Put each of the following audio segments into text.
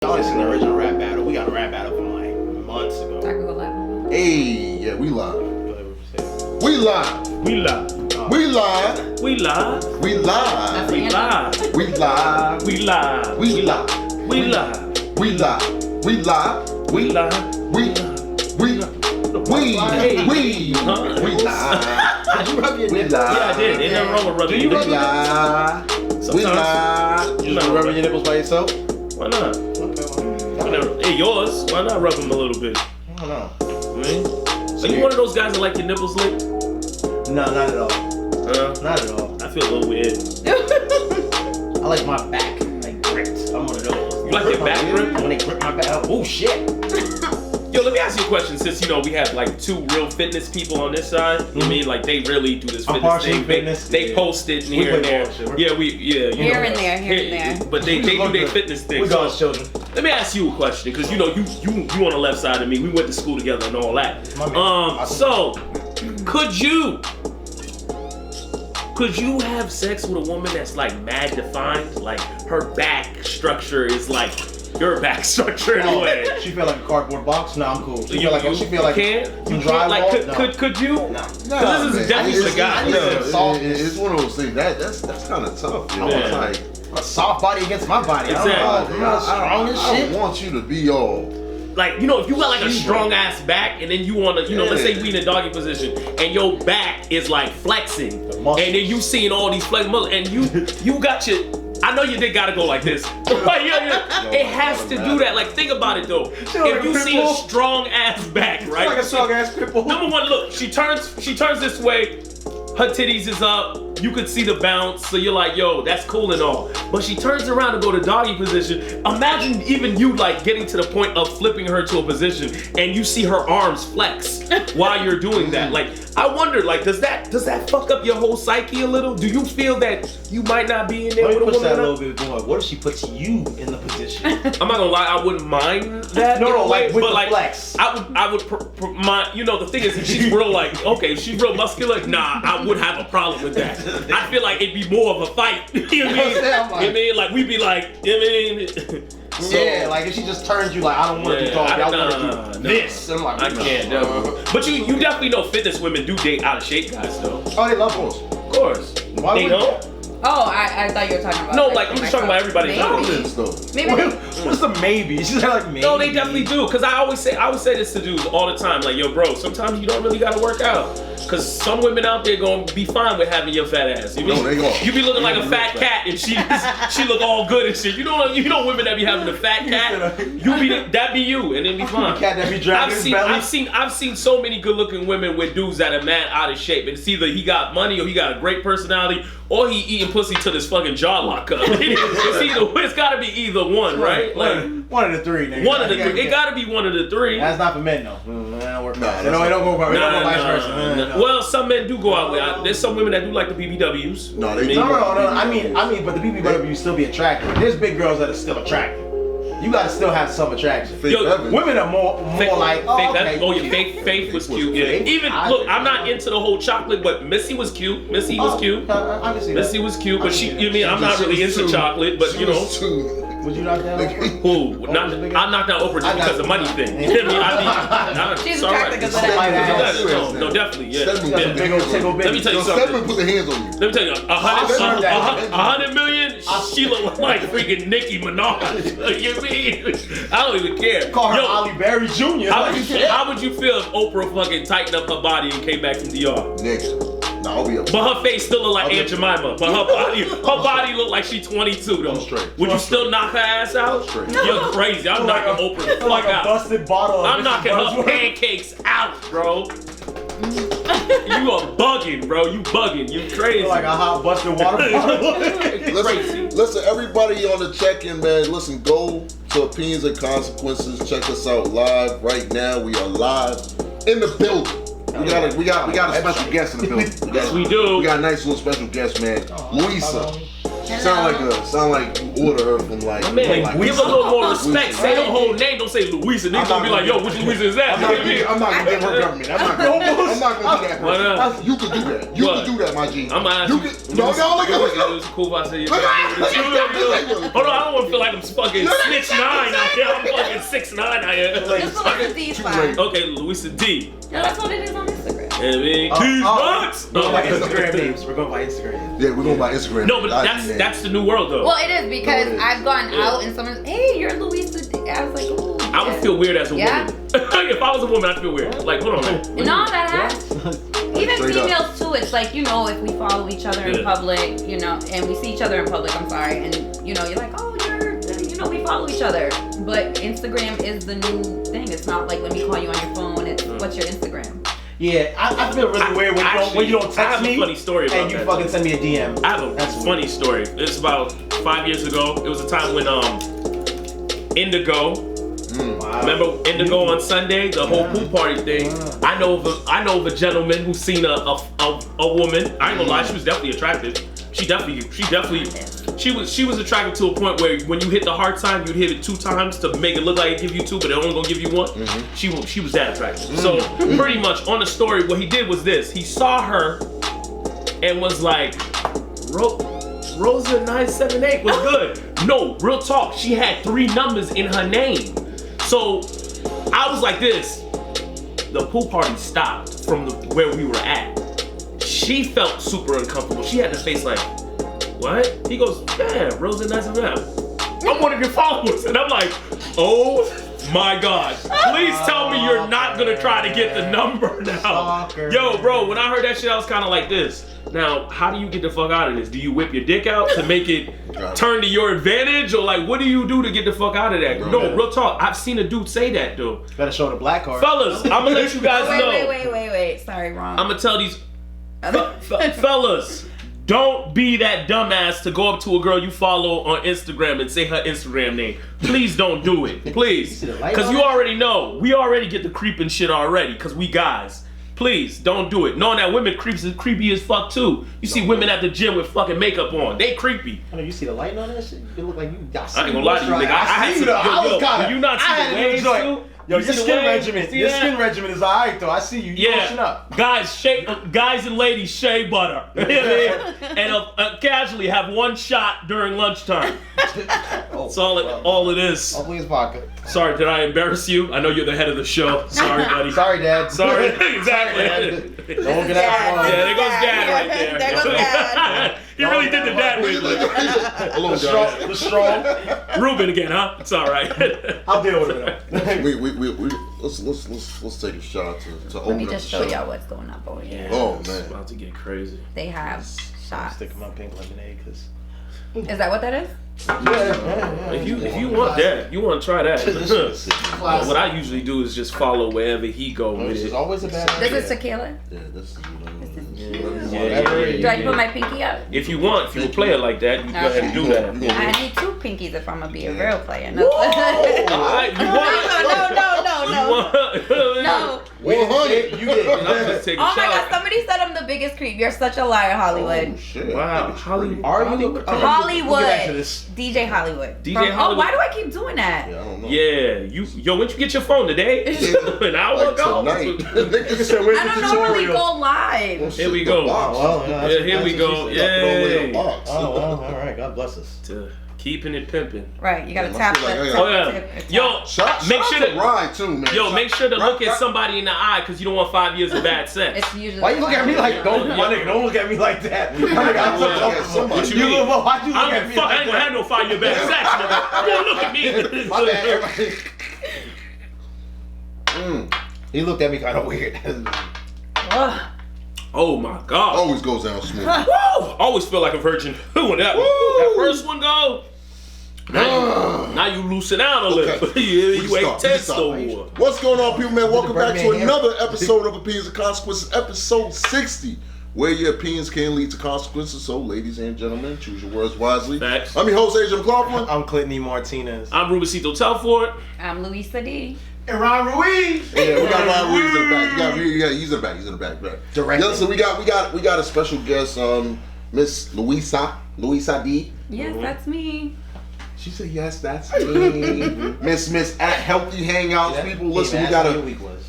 Y'all ain't seen the original rap battle. We got a rap battle from like months ago. I can go live. Hey, yeah, we live. We live. We live. We live. We live. We live. We live. We live. We live. We live. We live. We live. We live. We live. We live. Did you rub your nipples? Yeah, I did. Ain't nothing wrong with rubbing Do you your rub nipples. your We Sometimes. live. You just rubbing your nipples by yourself? Why not? Okay, Hey, yours. Why not rub them a little bit? I don't know. Are you one of those guys that like your nipples licked? No, not at all. Not at all. I feel a little weird. I like my back, like gripped. I'm one of those. You like your back grip? When they grip my back, oh shit. Yo, let me ask you a question. Since we have like two real fitness people on this side, I mean, like they really do this fitness thing. They post it and here and there. Yeah, Here and there. But they do their fitness thing. We God's children. Let me ask you a question, because you on the left side of me. We went to school together and all that. So could you have sex with a woman that's like mad defined, like her back structure is like your back structure in a way? She feel like a cardboard box? No, I'm cool. She You feel like can't? some drywall? Could you? No. This is definitely the guy. It's one of those things that's kind of tough. You know, Yeah. it's like A soft body against my body. Exactly. I I don't want you to be all. Like, if you got like a strong ass back and then you wanna, let's say we in a doggy position and your back is like flexing and then you seeing all these flex muscles and you got your, I know your dick gotta go like this. It has to do that. Like, think about it though. If you see a strong ass back, right? like a strong ass pit bull. Number one, look, she turns this way, her titties is up, you could see the bounce, so you're like, yo, that's cool and all. But she turns around to go to doggy position. Imagine even you like getting to the point of flipping her to a position and you see her arms flex while you're doing that. Like, I wonder, like, does that fuck up your whole psyche a little? Do you feel that you might not be in there with a woman? That a little bit more. What if she puts you in the position? I'm not gonna lie, I wouldn't mind that. No, way, with but the like, flex. I would mind. The thing is, if she's real, like, okay, if she's real muscular, nah, I would have a problem with that. I feel like it'd be more of a fight. You know what I mean? Like, we'd be like, So, yeah, like if she just turns you like, I don't want to do doggy, I want to do this. And I'm like, I can't. But you definitely know fitness women do date out of shape guys though. Oh, they love those. Of course. Why they would don't. Oh, I thought you were talking about. No, like I'm just talking about everybody. Maybe. What's the maybe? She's like maybe. No, they definitely do. Cause I always say this to dudes all the time. Like, yo, bro, sometimes you don't really gotta work out. Cause some women out there gonna be fine with having your fat ass. You be looking like a fat cat and she look all good and shit. You know women that be having a fat cat. That be you and then be fine. Cat that be dragging his belly. I've seen so many good looking women with dudes that are mad out of shape. It's either he got money or he got a great personality or he eating pussy till his fucking jaw lock up. It's gotta be either one, right? Like one of the three. Nigga. One of the three. It gotta be one of the three. That's not for men though. That don't work out. No, it don't go vice versa. Well, some men do go out with. There's some women that do like the BBWs. No, they don't. No. I mean, but the BBW still be attractive. There's big girls that are still attractive. You gotta still have some attraction. Women are more like, Faith was cute. Yeah. Even look, I'm not into the whole chocolate, but Missy was cute. Missy was cute, but I'm not really into chocolate, but Would you knock down Oprah? Who? I knocked down Oprah just because of money thing. You know what I mean? She's attractive because of that. No, definitely, yeah. Let me tell you something. Stedman put the hands on you. Let me tell you, 100 million, she look like freaking Nicki Minaj. You mean? I don't even care. Call her Ollie Berry Jr. How would you feel if Oprah fucking tightened up her body and came back from DR? Nigga. No, I'll be up. But her face still look like Aunt Jemima. But her body look like she's 22 though. Would you still knock her ass out? You're crazy. I'm knocking Oprah the fuck out. Busted bottle. I'm knocking her pancakes out, bro. You are bugging, bro. You bugging. You crazy. Like a hot busted water bottle. Listen, everybody on the check-in, man. Listen, go to Opinions and Consequences. Check us out live right now. We are live in the building. We got a special guest in the building. Yes, we do. We got a nice little special guest, man. Luisa. Sound like you order her from like. My man, like give a little more respect. Luisa. Say the whole name. Don't say Luisa. Niggas gonna be like, yo, which Luisa is that? I'm not gonna give her government. I'm not gonna do that. Why not? You could do that. You could do that, my G. I'm gonna ask you. you. No, look at It was cool if I said Hold on, I don't want to feel like I'm fucking 6'9" out here. I'm fucking 6'9" out here. Just Luisa D is fine. Okay, Luisa D. No, that's what it is on Instagram. These nuts. We're going by Instagram names. We're going by Instagram. Yeah, we're going by Instagram. No, but that's the new world though. Well, it is because I've gone out and someone's, hey, you're Luisa D. I was like, ooh. I would feel weird as a woman. If I was a woman, I'd feel weird. Like, hold on, man. No, that has. Even females too. It's like, you know, if we follow each other in public, you know, and we see each other in public, I'm sorry, and you know, you're like, oh, we follow each other. But Instagram is the new thing. It's not like, let me call you on your phone. It's what's your Instagram? Yeah, I feel really weird when you don't text me. I have a funny story about and you fucking send me a DM. I have a funny story. It's about 5 years ago. It was a time when Indigo. Wow. Remember Indigo on Sunday, the whole pool party thing. I know of a gentleman who's seen a woman. I ain't gonna lie, she was definitely attractive. She was attractive to a point where when you hit the heart sign, you'd hit it 2 times to make it look like it give you 2, but it only gonna give you 1. She was that attractive. So pretty much on the story, what he did was this: he saw her and was like, Rosa 978 was good. No, real talk. She had 3 numbers in her name. So I was like this. The pool party stopped from where we were at. She felt super uncomfortable. She had the face like, what? He goes, yeah, Rosa 978. I'm one of your followers. And I'm like, oh my God. Please tell me you're not gonna try to get the number now. Yo, bro, when I heard that shit, I was kind of like this. Now, how do you get the fuck out of this? Do you whip your dick out to make it turn to your advantage? Or like, what do you do to get the fuck out of that? No, real talk. I've seen a dude say that, though. Better show the black card. Fellas, I'm gonna let you guys know. Wait. Sorry, wrong. I'm gonna tell these fellas, don't be that dumbass to go up to a girl you follow on Instagram and say her Instagram name. Please don't do it. Please. Because you already know. We already get the creeping shit already because we guys. Please don't do it. Knowing that women creepy as fuck too. You see women at the gym with fucking makeup on. They creepy. I know you see the lighting on that shit. You look like you. I ain't gonna lie to you, nigga. I do you not see the waves too? Yo, your skin regimen is alright though. I see you. You washing up. Guys and ladies, shea butter. And casually have 1 shot during lunchtime. That's all it is. Hopefully it's vodka. Sorry, did I embarrass you? I know you're the head of the show. Sorry, buddy. Sorry, Dad. Sorry. Exactly. Don't get out. Yeah, there goes Dad right there. There goes Dad. He really did the dad wave. The strong. Ruben again, huh? It's all right. I'll deal with it. Let's take a shot to open up. Let me just show y'all what's going on over here. Oh man, it's about to get crazy. They have shots. Stick my pink lemonade, cause. Is that what that is? Yeah. If you want that, you want to try that. What I usually do is just follow wherever he go with it. It's always a bad idea. This is tequila. Yeah, this is. Do I put my pinky up? If you want, if you a player like that, you go ahead and do that. I need 2 pinkies if I'm gonna be a real player. No. No. No. 100. You get it. I'm just taking Oh my shots. God! Somebody said I'm the biggest creep. You're such a liar, Hollywood. Oh, shit. Wow, Hollywood. Hollywood. Hollywood. We'll get back to this. DJ Hollywood. DJ Hollywood. Hollywood. Oh, why do I keep doing that? Yeah, I don't know. Yeah, when you get your phone today? An hour ago. Tonight. I don't normally go live. Here we go. Well, Here we go. Yay. Oh well, all right. God bless us. Keeping it pimping. Right, you gotta tap the. Oh yeah. Yo, make sure to ride too, man. Yo, make sure to look at somebody in the eye because you don't want 5 years of bad sex. It's usually. Why you look at me like don't look at me like that? My nigga, I'm so comfortable. What you mean? Why'd you look at me like I ain't gonna have no 5 year bad sex, nigga. Don't look at me. My bad. He looked at me kind of weird. Oh my God. Always goes down smooth. Woo! Always feel like a virgin. When that first one go, now you loosen out a little. Okay. You ain't tense no more. What's going on, people, man? Welcome back to another episode of Opinions and Consequences, episode 60, where your opinions can lead to consequences. So, ladies and gentlemen, choose your words wisely. Facts. I'm your host, Agent McLaughlin. I'm Clinton E. Martinez. I'm Rubensito Telford. I'm Luisa D. And Ron Ruiz. Yeah, we got Ron Ruiz in the back. He's in the back. Right. Directly. Yeah, so we got a special guest. Miss Luisa D. Yes, that's me. She said, "Yes, that's me." Miss at Healthy Hangouts. People, listen,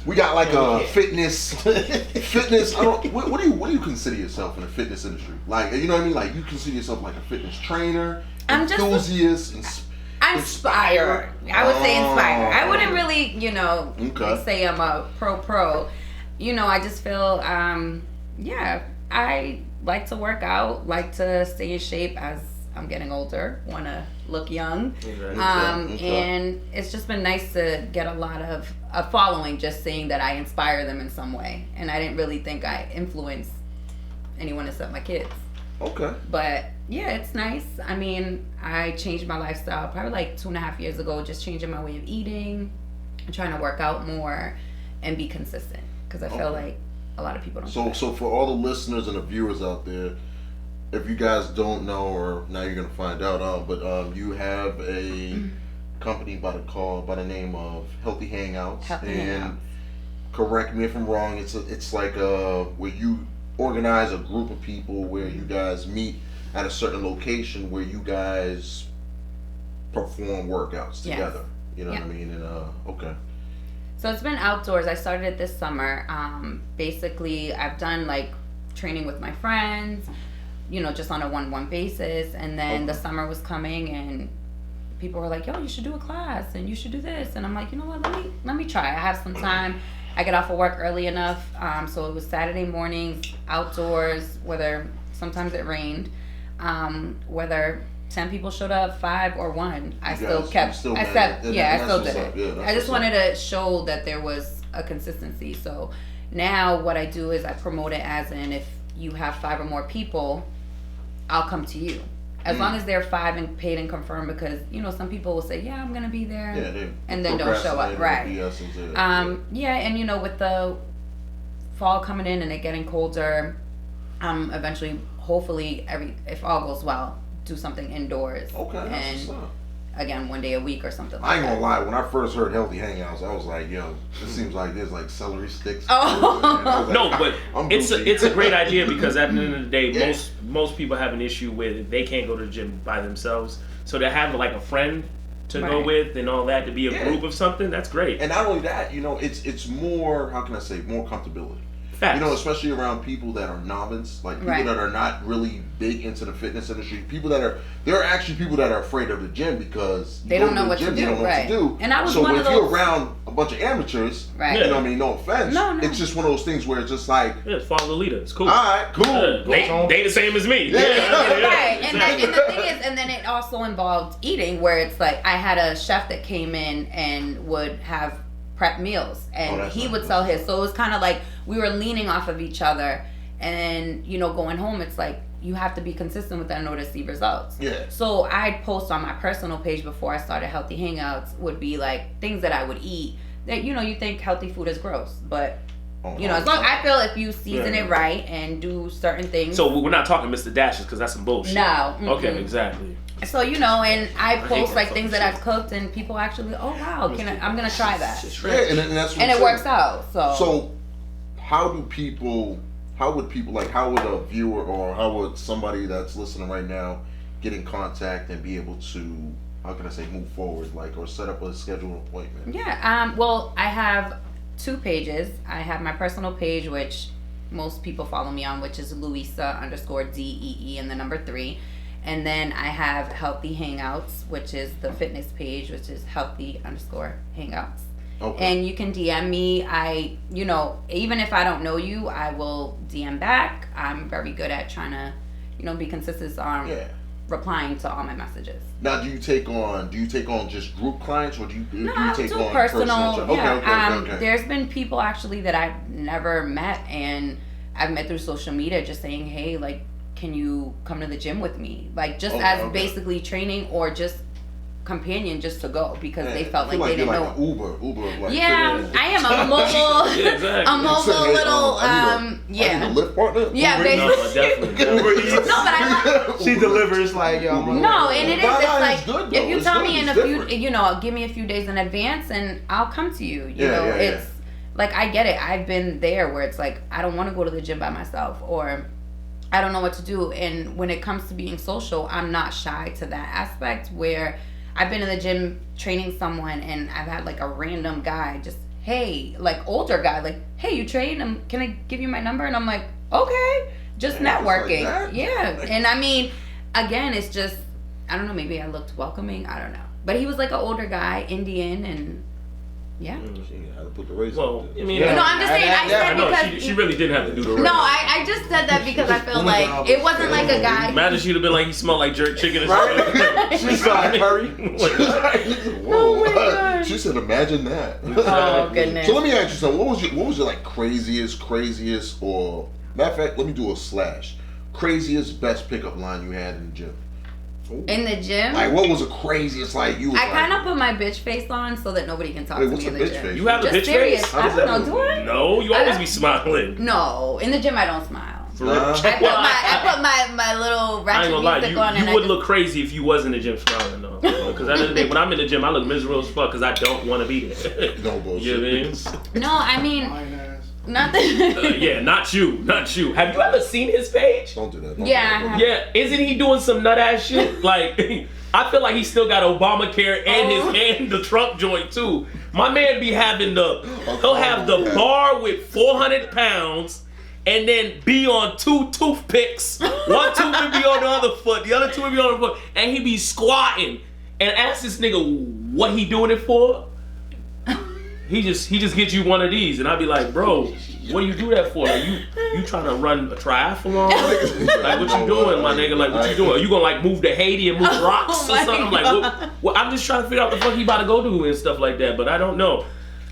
we got like a fitness. I don't. What do you consider yourself in the fitness industry? Like, you know what I mean? Like, you consider yourself like a fitness trainer, enthusiast, I'm inspired. I would say inspired. I wouldn't really, say I'm a pro. I just feel, I like to work out, like to stay in shape as I'm getting older, want to look young. And it's just been nice to get a lot of a following just saying that I inspire them in some way. And I didn't really think I influenced anyone except my kids. Okay. But yeah, it's nice. I mean, I changed my lifestyle probably like 2.5 years ago, just changing my way of eating, and trying to work out more and be consistent. Because I feel like a lot of people don't. So for all the listeners and the viewers out there, if you guys don't know, or now you're gonna find out, but you have a company by the name of Healthy Hangouts, correct me if I'm wrong. It's like where you organize a group of people where you guys meet at a certain location where you guys perform workouts together. You know what I mean? And okay. So it's been outdoors. I started it this summer. Basically, I've done like training with my friends, just on a 1-1 basis. And then the summer was coming and people were like, yo, you should do a class and you should do this. And I'm like, you know what, let me try. I have some time. I get off of work early enough. So it was Saturday mornings, outdoors, whether sometimes it rained, whether 10 people showed up, 5 or 1, I still did it. Yeah, I just wanted to show that there was a consistency. So now what I do is I promote it as in, if you have 5 or more people, I'll come to you. As long as they're 5 and paid and confirmed, because some people will say, yeah, I'm gonna be there, and then don't show up. Right. And with the fall coming in and it getting colder, eventually, hopefully, if all goes well, do something indoors. Okay. And again, 1 day a week or something like that. I ain't gonna lie, when I first heard Healthy Hangouts, I was like, yo, it seems like there's like celery sticks. But it's a great idea, because at the end of the day, most people have an issue with they can't go to the gym by themselves. So to have like a friend to go with and all that, to be a group of something, that's great. And not only that, it's more, how can I say, more comfortability. Facts. Especially around people that are novice, like people that are not really big into the fitness industry. There are actually people that are afraid of the gym because they don't know what to do. They don't know what to do. And I was so one of those. if you're around a bunch of amateurs, no offense, it's just one of those things where it's just like, follow the leader. It's cool. All right, cool. They the same as me. Right. And the thing is, and then it also involved eating, where it's like I had a chef that came in and would have prep meals, and he would sell his. So it was kind of like we were leaning off of each other, and going home, it's like you have to be consistent with that in order to see results. Yeah. So I'd post on my personal page before I started Healthy Hangouts, would be like things that I would eat that you think healthy food is gross, but as long I feel if you season it right and do certain things. So we're not talking Mr. Dashes, because that's some bullshit. No. Okay, exactly. So and I post like things that I've cooked, and people actually, oh wow, I'm gonna try that. And that's what and it works out. So how would a viewer, or how would somebody that's listening right now get in contact and be able to, how can I say, move forward, like, or set up a scheduled appointment? Yeah. Well, I have 2 pages. I have my personal page, which most people follow me on, which is Luisa_DEE and the number 3. And then I have Healthy Hangouts, which is the fitness page, which is Healthy_Hangouts. Okay. And you can DM me. Even if I don't know you, I will DM back. I'm very good at trying to, be consistent on replying to all my messages. Now, do you take on just group clients, or do you take on personal? Okay. There's been people actually that I've never met, and I've met through social media, just saying, hey, like, can you come to the gym with me? Like, just basically training, or just companion, just to go, because they felt like they didn't know. Like Uber. Like, I am a mobile, a mobile little, I need a Lyft partner. Yeah, basically. No, but I she delivers like yo. No, and it is. It's like good, if you tell me in a few, give me a few days in advance, and I'll come to you. It's like, I get it. I've been there where it's like I don't want to go to the gym by myself, or I don't know what to do. And when it comes to being social, I'm not shy to that aspect where I've been in the gym training someone and I've had like a random guy just, hey, like older guy, like, hey, you train? Can I give you my number? And I'm like, okay, just networking. Like yeah. And I mean, again, it's just, I don't know, maybe I looked welcoming. I don't know. But he was like an older guy, Indian, and yeah. She had to put the race Well, up I mean, no, I'm just saying. I said because she really didn't have to do the race. No, I just said that because I feel like it wasn't like a guy. Imagine she'd have been like, he smelled like jerk chicken and shit. She saw Curry. Whoa. Oh my God. She said, imagine that. Oh goodness. So let me ask you something. What was your like craziest, or matter of fact, let me do a slash. Craziest best pickup line you had in the gym? In the gym? Like, what was the craziest? Like, you was I kind of put my bitch face on so that nobody can talk to me in the gym. Face? You have Just a bitch serious. face? I don't know. Do I? No, you always be smiling. No, in the gym I don't smile. Nah. I put my little I ain't ratchet gonna lie, music on and you would look crazy if you was in the gym smiling though. Because at the end of the day, when I'm in the gym, I look miserable as fuck because I don't want to be there. No bullshit. You know what I mean? No, I mean, not that. Yeah, not you. Have you ever seen his page? Don't do that. Yeah. Yeah, isn't he doing some nut ass shit? Like, I feel like he still got Obamacare and the Trump joint too. My man be having he'll have the bar with 400 pounds and then be on 2 toothpicks. One tooth would be on the other foot, the other two would be on the foot, and he be squatting. And ask this nigga what he doing it for. He just gets you one of these, and I'd be like, bro, what do you do that for? Like, you trying to run a triathlon? Like, what you doing, my nigga? Like, what you doing? Are you gonna like move to Haiti and move rocks or something? I'm like, what? I'm just trying to figure out the fuck he about to go do and stuff like that, but I don't know.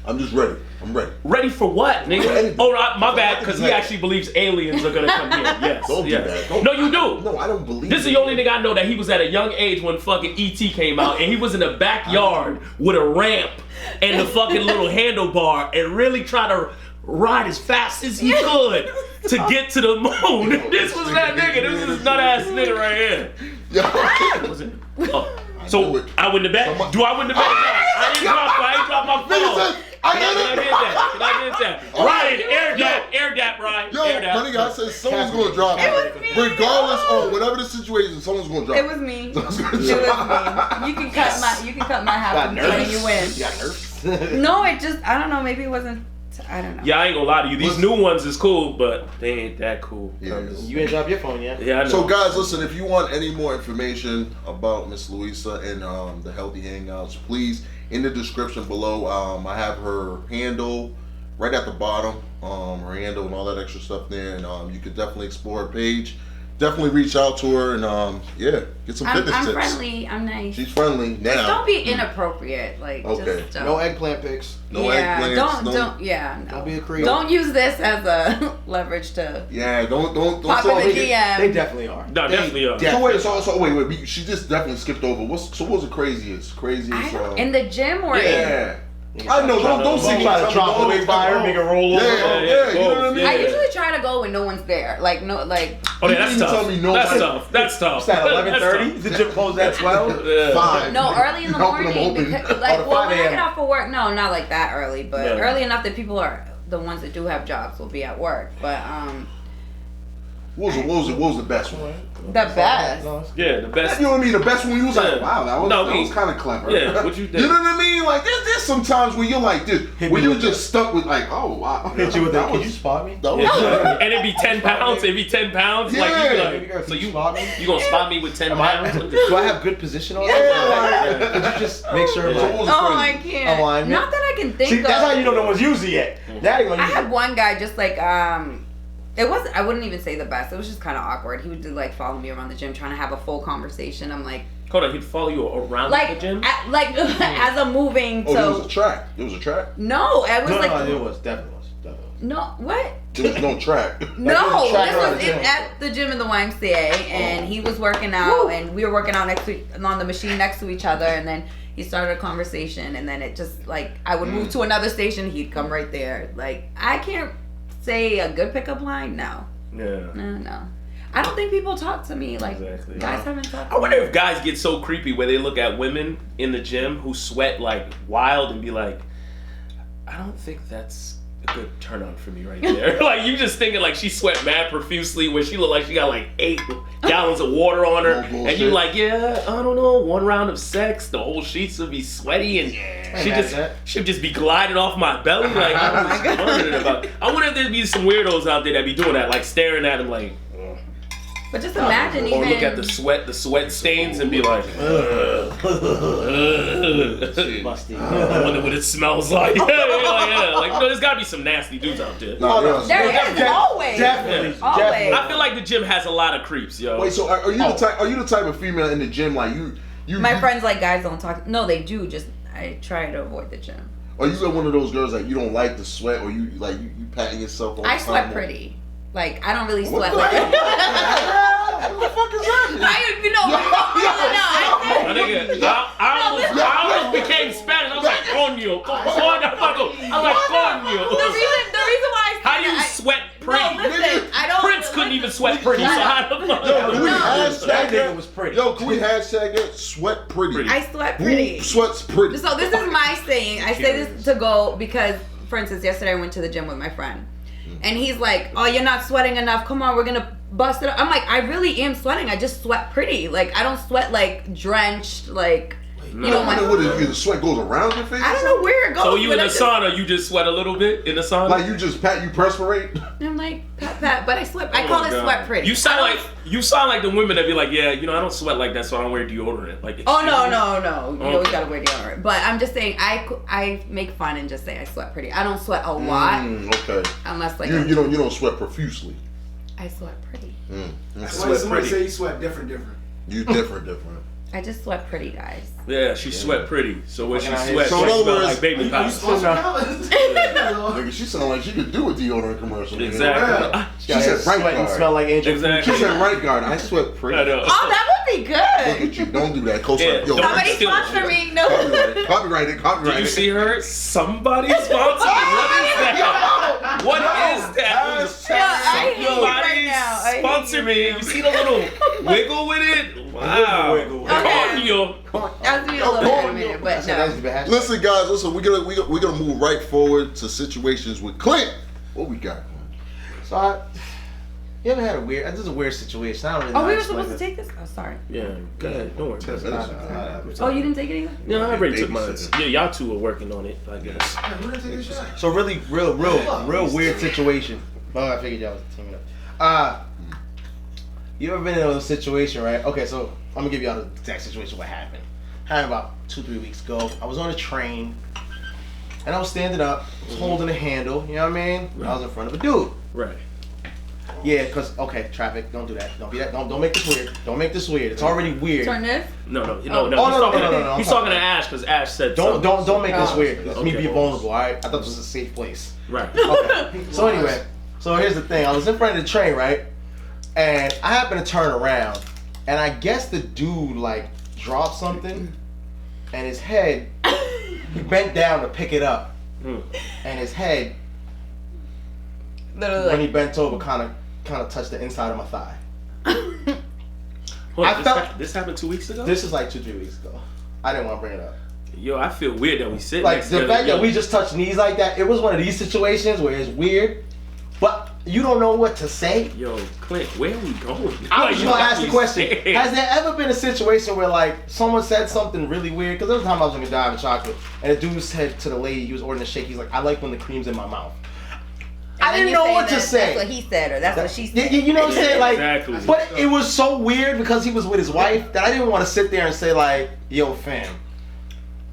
I'm just ready. I'm ready. Ready for what, nigga? Oh, my bad, because he actually believes aliens are gonna come here. Yes. Don't do that. No, you do. No, I don't believe This is the only nigga I know that he was at a young age when fucking E.T. came out, and he was in the backyard with a ramp and the fucking little handlebar and really try to ride as fast as he could to get to the moon. This was that nigga. This is this nut ass nigga right here. So I win the bet. Do I win the bet? I ain't drop my phone. Can I get that? Ryan, air dap, Ryan. Yo, air dap. my nigga, I said someone's gonna drop It was me. Regardless of whatever the situation, someone's gonna drop It was me. It was me. You can cut my half and you win. You got nerfed. No, it just, I don't know, maybe it wasn't, I don't know. Yeah, I ain't gonna lie to you. These new ones is cool, but they ain't that cool. Yeah. You ain't drop your phone yet. Yeah, I know. So guys, listen, if you want any more information about Miss Luisa and the Healthy Hangouts, please, in the description below, I have her handle right at the bottom, her handle and all that extra stuff there, and you could definitely explore her page. Definitely reach out to her and yeah, get some fitness tips. I'm friendly. I'm nice. She's friendly now. Just don't be inappropriate. Like, Okay. just don't. No eggplant pics. No yeah, eggplants. no. Don't be a creep. Don't use this as a leverage to Yeah, don't pop in the DM. They definitely are. No, definitely are. So wait. She just definitely skipped over. What was the craziest? In the gym or yeah. I know. Don't try to drop the way by her, make her roll over. Yeah. You know what I mean? I usually try to go when no one's there. Like no, like. Oh, yeah, that's You tough. tell me no That's one- tough. That's tough. It's at That's 11:30. tough. The gym closed at 12. Yeah. Fine. No, early in the Helping them morning. open. Because, like, well, when 5 I a.m. get off for work, no, not like that early, but Yeah. early enough that people are the ones that do have jobs will be at work. But What was the best one? the best. Yeah, the best. You know what I mean? The best one. You was like, Yeah. wow, that was kind of clever. Yeah, what you did. You know what I mean? Like there's sometimes where you're like this, Hit where me you're with just stuck with like, oh wow. Hit you with that that. Can you spot me? That was Yeah. And it'd be 10 pounds. It'd be 10 pounds. Yeah. Like, you Baby be girl, like, so can you spot me? gonna spot me with 10 pounds? Do I have good position on Yeah. Could you just make sure? So Like, what was Oh, crazy? I can't. Alignment. Not that I can think see, of. that's how you know no one's using it. Now you're I gonna use had it. one guy just like it wasn't. I wouldn't even say the best. It was just kind of awkward. He would do like follow me around the gym, trying to have a full conversation. I'm like, Hold on, he'd follow you around like, the gym? as I'm moving. Oh, So there was a track. There was a track. no, it was like it was definitely was. no. What? There was no track. No, track this around was the gym. at the gym in the YMCA, and he was working out, and we were working out on the machine next to each other, and then he started a conversation, and then it just like I would move to another station, he'd come right there. Like I can't say a good pickup line. No. No. I don't think people talk to me like Exactly. guys haven't talked. I wonder if guys get so creepy where they look at women in the gym who sweat like wild and be like, I don't think that's a good turn on for me right there. Like, you just thinking like she sweat mad profusely when she looked like she got like 8 gallons of water on her. And you like, yeah, I don't know, 1 round of sex, the whole sheets would be sweaty and she'd just be gliding off my belly. Like, I was wondering about. I wonder if there'd be some weirdos out there that be doing that, like staring at him like. But just imagine or look at the sweat stains and be like, Musty. I wonder what it smells like. Like, there's gotta be some nasty dudes out there. No, there is always. Definitely. I feel like the gym has a lot of creeps, yo. Wait, so are you the type? Are you the type of female in the gym like you? My friends like guys don't talk. No, they do. Just I try to avoid the gym. Are you one of those girls that you don't like the sweat, or you patting yourself all the time? I sweat pretty. Like, I don't really sweat What like the fuck is that? I almost became Spanish. I was like, coño. I was like, coño. The reason why I how do you sweat pretty? No, listen, I don't. Prince couldn't even sweat pretty, so how the fuck? Can we hashtag That that? nigga was pretty. Yo, can we hashtag that? Sweat pretty. I sweat pretty. Who sweats pretty? So this is my saying. I say this to go because, for instance, yesterday I went to the gym with my friend. And he's like, oh, you're not sweating enough. Come on, we're going to bust it up. I'm like, I really am sweating. I just sweat pretty. Like, I don't sweat, like, drenched, like, you know, what the sweat goes around your face? I don't know where it goes. So you in the sauna, you just sweat a little bit in the sauna? Like you perspirate? I'm like, pat, but I sweat. I call it sweat pretty. You sound like the women that be like, yeah, I don't sweat like that, so I don't wear deodorant. Like, oh no, you always gotta wear deodorant. But I'm just saying, I make fun and just say I sweat pretty. I don't sweat a lot. Okay. Unless like you don't sweat profusely. I sweat pretty. Somebody say you sweat different. You different. I just sweat pretty, guys. Yeah, she sweat pretty. So when she Okay, sweats, so she in other smell words, like baby powder. Nigga, she sound like she could do a deodorant commercial. Exactly. She said right Sweat and guard. smell like Angel. Exactly. She said right guard. I sweat pretty. I know. Oh, that would be Look good. at you. Don't do that. Coach, Yeah, yo, don't Somebody steal it. sponsor me. No. Copyright Did you it. see her? Somebody sponsored me. What is that? I hate it right now. I hate Sponsor you. me. You see the little wiggle with it? Wow. Wiggle. Okay. Coño. I'll be a little animated, but no. Listen, guys. Listen, we're gonna move right forward to situations with Clint. What we got? So you ever had a weird? This is a weird situation. I don't really know. Oh, we how were to supposed to explain take this? Oh, sorry. Yeah, go ahead. Don't worry. 10 minutes. Oh, you didn't take it either? No, I already took mine. Babysitting. Yeah, y'all two are working on it, I guess. it. So really, real weird situation. Oh, I figured y'all was teaming up. You ever been in a situation, right? Okay, so I'm gonna give y'all the exact situation. What happened? Happened about 2-3 weeks ago. I was on a train, and I was standing up, I was holding a handle. You know what I mean? I was in front of a dude. Right. Yeah, cause traffic. Don't do that. Don't be that. Don't make this weird. Don't make this weird. It's already weird. Turn this? No. no, He's no, talking to Ash because Ash said Don't make this Oh. weird. It's me Okay. being vulnerable. All right. I thought this was a safe place. Right. Okay. So anyway, so here's the thing. I was in front of the train, right? And I happened to turn around, and I guess the dude like dropped something, and his head, he bent down to pick it up, and his head, Literally. when he bent over, kind of touched the inside of my thigh. Hold on, I felt- this happened 2 weeks ago? This is like 2-3 weeks ago. I didn't want to bring it up. Yo, I feel weird that we sit Like next the together. fact that we just touched knees like that, it was one of these situations where it's weird, but you don't know what to say. Yo, Clint, where are we going? I was just gonna ask the question: Scared. has there ever been a situation where like someone said something really weird? Because there was a time I was gonna die of chocolate, and a dude said to the lady he was ordering a shake, he's like, "I like when the cream's in my mouth." I didn't know what to say. That's what he said, or that's what she said. You know what I'm saying? Like, Exactly. but it was so weird because he was with his wife that I didn't want to sit there and say like, "Yo, fam,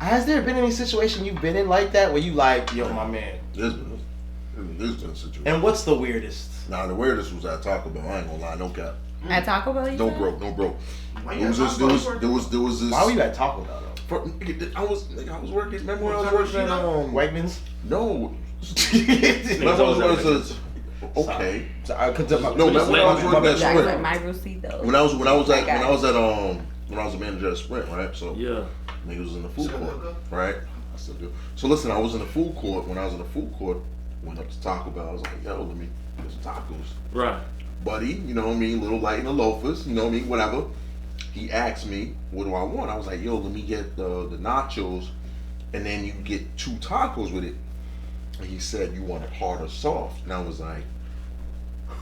has there been any situation you've been in like that where you like, yo, my man?" There's been a situation. And what's the weirdest? Nah, the weirdest was at Taco Bell. I ain't gonna lie, no cap. At Taco Bell, you No said? broke. Why There was this. Why were you at Taco Bell though? I was working. Remember when I was working at Wegmans? No. Niggas always at Wegmans. Okay. So I could tell No, remember when I was working at Jack like Sprint? my receipt though. When I was a manager at Sprint, right? So Yeah. niggas was in the food court, right? I still do. So listen, I was in the food court. When I was in the food court, went up to Taco Bell. I was like, yo, let me get some tacos. Right. Buddy, you know what I mean? Little light in the loafers, you know what I mean? Whatever. He asked me, what do I want? I was like, yo, let me get the nachos, and then you get 2 tacos with it. And he said, you want it hard or soft? And I was like,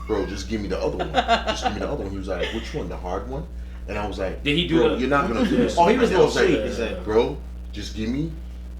bro, just give me the other one. Just give me the other one. He was like, which one? The hard one? And I was like, did he do bro, that? You're not gonna do this. Oh, he was a little sweet. sweet. He said, bro, just give me.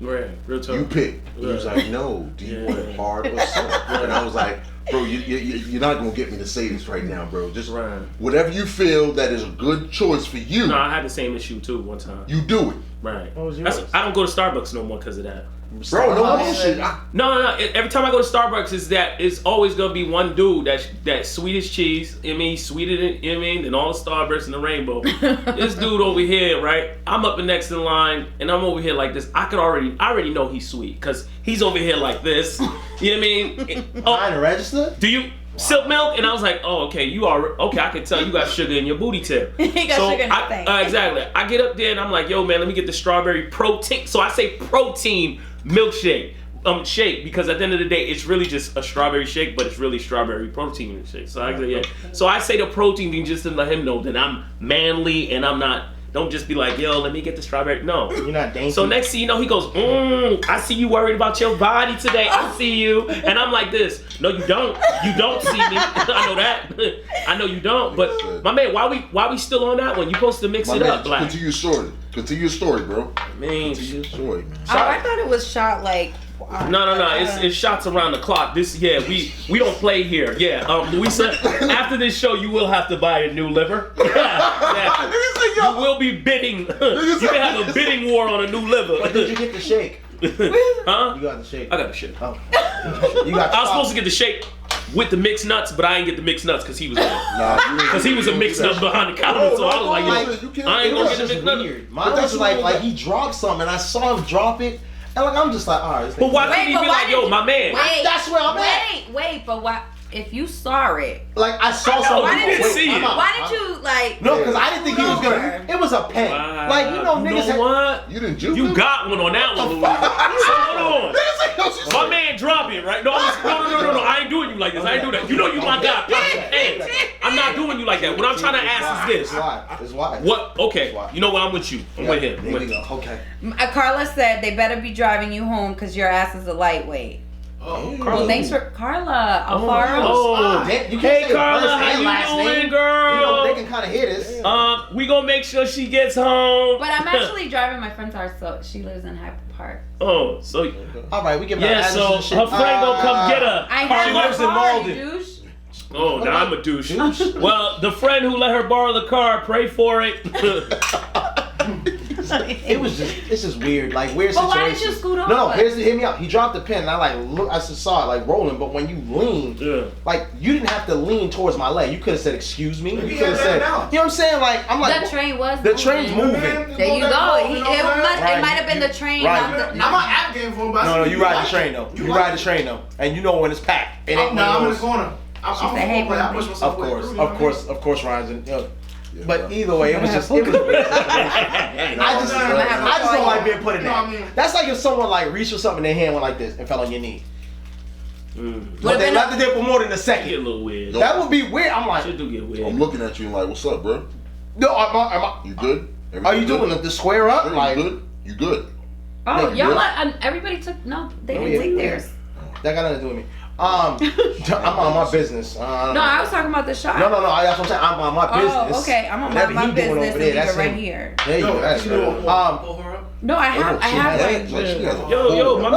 Right, real talk. You pick. He was like, no. Do you want it hard or soft? And I was like, bro, you're not gonna get me to say this right now, bro. Just whatever you feel that is a good choice for you. No, I had the same issue too one time. You do it. Right. What was yours? I don't go to Starbucks no more because of that. Bro, no bullshit. No. Every time I go to Starbucks, it's always gonna be one dude that sweet as cheese. I mean, sweeter than all the Starbursts in the rainbow. This dude over here, right? I'm up next in line, and I'm over here like this. I already know he's sweet because he's over here like this. You know what I mean? Behind the register? Do you silk milk? And I was like, oh, okay, you are okay. I can tell you got sugar in your booty tip. He got sugar in his thing. Exactly. I get up there and I'm like, yo, man, let me get the strawberry protein. So I say protein milkshake. Shake, because at the end of the day it's really just a strawberry shake, but it's really strawberry protein shake. So I say the protein thing just to let him know that I'm manly and I'm not. Don't just be like, yo, let me get the strawberry. No, you're not dainty. So next thing you know, he goes, I see you worried about your body today. I see you, and I'm like this. No, you don't. You don't see me. I know that. I know you don't. But my man, why we still on that one? You supposed to mix it up, Black. Continue your story, bro. Man, continue your story, man. I thought it was shot like. No. It's shots around the clock. We don't play here. Yeah, Luisa. After this show, you will have to buy a new liver. Yeah. You will be bidding. You can have a bidding war on a new liver. But did you get the shake? Huh? You got the shake. I got the shake. Oh. I was supposed to get the shake with the mixed nuts, but I ain't get the mixed nuts because he was he was a mixed nut behind the counter. So I was like, I ain't gonna get the mixed nuts. Mine was like he dropped something, and I saw him drop it. And like I'm just like, all right. But why can't he be like, yo, my man? That's where I'm at. Wait, but why? If you saw it, like I saw something. Why didn't you see it? Why didn't you like? No, because I didn't think he was gonna. It was a pen. Wow. Like you know, niggas. You know what? You didn't juke You him? got one on that one, Louis. So hold on. My man drop it, right? No, I ain't doing you like this. I ain't do that. You know you my guy. I'm not doing you like that. What I'm trying to ask is this. It's why. What? Okay. You know what? I'm with you. I'm with him. There we go. Okay. Carla said they better be driving you home because your ass is a lightweight. Oh, well, thanks for Carla Alfaro. You can't hey say Carla, first how and you last doing, name. girl? You know, they can kind of hear this. We gonna make sure she gets home. But I'm actually driving my friend's car, so she lives in Hyde Park. Oh, so all right, we give her yeah. So her friend gonna come get her. I she lives in Malden. Douche. Oh, now I'm a douche. Well, the friend who let her borrow the car, pray for it. It's just weird, like weird but situations. why didn't you scoot over? No, hear me out. He dropped the pen, and I just saw it like rolling. But when you lean, like you didn't have to lean towards my leg. You could have said, "Excuse me." You could have said, "You know what I'm saying?" Like I'm like, the train was the train's moving. There you go. It might have been the train. Right. I'm on app game for him, but No, you ride the train though. You ride the train though, and you know when it's packed. It ain't I'm in the corner. Of course, Ryan's in. But either way, it was weird. I just don't like being put in that. That's like if someone like reached for something in their hand, went like this, and fell on your knee. But they left it there for more than a second. Get a little weird. That would be weird. I'm like, shit do get weird. I'm looking at you and like, what's up, bro? No, You good? Are you doing the square up? Sure, like, you good? Oh, Yeah, y'all. Everybody took they didn't take theirs. That got nothing to do with me. I'm on my business. No, I was talking about the shot. No. That's what I'm saying. I'm on my business. Oh, okay. I'm on my business and leave it right here. There you go. That's no, I have. Yo, my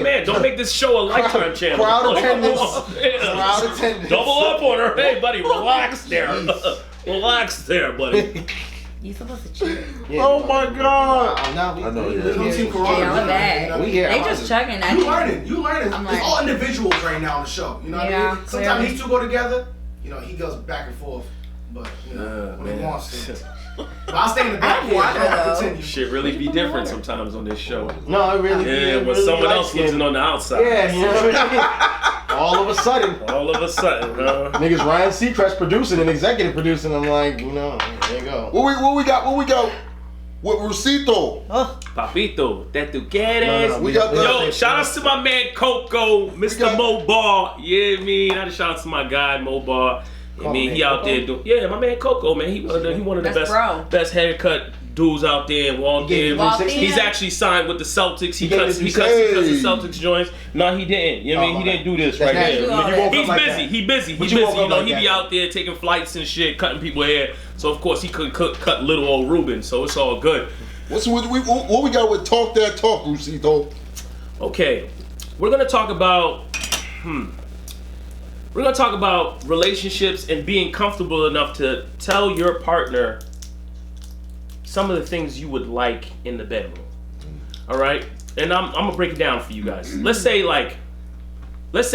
man, don't make this show a Lifetime channel. Crowd attendance. Double up on her. Hey, buddy, relax there. Relax there, buddy. You supposed to cheer. Yeah, oh my God! I know. I'm bad. We here. They just chugging. You learning. It's all individuals right now on the show. You know what I mean? Sometimes these two go together. You know, he goes back and forth, but you know when he wants to. But I'll stay in the back here. I'll continue. Shit really be different sometimes on this show. No, it really. Yeah, when someone else losing on the outside. Yeah, you know what I mean? All of a sudden, niggas Ryan Seacrest producing and executive producing. I'm like, you know, there you go. What we got? With Rusito. Papito, that tu quieres. We got the. Yo, shout outs to my man Coco, Mr. Mo Bar. Yeah, I just shout out to my guy Mo Bar. He out there doing. Yeah, my man Coco, man. He one of the best haircut dudes out there and walked in. He's actually signed with the Celtics. He cuts the Celtics joints. No, he didn't. You know what I mean? He didn't do this right there. He's busy. He busy. You know, he be out there taking flights and shit, cutting people hair. So of course he couldn't cut little old Ruben. So it's all good. What we got with Talk That Talk, Lucito? Okay, we're gonna talk about relationships and being comfortable enough to tell your partner some of the things you would like in the bedroom. All right, and I'm gonna break it down for you guys. Let's say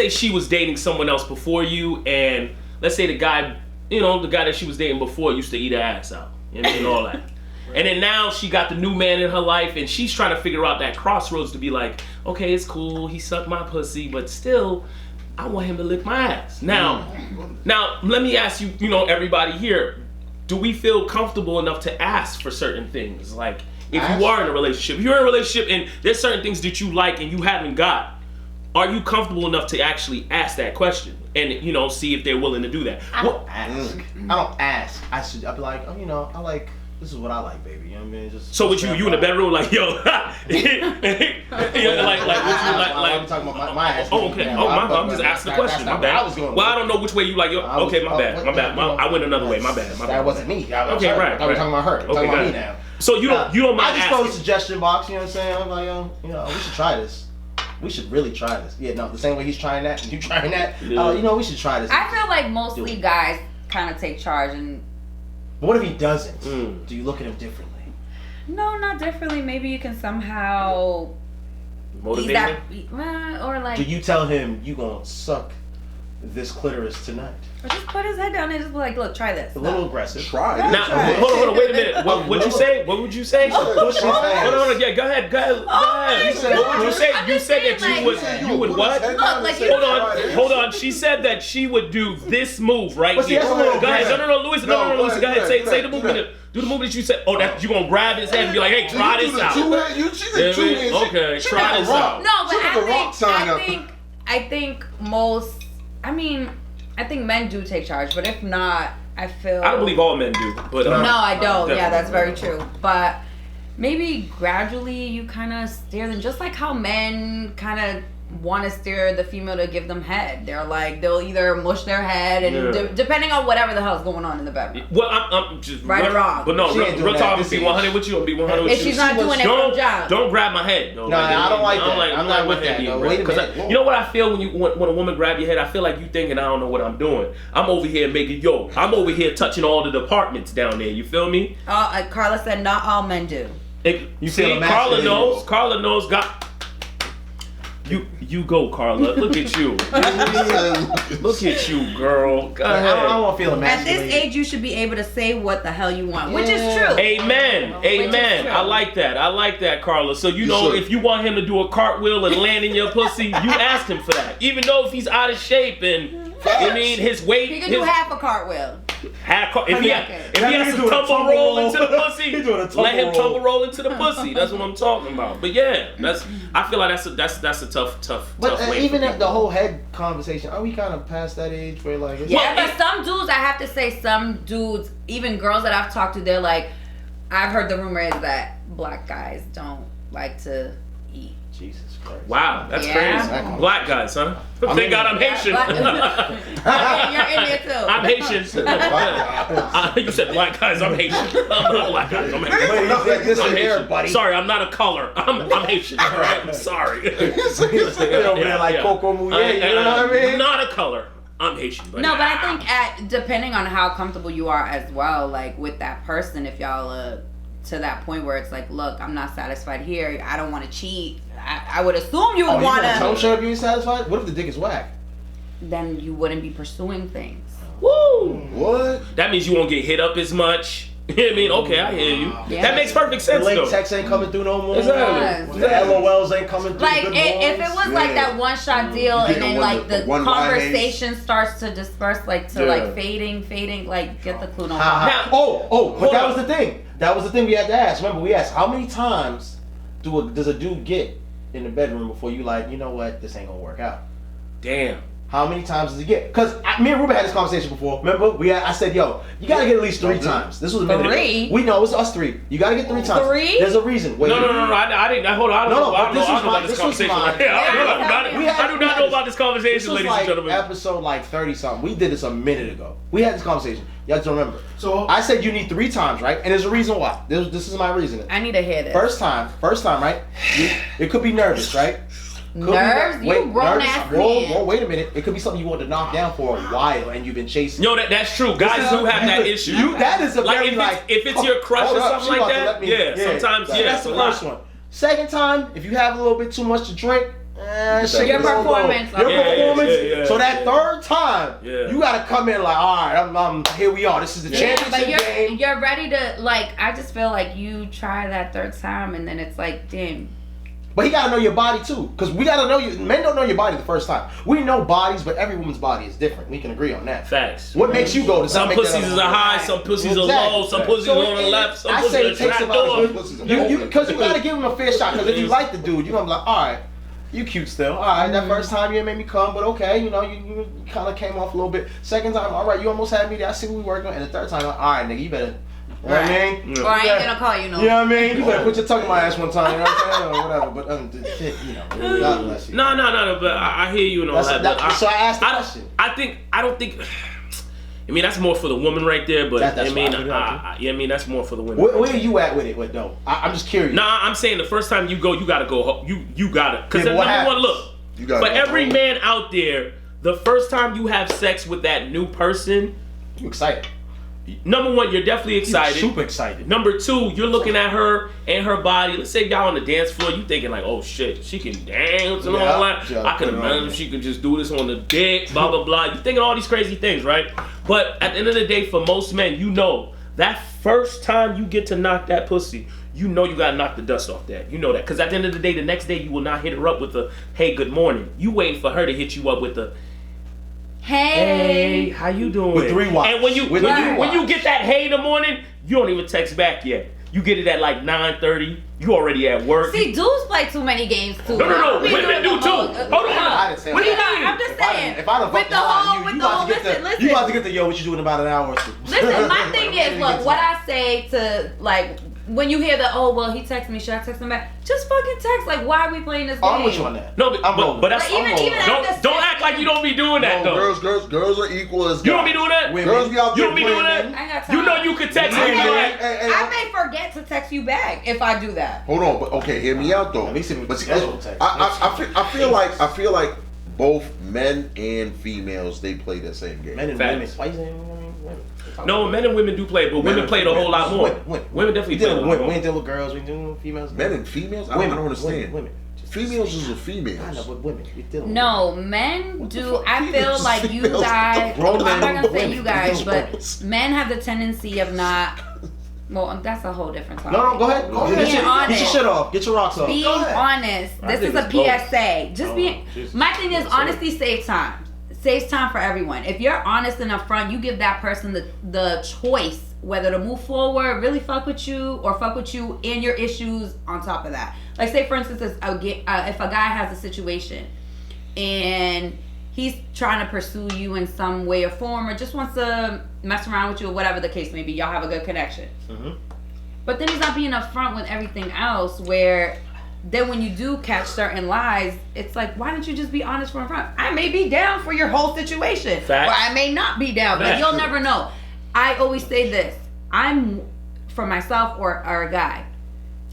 she was dating someone else before you, and let's say the guy that she was dating before used to eat her ass out and all that. And then now she got the new man in her life, and she's trying to figure out that crossroads to be like, okay, it's cool, he sucked my pussy, but still, I want him to lick my ass. Now, let me ask you, everybody here, do we feel comfortable enough to ask for certain things? Like, if you are in a relationship, you're in a relationship and there's certain things that you like and you haven't got, are you comfortable enough to actually ask that question and, see if they're willing to do that? I don't ask. I'll be like, I like... This is what I like, baby. You know what I mean? So with you in the bedroom, like, yo, like what you like? I'm talking about my ass. Oh, okay. I'm just asking the question. My bad. Well, I don't know which way you like. Okay, my bad. I went another way. My bad. That wasn't me. Okay, right. I'm talking about her. I'm talking about me now. So you don't mind I just throw a asking? suggestion box. You know what I'm saying? I'm like, we should try this. We should really try this. Yeah, no, the same way he's trying that and you trying that. We should try this. I feel like mostly guys kind of take charge and. But what if he doesn't? Do you look at him differently? No, not differently. Maybe you can somehow motivate him? Or like. Do you tell him you gonna suck this clitoris tonight? Or just put his head down and just be like, look, try this. A little aggressive. Try. Now, hold on, wait a minute. What would you say? What would you say? Hold on, yeah, go ahead. You said that you would what? Hold on. She said that she would do this move right here. Go ahead. No, Luisa. No, Luisa. Go ahead. Say the movement. Do the movement that you said. Oh, that you gonna grab his head and be like, hey, try this out. Okay, try this out. No, but I think most. I think men do take charge, but if not, I don't believe all men do, but no, I don't. Yeah, that's very true. But maybe gradually you kind of steer them, just like how men kind of want to steer the female to give them head. They'll either mush their head and depending on whatever the hell's going on in the bedroom. Well, I'm just right or wrong. But no, real talk. I'm be 100 with you. I'm be 100 with you. If she's not doing it from job, don't grab my head. No, I don't like that. I'm not with that. Wait a minute. You know what I feel when a woman grab your head? I feel like you thinking I don't know what I'm doing. I'm over here I'm over here touching all the departments down there. You feel me? Carla said not all men do. You see, Carla knows. Carla knows. You go, Carla. Look at you. Look at you, girl. Go ahead. I don't want to feel emasculated. At this age, you should be able to say what the hell you want, which is true. Amen. I like that, Carla. So if you want him to do a cartwheel and land in your pussy, you ask him for that. Even though if he's out of shape and his weight, he can do half a cartwheel. If he has to tumble roll into the pussy, let him tumble roll into the pussy. That's what I'm talking about. But yeah, I feel like that's a tough way. Even at the whole head conversation, are we kind of past that age where like? But some dudes, I have to say, even girls that I've talked to, they're like, I've heard the rumor is that black guys don't like to eat. Jesus Christ. Wow, that's crazy. Black guys, huh? Thank God I'm Haitian. You're Indian too. I'm Haitian. You said black guys, I'm Haitian. I'm not black guys, I'm Haitian. I'm Haitian. Sorry, I'm not a color. I'm Haitian, all right? I'm sorry. You're over there like Coco Mouillet, you know what I mean? Not a color. I'm Haitian. But I think depending on how comfortable you are as well, like with that person, if y'all to that point where it's like, look, I'm not satisfied here. I don't want to cheat. I would assume you would want to. Tell sure if you're satisfied. What if the dick is whack? Then you wouldn't be pursuing things. Woo! What? That means you won't get hit up as much. You know what I mean? Okay, I hear you. Yeah. That makes perfect sense, the late text ain't coming through no more. Exactly. The LOLs ain't coming through. Like, if it was like that one-shot deal and then like the conversation starts to disperse, like to like fading, like get the clue. But that was the thing. That was the thing we had to ask. Remember, we asked, how many times does a dude get in the bedroom before you like, you know what, this ain't gonna work out? Damn. How many times does he get? Because me and Ruben had this conversation before. Remember? I said, yo, you gotta get at least 3 times. This was a minute ago. We know, it was us 3. You gotta get 3 times. 3? There's a reason. Wait. No, I didn't. Hold on. I don't know about this conversation. I do not know about this conversation, ladies and gentlemen. Episode like 30 something. We did this a minute ago. We had this conversation. You have to remember. So I said you need 3 times, right? And there's a reason why. This is my reasoning. I need to hear this. First time, right? It could be nervous, right? Nerves? You grown ass man. Whoa, wait a minute. It could be something you want to knock down for a while and you've been chasing. Yo, that's true. Guys do have that issue. That is a very if it's your crush or something like that. Sometimes that's the first one. Second time, if you have a little bit too much to drink, your performance. So that third time, you gotta come in like, all right, I'm here. We are. This is the championship game. You're ready to like. I just feel like you try that third time, and then it's like, damn. But he gotta know your body too, because we gotta know you. Men don't know your body the first time. We know bodies, but every woman's body is different. We can agree on that. Facts. What makes you go to some pussies is a high, some pussies are low, some pussies are on the left, some pussies are trap door. Because you gotta give him a fair shot. Because if you like the dude, you're gonna be like, all right, you cute still. All right, that first time you made me come, but okay, you kind of came off a little bit. Second time, all right, you almost had me there. I see what we working on. And the third time, all right, nigga, you better. You know what I mean? Or I ain't gonna call you no. You know what I mean? You better put your tongue in my ass one time, you know what I'm saying? Or whatever. But God bless you. No, but I hear you and all that. So I asked the question. I don't think. I mean, that's more for the woman right there, but that's that's more for the women. Where are you at with it? Though? I'm just curious. Nah, I'm saying the first time you go, you gotta go. You gotta. Because number one, look. For every man out there, the first time you have sex with that new person, you excited. Number one, you're definitely excited. You're super excited. Number two, you're looking at her and her body. Let's say y'all on the dance floor, you thinking like, oh shit, she can dance and all that. I could imagine she could just do this on the dick, blah, blah, blah. You thinking all these crazy things, right? But at the end of the day, for most men, you know, that first time you get to knock that pussy, you know you gotta knock the dust off that. You know that. Because at the end of the day, the next day, you will not hit her up with a, hey, good morning. You waiting for her to hit you up with a, hey, how you doing? With 3 watts. And when you get that hey in the morning, you don't even text back yet. You get it at like 9:30. You already at work. See, dudes play too many games too. No. Women do too. Hold on. I didn't say that. I'm just saying. If I don't fuck listen. You about to get the yo, what you doing in about an hour or 2. Listen, my thing is, look, what I say to like. When you hear the, oh, well, he texted me, should I text him back? Just fucking text. Like, why are we playing this game? I'm with you on that. No, but that's... Even don't act like you don't be doing that, though. Girls are equal as guys. You don't be doing that? Girls be out there. You don't be doing that? I got time. You know you could text me. I may forget to text you back if I do that. Hold on, but okay, hear me out, though. At least it was scheduled text. I feel like both men and females, they play that same game. Men and women. Why you saying women? No, men and women do play, but women play a whole lot more. Women definitely play a lot more. We ain't dealing with girls, we dealing with females. Men and females? I don't understand. Women. Females is with females. I know, but women. We dealing with no, men do. I feel like you guys. I'm not gonna say you guys, but men have the tendency of not. Well, that's a whole different topic. No, go ahead. Being honest. Get your shit off. Get your rocks off. Being honest. This is a PSA. Just being. My thing is, honesty saves time. Saves time for everyone. If you're honest and upfront, you give that person the choice whether to move forward, really fuck with you, or fuck with you and your issues on top of that. Like, say for instance, if a guy has a situation and he's trying to pursue you in some way or form, or just wants to mess around with you, or whatever the case may be, y'all have a good connection. Mm-hmm. But then he's not being upfront with everything else, where then when you do catch certain lies, it's like, why don't you just be honest from front? I may be down for your whole situation. Facts. Or I may not be down, but you'll never know. I always say this. I'm, for myself or a guy,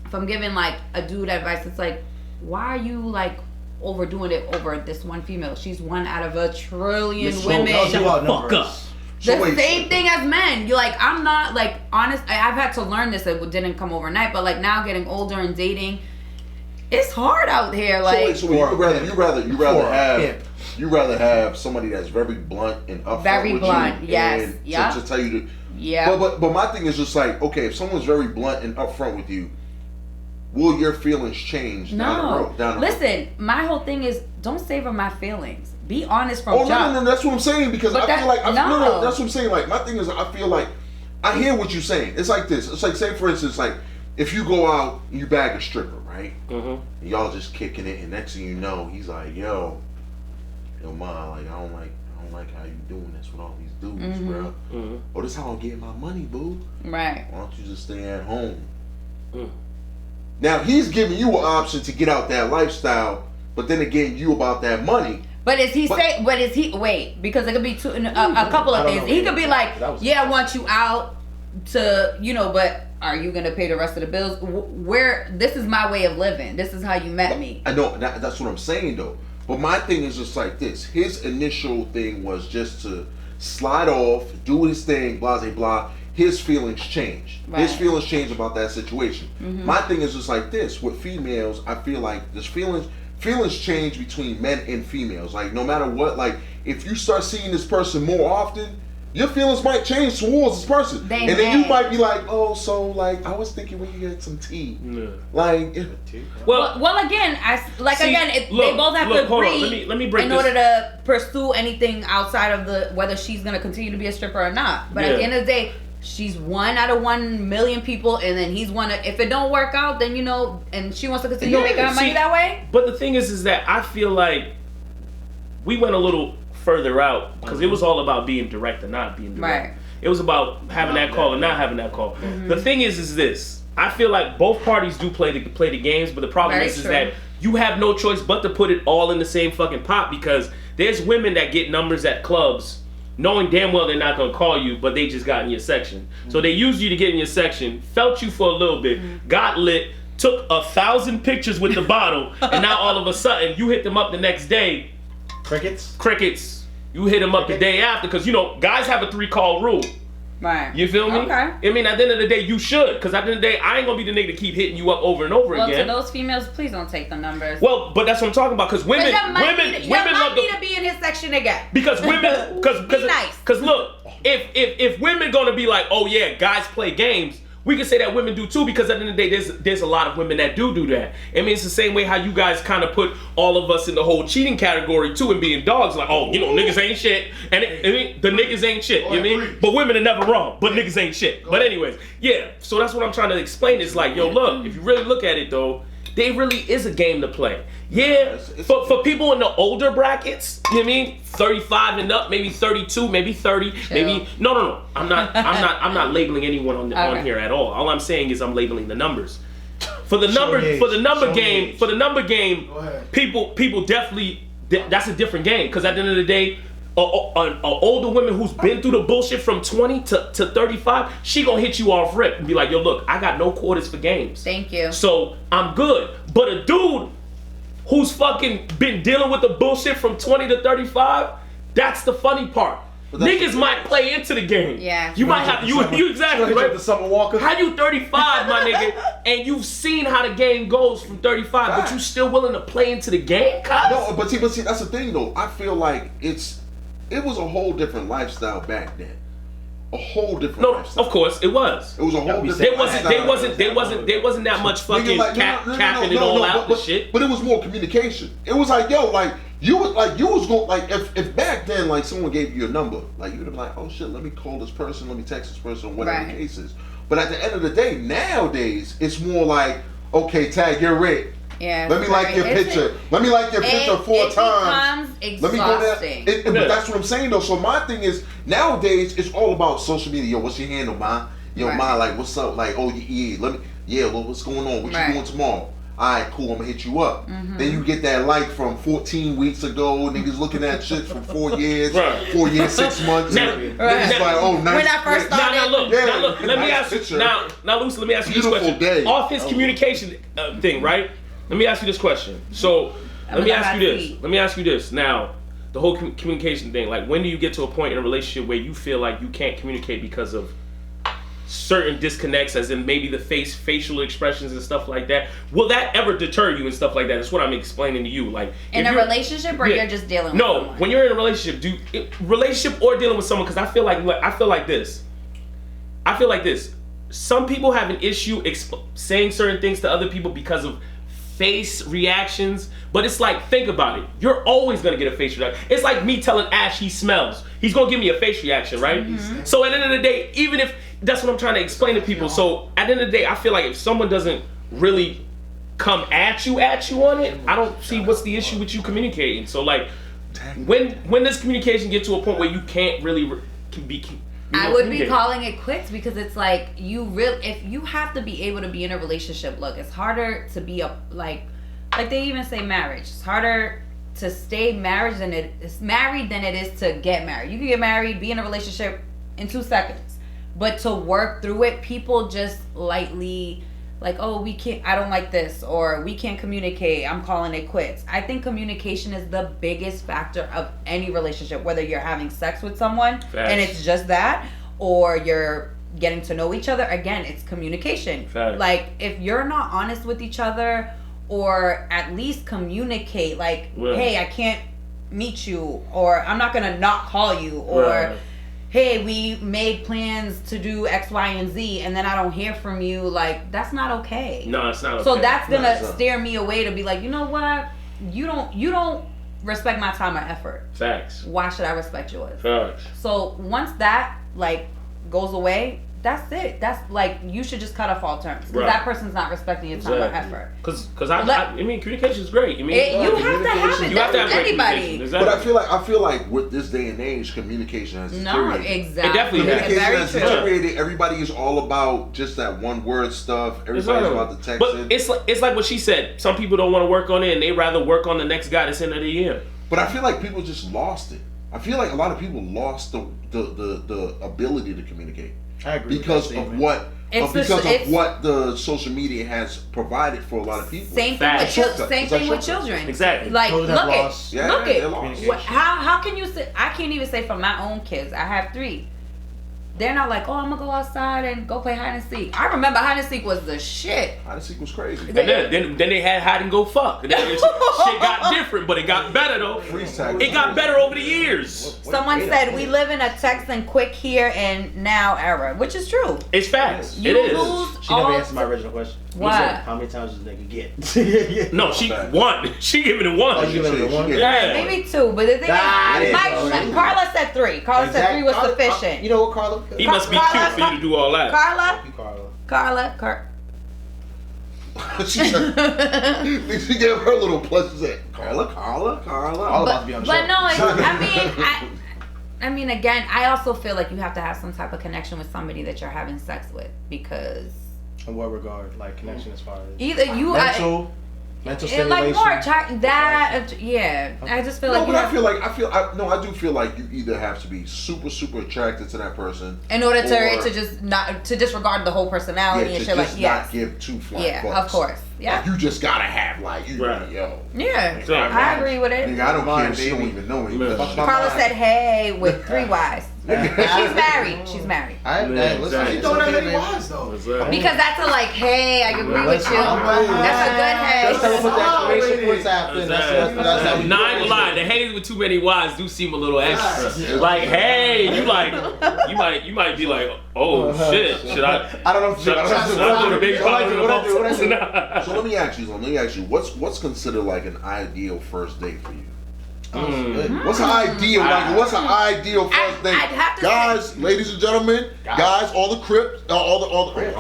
if I'm giving like a dude advice, it's like, why are you like overdoing it over this one female? She's one out of a trillion women. Shut the fuck up. The same thing as men. You're like, I'm not like honest. I've had to learn this. It didn't come overnight, but like now getting older and dating, it's hard out here. Like, so you rather have somebody that's very blunt and upfront very with blunt, you, yes, and to tell you to, yeah. But my thing is just like, okay, if someone's very blunt and upfront with you, will your feelings change down the road? Listen, my whole thing is don't savor my feelings. Be honest from jump. No, that's what I'm saying, because I feel like no, that's what I'm saying. Like, my thing is, I feel like I hear what you're saying. It's like this. It's like, say for instance, like if you go out and you bag a stripper, right? Mm-hmm. And y'all just kicking it, and next thing you know, he's like, yo, yo, Ma, like, I don't like how you doing this with all these dudes, bro. Mm-hmm. Oh, this how I'm getting my money, boo. Right. Why don't you just stay at home? Now, he's giving you an option to get out that lifestyle, but then again, you about that money. But is he wait, because it could be a couple of things. He could be like, yeah, I want you out to, but are you going to pay the rest of the bills? This is my way of living. This is how you met me. I know, that's what I'm saying, though. But my thing is just like this. His initial thing was just to slide off, do his thing, blah, blah, blah. His feelings changed. Right. His feelings changed about that situation. Mm-hmm. My thing is just like this. With females, I feel like there's feelings change between men and females. Like, no matter what, like, if you start seeing this person more often, your feelings might change towards this person. Then you might be like, oh, so, like, I was thinking when you get some tea. Yeah. Like, well, again, they both have to agree let me break in order to pursue anything outside of whether she's going to continue to be a stripper or not. But at the end of the day, she's one out of 1 million people, and then he's one. If it don't work out, then and she wants to continue making her money that way. But the thing is that I feel like we went a little further out because it was all about being direct and not being direct. Right. It was about having that call and not having that call. Mm-hmm. The thing is this. I feel like both parties do play the games, but the problem is that you have no choice but to put it all in the same fucking pot, because there's women that get numbers at clubs knowing damn well they're not going to call you, but they just got in your section. So they used you to get in your section, felt you for a little bit, got lit, took 1,000 pictures with the bottle, and now all of a sudden you hit them up the next day. Crickets. You hit them up the day after, because guys have a 3-call rule. Right. You feel me? Okay. I mean, at the end of the day, you should, because at the end of the day, I ain't gonna be the nigga to keep hitting you up over and over again. Well, to those females, please don't take the numbers. Well, but that's what I'm talking about, because women love to be in his section again. Because women, because nice. Because look, if women gonna be like, oh yeah, guys play games, we can say that women do too, because at the end of the day, there's a lot of women that do that. I mean, it's the same way how you guys kind of put all of us in the whole cheating category too, and being dogs, like, oh, niggas ain't shit, and the niggas ain't shit, you mean? But women are never wrong, but niggas ain't shit. But anyways, yeah, so that's what I'm trying to explain. It's like, yo, look, if you really look at it though, there really is a game to play. Yeah, for people in the older brackets, you know what I mean? 35 and up, maybe 32, maybe 30, maybe no. I'm not labeling anyone on here at all. All I'm saying is I'm labeling the numbers. For the number game, people definitely, that's a different game, because at the end of the day, an older woman who's been through the bullshit from 20 to 35, she gonna hit you off rip and be like, yo, look, I got no quarters for games. Thank you. So I'm good. But a dude who's fucking been dealing with the bullshit from 20 to 35, that's the funny part. Niggas might play into the game. Yeah. You might have, you exactly, right? The Summer Walker. How you 35, my nigga, and you've seen how the game goes from 35, but you still willing to play into the game, cuz? No, but see, that's the thing though. I feel like it was a whole different lifestyle back then. A whole different lifestyle. Of course, it was. It was a whole different lifestyle. There wasn't that much fucking capping it all out the shit. But it was more communication. It was like, yo, like, you was going, like, if back then, like, someone gave you a number, like, you would have been like, oh shit, let me call this person, let me text this person, whatever the case is. But at the end of the day, nowadays, it's more like, okay, Tag, you're red. Yeah, let me like your picture. Let me like your picture 4 times. Let me go there. But that's what I'm saying though. So my thing is, nowadays it's all about social media. Yo, what's your handle, ma? Yo, ma, like, what's up? Like, oh yeah, well, what's going on? What you doing tomorrow? Alright, cool, I'm gonna hit you up. Mm-hmm. Then you get that like from 14 weeks ago, niggas looking at shit from 4 years, 4 years, 6 months. Niggas like, oh, nice. When I first started. Now look, let me ask you, now Luisa, let me ask you this question. Day. Off his communication thing, right? Let me ask you this question. So, let me ask you this. Now, the whole communication thing, like, when do you get to a point in a relationship where you feel like you can't communicate because of certain disconnects, as in maybe the facial expressions and stuff like that? Will that ever deter you and stuff like that? That's what I'm explaining to you. Like, in a relationship, or you're just dealing with someone? No, when you're in a relationship, relationship or dealing with someone, because I feel like this. Some people have an issue saying certain things to other people because of face reactions, but it's like, think about it. You're always gonna get a face reaction. It's like me telling Ash he smells. He's gonna give me a face reaction, right? Mm-hmm. So at the end of the day, even if that's what I'm trying to explain to people. So at the end of the day, I feel like if someone doesn't really come at you on it, I don't see what's the issue with you communicating. So like, When does communication get to a point where you can't really I would be calling it quits because it's like if you have to be able to be in a relationship. Look, it's harder to be like they even say marriage. It's harder to stay married than it is to get married. You can get married, be in a relationship in 2 seconds, but to work through it, people just lightly like, oh, we can't. I don't like this, or we can't communicate. I'm calling it quits. I think communication is the biggest factor of any relationship, whether you're having sex with someone and it's just that, or you're getting to know each other. Again, it's communication. Like, if you're not honest with each other, or at least communicate, like, hey, I can't meet you, or I'm not gonna not call you, or hey, we made plans to do X, Y, and Z, and then I don't hear from you. Like, that's not okay. No, it's not okay. So that's gonna steer me away to be like, you know what? You don't respect my time or effort. Facts. Why should I respect yours? Facts. So once that like goes away, that's it. That's like, you should just cut off all terms because that person's not respecting your time or effort. Because I mean, communication is great. I mean, you have to have it. You have to have anybody. Exactly. But I feel like with this day and age, communication has deteriorated. No, exactly. It definitely communication has deteriorated. Everybody is all about just that one word stuff. Everybody's about the text. But it's like what she said. Some people don't want to work on it, and they rather work on the next guy that's in the year. But I feel like people just lost it. I feel like a lot of people lost the ability to communicate. I agree because of what the social media has provided for a lot of people. Same thing with children. Exactly. Like, look at how can you say? I can't even say for my own kids. I have 3. They're not like, oh, I'm gonna go outside and go play hide and seek. I remember hide and seek was the shit. Hide and seek was crazy. And then they had hide and go fuck. And then shit got different, but it got better though. It got better over the years. Someone said we live in a text and quick here and now era, which is true. It's facts. It is. She never answered my original question. What? How many times does this nigga get? No, she won. She giving it 1. Oh, you giving it 1? Yeah. Maybe 2, but the thing is, Carla said 3. Carla said 3 was sufficient. You know what, Carla? He must be cute for you to do all that. Carla. She gave her little plus. She said, Carla. All about to be on the show. But no, I mean, again, I also feel like you have to have some type of connection with somebody that you're having sex with, because. In what regard? Like connection as far as either you mental stimulation. Like more that, yeah. I just feel like. I do feel like you either have to be super, super attracted to that person in order to just not to disregard the whole personality and shit like not give 2 flying fucks. Of course. Yeah. Like, you just gotta have yo. Yeah. I agree with it. Nigga, I don't care if she don't even know me. Carla said, "Hey," with 3 Ys. She's married. She's married. Listen, she don't have any wives though. Because that's a like, hey, I agree with you. That's a good hey. Let's put the exclamation points after. That's how we Not gonna lie, the hey with too many Y's do seem a little extra. Like, hey, you might be like, oh shit, should I? I don't know. Should I go to big So let me ask you, what's considered like an ideal first date for you? What's an ideal? What's an ideal first date? Guys, ladies and gentlemen, guys, all the Crips, all the Crips,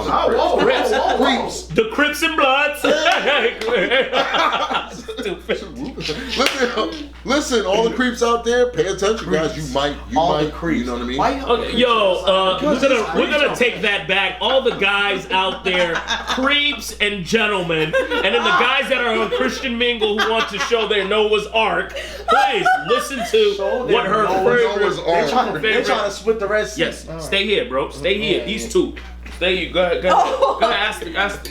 the Crips and Bloods. Listen, all the creeps out there, pay attention, guys. You might, you know what I mean? We're gonna take that back. All the guys out there, creeps and gentlemen, and then the guys that are on Christian Mingle who want to show their Noah's Ark. Please listen to what her favorite. They're trying to split the Red Sea. Yes, stay here, bro. Stay here. These 2. Stay here. Go ahead. Ask.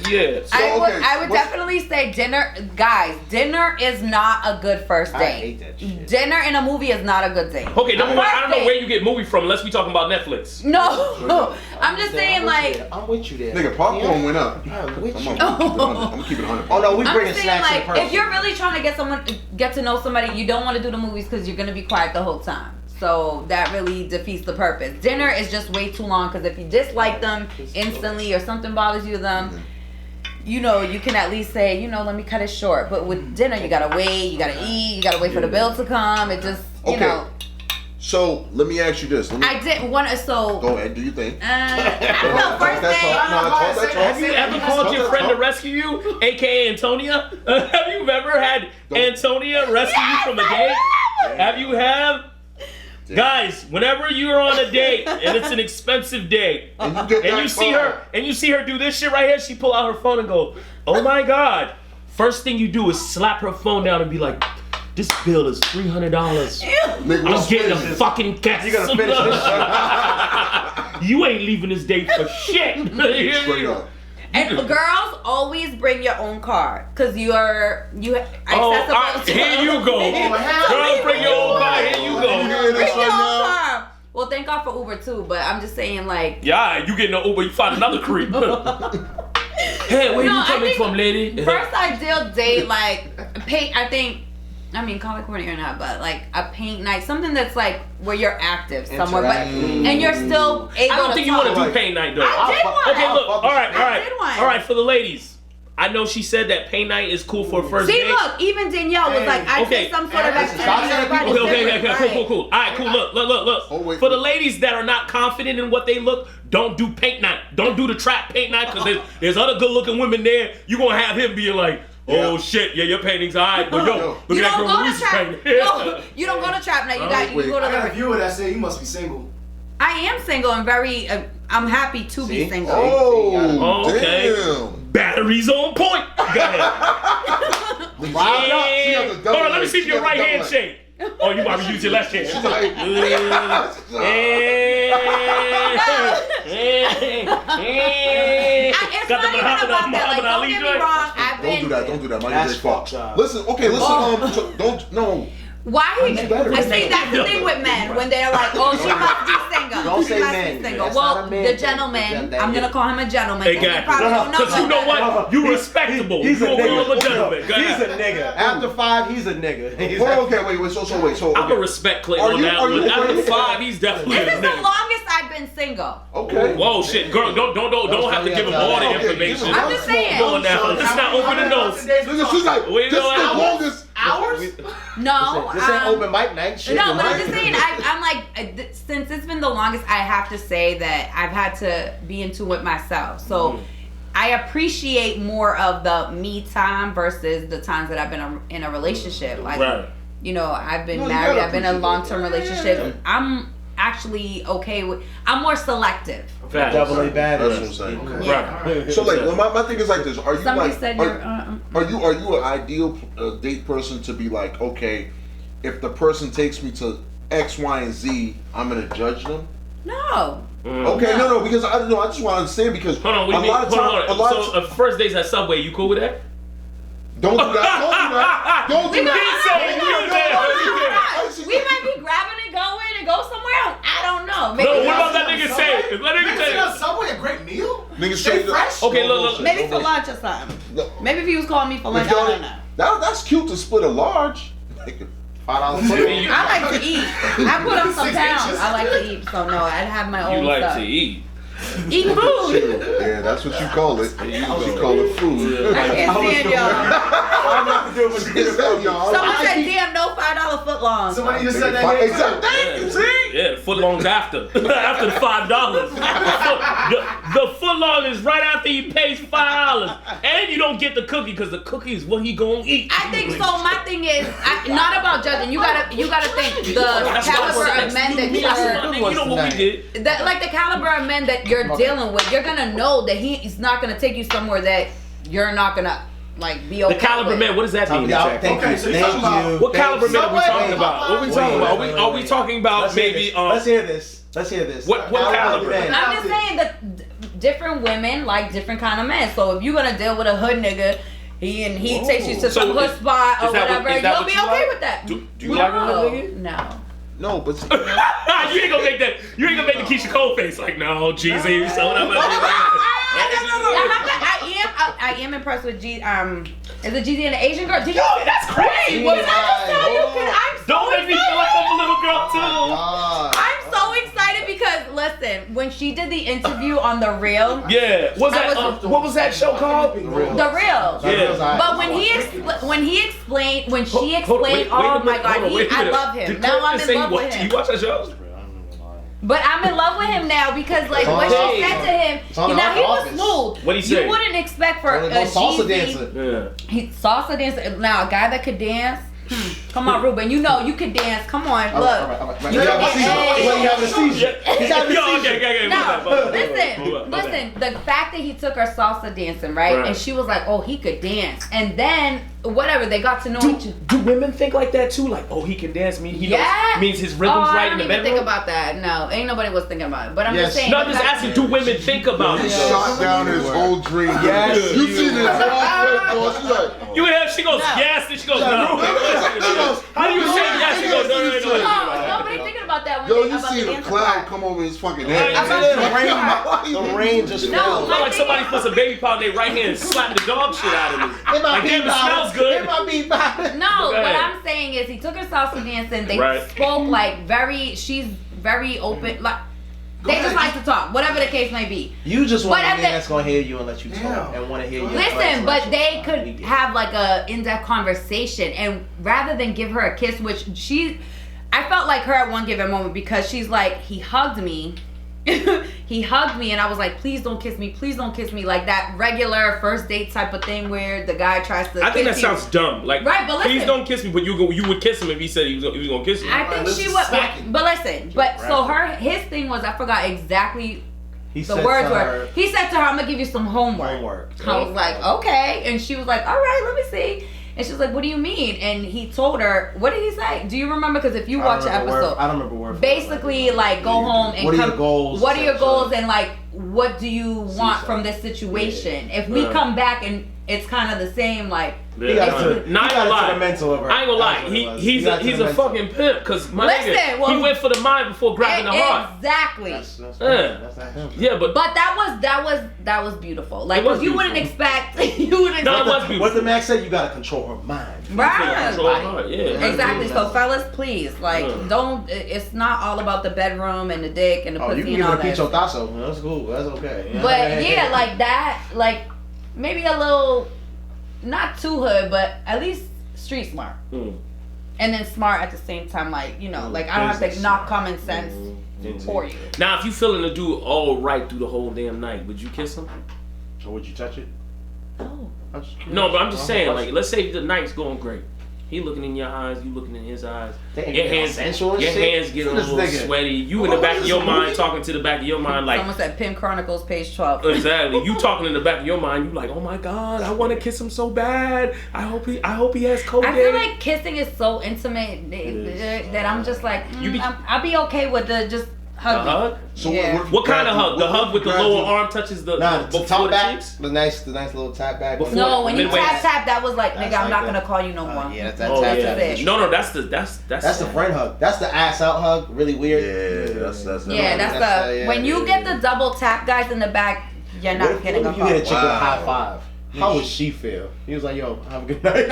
Yeah. So, I would definitely say dinner. Guys, dinner is not a good first date. I hate that shit. Dinner in a movie is not a good date. Okay, number 1, I don't know where you get movie from unless we talking about Netflix. No, I'm just saying like. I'm with you there. Nigga, popcorn went up. I'm with you. I'm keeping it 100. Oh no, we bringing snacks like, in person. if you're really trying to get to know somebody, you don't want to do the movies because you're gonna be quiet the whole time. So that really defeats the purpose. Dinner is just way too long because if you dislike them instantly or something bothers you them, you can at least say, let me cut it short. But with dinner, you gotta wait, you gotta eat, you gotta wait for the bill to come. It just, So let me ask you this. I didn't want to. So go ahead. Do you think? I don't know. First date. Have you ever called your friend to rescue you, aka Antonia? Have you ever had Antonia rescue you from a date? Have you guys? Whenever you're on a date and it's an expensive date, and you see her do this shit right here, she pull out her phone and go, "Oh my God!" First thing you do is slap her phone down and be like, "This bill is $300. I'm getting a fucking gas. You gotta finish this shit. You ain't leaving this date for shit." Straight up. And girls, always bring your own car, cause you're accessible. Here you go. Girls, bring your own car. Here you go. Bring your own car. Well, thank God for Uber too, but I'm just saying, like. Yeah, you getting an Uber, you find another creep. Hey, where you coming from, lady? First ideal date, like paint. I mean, call it corny or not, but like a paint night, something that's like where you're active somewhere, but and you're still able. I don't think you want to do paint night though. I did one. Okay, look. All right. I did one. All right, for the ladies. I know she said that paint night is cool for a first date. See, look, even Danielle was like, I did some sort of activity. Okay, cool. All right, cool. Look. For the ladies that are not confident in what they look, don't do paint night. Don't do the trap paint night, because there's other good-looking women there. You're going to have him being like, oh shit, yeah, your painting's alright, but yo, look at that girl Luisa painting. No, you don't go to trap night. You go to I got a viewer that said you must be single. I am single and very. I'm happy to be single. Oh, okay. Damn. Batteries on point. Go ahead. Hold on, let me see if your right hand shake. Oh, you might be using your left hand. She's like, It's not even about that. Like, don't get me wrong. Don't do that. My That's nigga fucked. Listen. No. Why? I see that's the thing with men when they're like, oh, she must be single. Don't say must men. be single. That's well, not a man the thing. gentleman. I'm gonna call him a gentleman. Exactly. Because you know what? You respectable. He's a nigga. gentleman. He's a nigga. After 5, he's a nigga. Wait. So. I'm gonna respect Clay on that one. After 5, he's definitely a This is the nigga. longest I've been single. Okay. Whoa, shit, girl, don't have to give him all the information. I'm just saying. Come on now, let's not open the nose. She's like, this is the longest. Hours? No. This ain't open mic night. Shit. No, but I'm just saying, I'm like, since it's been the longest, I have to say that I've had to be into it myself. So I appreciate more of the me time versus the times that I've been in a relationship. Like, you know, I've been married, I've been in a long-term relationship. I'm actually okay with, I'm more selective. Double A bad. That's what I'm saying. Okay. Right. So like, my thing is like this. Are you Somebody like? said are you an ideal date person to be like, okay, if the person takes me to X, Y, and Z, I'm gonna judge them? No. Okay, no, because I just want to understand because hold on, what do you mean? So first days at Subway, you cool with that? Don't do that. Don't do that. We might be grabbing and going and go somewhere else. I don't know. Maybe what about that nigga say? Let nigga say. Subway a great meal? Nigga stay fresh? Okay, look. Maybe for lunch or something. Maybe if he was calling me for lunch, I don't know. That's cute to split a large. $5 I like to eat. I put on some pounds. I like to eat, so no, I'd have my own stuff. You like to eat? Eat food. Yeah, that's what you call it. You call it food. I can't stand y'all. Someone said, damn, no $5 footlongs. Somebody just said that. Exactly. See? Yeah, footlongs after. After the $5. The footlong is right after he pays $5. And you don't get the cookie because the cookie is what he gonna eat. I think so. My thing is not about judging. You gotta think the caliber of men that you know what we did. like the caliber of men that you're dealing with. You're gonna know that he's not gonna take you somewhere that you're not gonna like be okay. The caliber man, what does that mean? Thank you. What caliber men are we talking about? What are we talking about? Are we talking about maybe? Let's hear this. What caliber? I'm just saying that different women like different kind of men. So if you're gonna deal with a hood nigga, he takes you to some hood spot or whatever, you'll be okay with that. Do you like a hood nigga? No. No, but you ain't gonna make that. You ain't gonna make the Keisha Cole face like, no, Jeezy. So whatever. I am impressed with G. Is it Jeezy and the Asian girl? Yo, that's crazy. What did I just tell you? Don't make me feel like I'm a little girl too. I'm so excited because listen, when she did the interview on The Real. Yeah. What was that show called? The Real. Yeah. But when she explained, oh my God, I love him. Now I'm in love with him. You watch that show? But I'm in love with him now because like what she said to him, now he was smooth. What he said? You wouldn't expect for a salsa Jeezy. dancer. He salsa dancer. Now a guy that could dance. Come on, Ruben. You know you can dance. Come on, look. All right. You having a seizure. He's having a seizure. No, listen. The fact that he took her salsa dancing, right? And she was like, oh, he could dance. And then, whatever, they got to know each other. Do women think like that too? Like, oh, he can dance. Means his rhythm's right in the bedroom? I don't even think about that. No, ain't nobody was thinking about it. But I'm just saying. No, I'm just asking, do women think about it? He shot down his whole dream. Yes. You see this one? She's like, you hear? She goes, yes, and she goes, no. How do you say yes? She goes, no. Nobody thinking about that. Yo, you see the cloud come over his fucking head. The rain just fell. It's not like somebody puts a baby powder in their right hand and slap the dog shit out of me. Like, damn, it smells good. No, what I'm saying is he took her salsa dancing. They spoke like she's very open. Like, they just like to talk, whatever the case may be. You just want a man that's gonna hear you and let you talk and want to hear you. Listen, but they could have like a in-depth conversation, and rather than give her a kiss, which I felt like her at one given moment because she's like, he hugged me. He hugged me and I was like, please don't kiss me, like that regular first date type of thing where the guy tries to I think that sounds dumb. Like, right, but listen, please don't kiss me, but you would kiss him if he said he was gonna kiss you. I think she would, but listen, so his thing was, I forgot exactly the words were. He said to her, I'm gonna give you some homework. I was like, okay, and she was like, all right, let me see. And she was like, what do you mean? And he told her, what did he say? Do you remember? Because if you watch the episode, I don't remember word. Basically, like, go home and what are your goals? What are your goals? And like, what do you want from this situation? If we come back and it's kind of the same, like, I ain't gonna lie. He's a fucking pimp because my nigga, he went for the mind before grabbing the heart. Exactly. That's not him. Yeah, but that was beautiful. Like, because you wouldn't expect. No, it was beautiful. What the man said, you gotta control her mind. Right. Yeah. Exactly. So fellas, please, like, don't. It's not all about the bedroom and the dick and the pussy and all that. You can even a that's cool. That's okay. But yeah, like that, like maybe a little. Not too hood, but at least street smart. And then smart at the same time, like, you know, like I don't have to knock common sense for you. Now, if you feeling the dude all right through the whole damn night, would you kiss him? Or would you touch it? No, but I'm just saying, like, let's say the night's going great. He looking in your eyes, you looking in his eyes. Your hands get a little sweaty. You in the back of your mind talking to the back of your mind like. Someone said Pimp Chronicles, page 12. Exactly. You talking in the back of your mind. You like, oh my God, I want to kiss him so bad. I hope he has Kobe. I feel like kissing is so intimate that I'm just like, I'll be okay with just hug. Hug? So what kind of hug? The hug with the lower arm touches the top back, the nice little tap back. No, when you tap, that was like, nigga, I'm not gonna call you no more. Yeah, that's tap. No, that's the friend hug. That's the ass out hug. Really weird. Yeah, that's when you get the double tap, guys in the back, you're not getting a hug. You get a chick with a high five. How would she feel? He was like, yo, have a good night.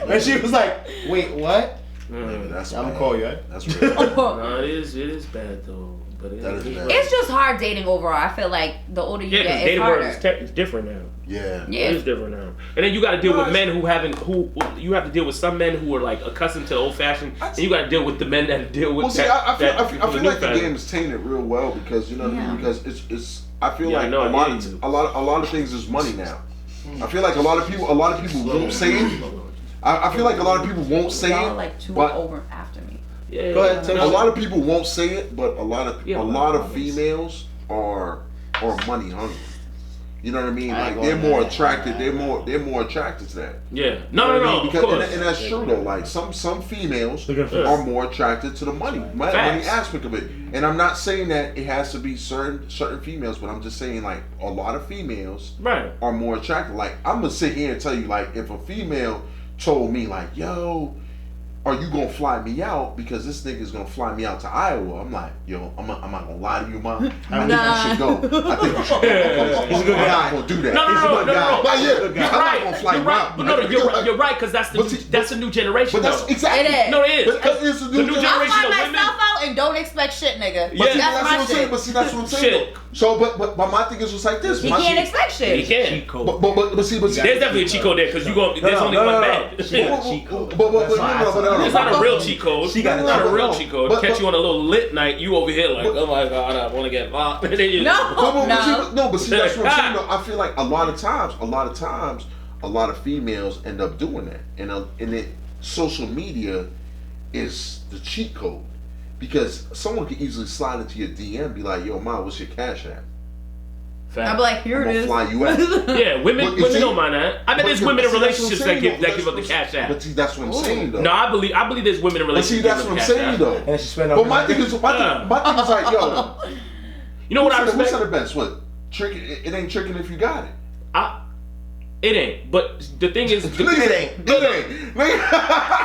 And she was like, wait, what? I'm gonna call you. That's real. No, it is bad though. But it's just hard dating overall. I feel like the older you get, it's harder. It's different now. Yeah, it is different now. And then you got to deal with men who you have to deal with some men who are like accustomed to the old fashioned, and you got to deal with the men that deal with. Well, see, I feel like the game is tainted real well because you know what I mean? Because it's I feel like a lot of things is money now. I feel like a lot of people won't say it. I feel like a lot of people won't say it. Like two over after me. Yeah. Go ahead. A lot of people won't say it, but a lot of females are money hungry. You know what I mean? Like they're more attracted. They're more attracted to that. Yeah. No. Because, and that's true though. Like some females are more attracted to the money aspect of it. And I'm not saying that it has to be certain females, but I'm just saying like a lot of females are more attracted. Like I'm gonna sit here and tell you, like if a female told me like, yo, are you gonna fly me out because this nigga's gonna fly me out to Iowa? I'm like, yo, I'm not gonna lie to you, mom. I think you should go. I think you should go. He's a good guy. I'm not gonna do that. No. I'm not gonna fly you out. But no, you're right because that's the new generation. But that's exactly. It is. No, it is. Because it's the new I'll generation fly of women. myself out and don't expect shit, nigga. But that's my shit. But see, that's what I'm saying. So, but my thing is just like this. He can't expect shit. He can. But see, there's definitely a cheat code there because there's only one bed. She got a cheat code. It's not a real cheat code. She got not a real cheat code. Catch you on a little lit night, you over here like, oh my God, I want to get locked. But see, that's what I'm saying. Though. I feel like a lot of times, a lot of females end up doing that, and social media is the cheat code. Because someone can easily slide into your DM and be like, yo, Ma, what's your cash app? I'm like, here it is. Fly you out. Yeah, women don't mind that. I bet there's women in relationships that give up the cash app. But see, that's what I'm saying, though. No, I believe there's women in relationships. But see, that's what I'm saying, though. And she spent but my thing is like, yo, you know what I respect? What's the best? What? It ain't tricking if you got it. It ain't. But the thing is, it ain't.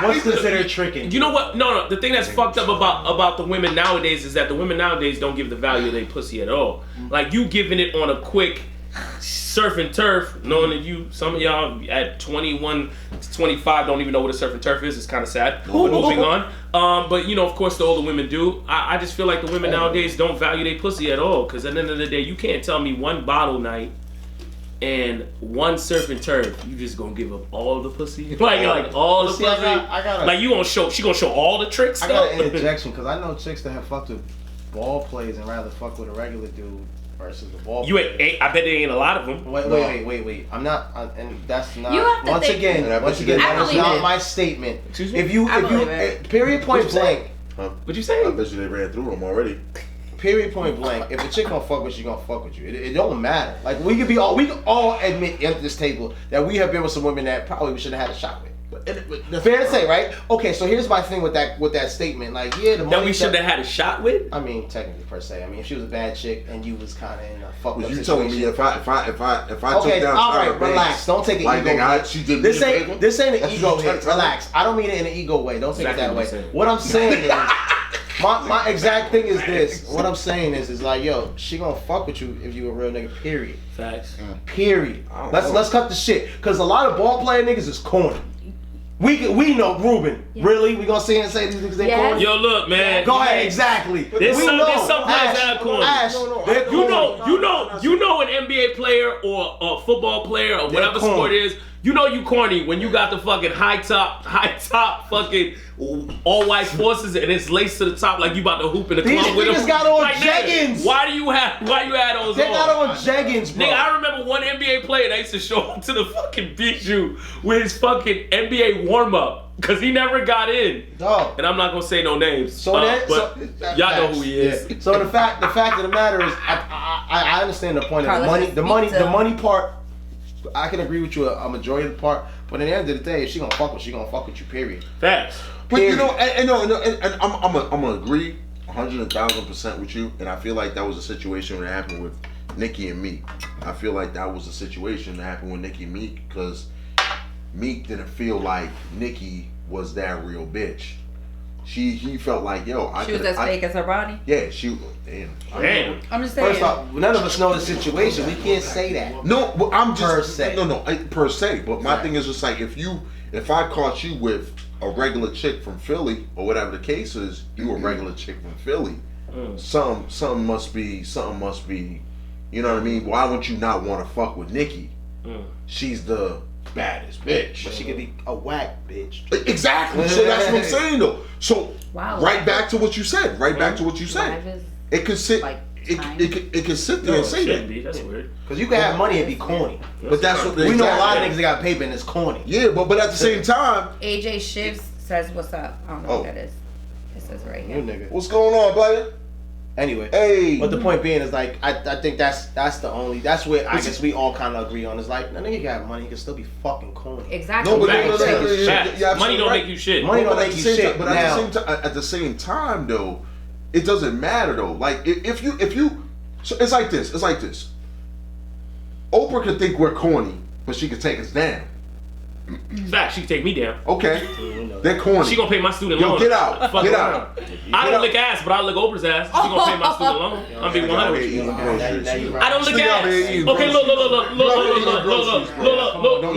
What's considered tricking? You know what? No. The thing that's fucked up about the women nowadays is that the women nowadays don't give the value of their pussy at all. Like, you giving it on a quick surf and turf, knowing that some of y'all at 21 to 25 don't even know what a surf and turf is. It's kind of sad. But moving on. But, of course, the older women do. I just feel like the women nowadays don't value their pussy at all. Because at the end of the day, you can't tell me one bottle night and one surf and turf, you just gonna give up all the pussy? like all the pussy? I gotta, like, she gonna show all the tricks? I got an interjection, because I know chicks that have fucked with ball plays and rather fuck with a regular dude versus the ball player. I bet there ain't a lot of them. Wait. I'm not, and that's not, once again, that is not my statement. Excuse me? If you period point blank. What'd you say? I bet you they ran through them already. Period point blank. If a chick gonna fuck with you, gonna fuck with you. It don't matter. Like, we can all admit at this table that we have been with some women that probably we should have had a shot with. But fair to say, right? Okay, so here's my thing with that statement. Like, yeah, the money that we should have had a shot with. I mean, technically per se. I mean, if she was a bad chick and you was kind of in a fucked up you situation. telling me if I okay, took down all right, relax. Don't take it like, ego. This ain't an ego hit. Relax. I don't mean it in an ego way. Don't take it that way. What I'm saying is. My exact thing is this. What I'm saying is like, yo, she gonna fuck with you if you a real nigga. Period. Facts. Period. Let's cut the shit, cause a lot of ball player niggas is corny. We know Ruben. Yeah. Really? We gonna sit here and say these niggas they corny? Yo, look, man. Go ahead. Exactly. There's some players that are corny. You know an NBA player or a football player or whatever sport it is. You know you corny when you got the fucking high top fucking all white forces and it's laced to the top like you about to hoop in the club with them. These niggas got on jeggings. Why you had those They got on jeggings, bro. Nigga, I remember one NBA player that used to show up to the fucking Bijou with his fucking NBA warm up because he never got in. Dog. And I'm not gonna say no names. But y'all know who he is. Yeah. So the fact of the matter is, I understand the point of the money part. I can agree with you a majority of the part, but at the end of the day, if she gonna fuck with you, period. Facts. But and I'm gonna agree 100,000% with you, and I feel like that was a situation that happened with Nicki and Meek. I feel like that was a situation that happened with Nicki and Meek because Meek didn't feel like Nicki was that real bitch. He felt like, yo, she was as fake as her body. Yeah, Damn. I'm just saying. First off, none of us know the situation. We can't say that. No, but I'm just per se. Per se. But my thing is just like if I caught you with a regular chick from Philly or whatever the case is, you a regular chick from Philly. Something must be. You know what I mean? Why would you not want to fuck with Nicki? She's the baddest bitch. But she could be a whack bitch. Exactly. So that's what I'm saying though. So back to what you said. It could sit. It could sit there and say that. That's weird. Because you can have money and be corny. But that's what we know. A lot of niggas that got paper and it's corny. Yeah, but at the same time, AJ Shivs says, "What's up?" I don't know what that is. It says right here. Nigga. What's going on, player? Anyway, but the point being is like I think that's where I guess we all kind of agree on. Is like, no nigga got money, he can still be fucking corny. Exactly. No, but money don't make you shit. Money don't make you shit. But at the same time though, it doesn't matter though. Like if you, so it's like this. Oprah could think we're corny, but she could take us down. Fact, she can take me down. Okay, they're corny. She gonna pay my student loan. Get out. Get out. I don't lick ass, but I lick Oprah's ass. She gonna pay my student loan. I'm being 100. I don't lick ass. Okay, look.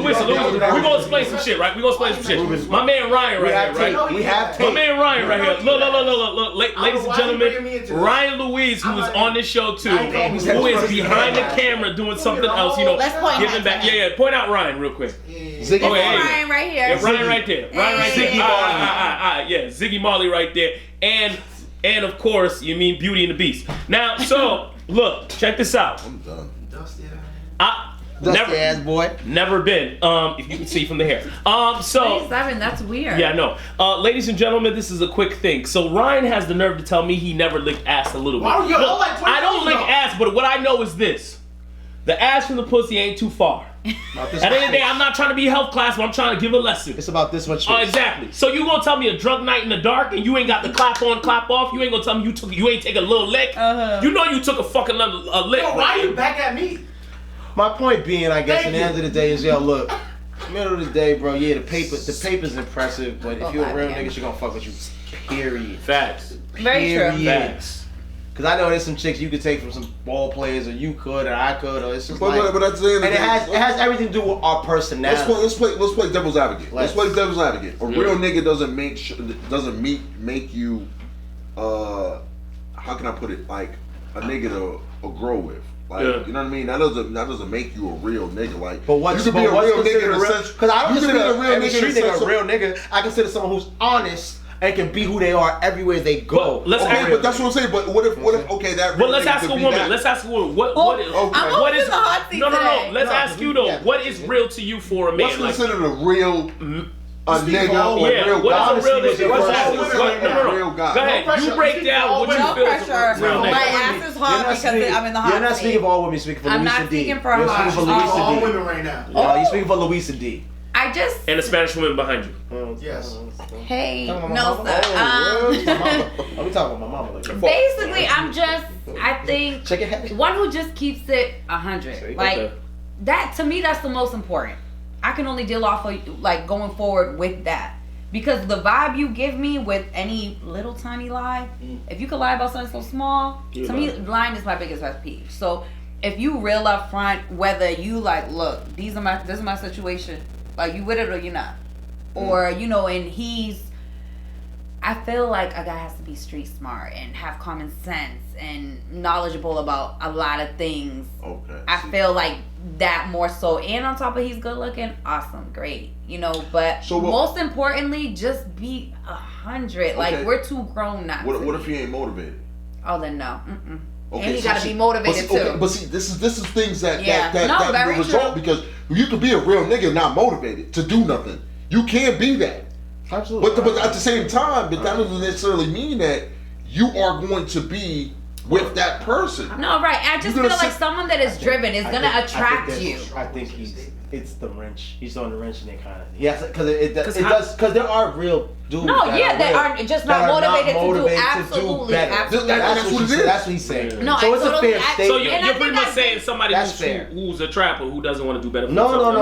Listen, we gonna explain some shit, right? My man Ryan right here, right? We have my man Ryan right here. Look. Ladies and gentlemen, Ryan Louise, who is on this show too, who is behind the camera doing something else, giving back. Yeah. Point out Ryan real quick. Ryan right here. Yeah, Ryan right there. Ziggy Marley. Yeah, Ziggy Marley right there. And of course, you mean Beauty and the Beast. Now, so look, check this out. I'm done. Dusty ass boy. Never been. If you can see from the hair. So 27, that's weird. Yeah, no. Ladies and gentlemen, this is a quick thing. So Ryan has the nerve to tell me he never licked ass a little bit. Look, I don't lick ass, but what I know is this: the ass from the pussy ain't too far. At the end of the day, I'm not trying to be a health class, but I'm trying to give a lesson. It's about this much space. Exactly. So you gonna tell me a drunk night in the dark and you ain't got the clap on, clap off? You ain't gonna tell me you ain't take a little lick? You know you took a fucking lick. Yo, why are you back at me? My point being, I guess, at the end of the day is, yo, look, middle of the day, bro, yeah, the paper's impressive, but if you're a real nigga, she gonna fuck with you. Period. Facts. Very true. Facts. Cause I know there's some chicks you could take from some ball players, or you could, or I could, or it's just but that's the end. And it has everything to do with our personality. Let's play devil's advocate. Let's play devil's advocate. A real nigga doesn't make you. How can I put it? Like a nigga to grow with. Like, you know what I mean? That doesn't make you a real nigga. Like, but what's you can be a real nigga in a sense. Because I don't consider a real nigga a real nigga. I consider someone who's honest and can be who they are everywhere they go. But that's what I'm saying. But what if okay, that. Well, let's ask a woman. Let's ask a woman. What is? What is? No. Let's ask you though. What is real to you for a man? What's considered a real? A nigga or a real guy. What is a real nigga? Real guy. Go ahead. You break down what you feel is a real nigga. My ass is hard because I'm in the hot You're not speaking for all women. You're speaking for Luisa D. I'm not speaking for You're speaking for Luisa D. All women right now. You're speaking for Luisa D. And a Spanish woman behind you. Yes. Hey, no sir. Are we talking about my mama? Basically, I think one who just keeps it 100. Like that to me, that's the most important. I can only deal off of like going forward with that. Because the vibe you give me with any little tiny lie, if you could lie about something so small, to me, lying is my biggest pet peeve. So if you real up front, whether you like, look, this is my situation, like you with it or you're not, or and I feel like a guy has to be street smart and have common sense and knowledgeable about a lot of things. Okay. I feel like that more so, and on top of he's good looking, awesome, great, but most importantly, just be 100. Like we're too grown not. What if he ain't motivated? Oh, then no. Okay, and he gotta be motivated too. But see, this is things that very result true. because you could be a real nigga and not motivated to do nothing. You can't be that. Absolutely. But at the same time, that doesn't necessarily mean that you are going to be with that person. No, right. I just feel like someone that is driven is gonna attract you. I think it's the wrench. He's on the wrench and they kind of because there are real dudes. No, they are just not motivated to do absolutely. That's what it is. That's what he's saying. No, so it's a fair statement. So you're pretty much saying somebody who's a trapper who doesn't want to do better for No. Someone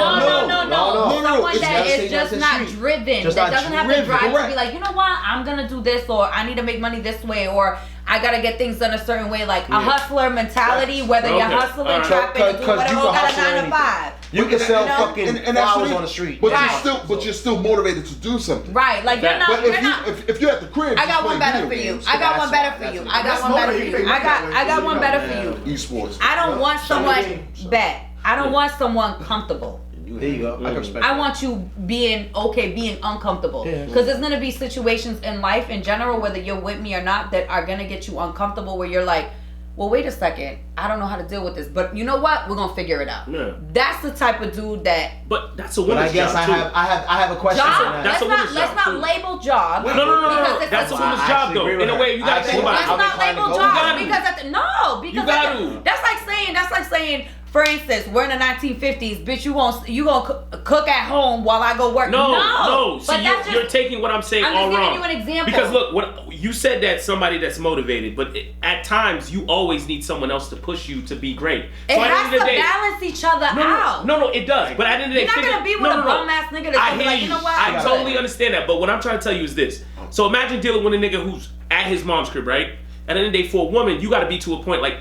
that is just not driven. That doesn't have the drive to be like, you know what, I'm gonna do this, or I need to make money this way, or I gotta get things done a certain way, like a hustler mentality, whether you're hustling, trapping, or doing whatever, or got a 9 to 5. You can sell fucking flowers on the street. But you're still motivated to do something. Right, like you're not. If you're at the crib, I got one better for you. I got one better for you. I got one better for you. Esports. I don't want someone bad. I don't want someone comfortable. There you go. I can respect I want you being uncomfortable. Because there's going to be situations in life in general, whether you're with me or not, that are going to get you uncomfortable where you're like, well, wait a second. I don't know how to deal with this. But you know what? We're going to figure it out. Yeah. That's the type of dude that... But that's a woman's job, too. I have a question job? for that. Let's not label job. No. That's a woman's job, though. In a way, you got to think about it. Let's not label job. Because that's like saying... For instance, we're in the 1950s, bitch. You gonna cook at home while I go work? No. See, you're taking what I'm saying all wrong. I'm just giving you an example. Because look, you said that somebody that's motivated, but at times you always need someone else to push you to be great. It has to balance each other out. No, it does. But at the end of the day, you're not gonna be with a bum ass nigga that's gonna be like, you know what? I totally understand that. But what I'm trying to tell you is this. So imagine dealing with a nigga who's at his mom's crib, right? At the end of the day, for a woman, you got to be to a point like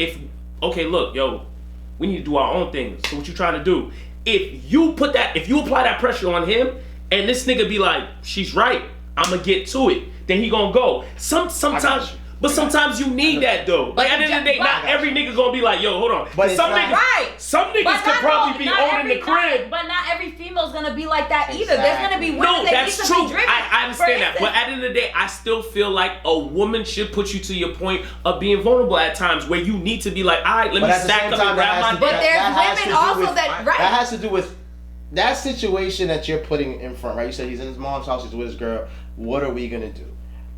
we need to do our own thing. So what you trying to do? If you apply that pressure on him, and this nigga be like, she's right, I'ma get to it, then he gonna go. Sometimes, But sometimes you need that though. Like at the end of the day, not every nigga gonna be like, yo, hold on. But some niggas could probably be owning the crib. But not every female's gonna be like that either. There's gonna be women that need to be driven. I understand that. But at the end of the day, I still feel like a woman should put you to your point of being vulnerable at times where you need to be like, all right, let me stack up and grab my. But there's women also that has to do with that situation that you're putting in front, right? You said he's in his mom's house, he's with his girl. What are we gonna do?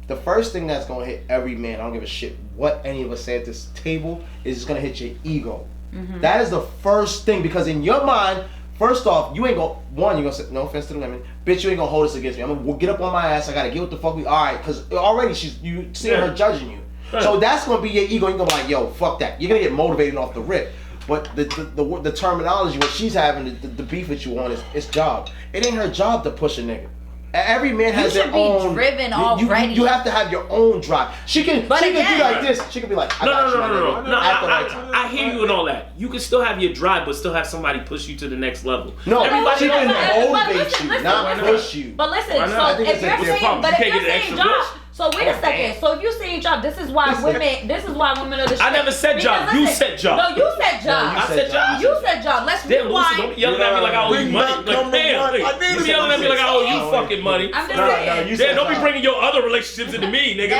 The first thing that's gonna hit every man, I don't give a shit what any of us say at this table, is it's gonna hit your ego. Mm-hmm. That is the first thing, because in your mind, first off, you ain't gonna you're gonna say, no offense to the women, bitch, you ain't gonna hold this against me. I'm gonna get up on my ass. I gotta get what the fuck we. All right, because already you see her judging you. So that's gonna be your ego. You're gonna be like, yo, fuck that. You're gonna get motivated off the rip. But the terminology, what she's having, the beef with you on is job. It ain't her job to push a nigga. Every man has their own. You should be driven already. You have to have your own drive. She can do like this. She can be like, No. I hear you and all that. You can still have your drive, but still have somebody push you to the next level. No, she can motivate you, not push you. But listen, so if you're saying job. So wait a second. So if you're saying job, this is why women are the shit. I never said job. You said job. No, you said job. I said job. You said job. Let's rewind. Don't be yelling at me like I owe you money. Like, damn, you be yelling at me like I owe you fucking money. I'm just saying. Don't be bringing your other relationships into me, nigga.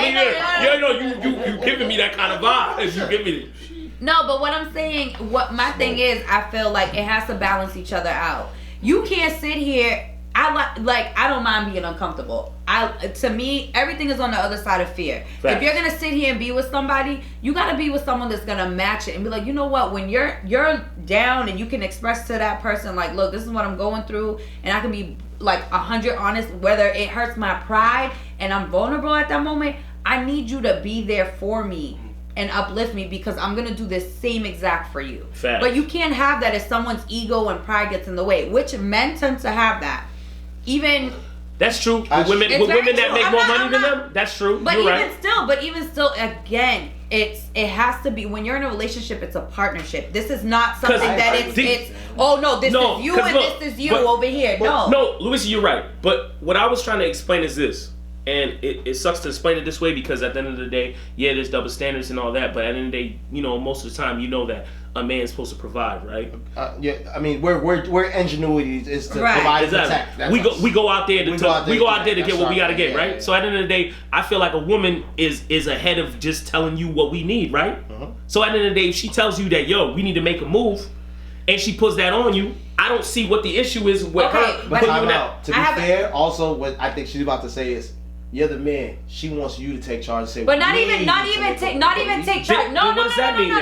You giving me that kind of vibe. You give me the. No, but what I'm saying, my thing is, I feel like it has to balance each other out. You can't sit here. I don't mind being uncomfortable. To me, everything is on the other side of fear. Facts. If you're gonna sit here and be with somebody, you gotta be with someone that's gonna match it and be like, you know what? When you're down and you can express to that person like, look, this is what I'm going through, and I can be like 100 honest, whether it hurts my pride and I'm vulnerable at that moment. I need you to be there for me and uplift me, because I'm gonna do the same exact for you. Facts. But you can't have that if someone's ego and pride gets in the way, which men tend to have that. Even that's true. With women that make more money than them, that's true. But even still, again, it has to be, when you're in a relationship, it's a partnership. This is not something this is you and this is you over here. No, Luisa, you're right. But what I was trying to explain is this, and it sucks to explain it this way, because at the end of the day, yeah, there's double standards and all that, but at the end of the day, most of the time, that a man's supposed to provide, right? Yeah, I mean, we're ingenuity is to provide and protect. We go out there to get what we gotta get, right? Yeah. So at the end of the day, I feel like a woman is ahead of just telling you what we need, right? Uh-huh. So at the end of the day, if she tells you that, yo, we need to make a move, and she puts that on you, I don't see what the issue is with her. But to be fair, also what I think she's about to say is, you're the man. She wants you to take charge and say. But not even take charge. No. What does that mean?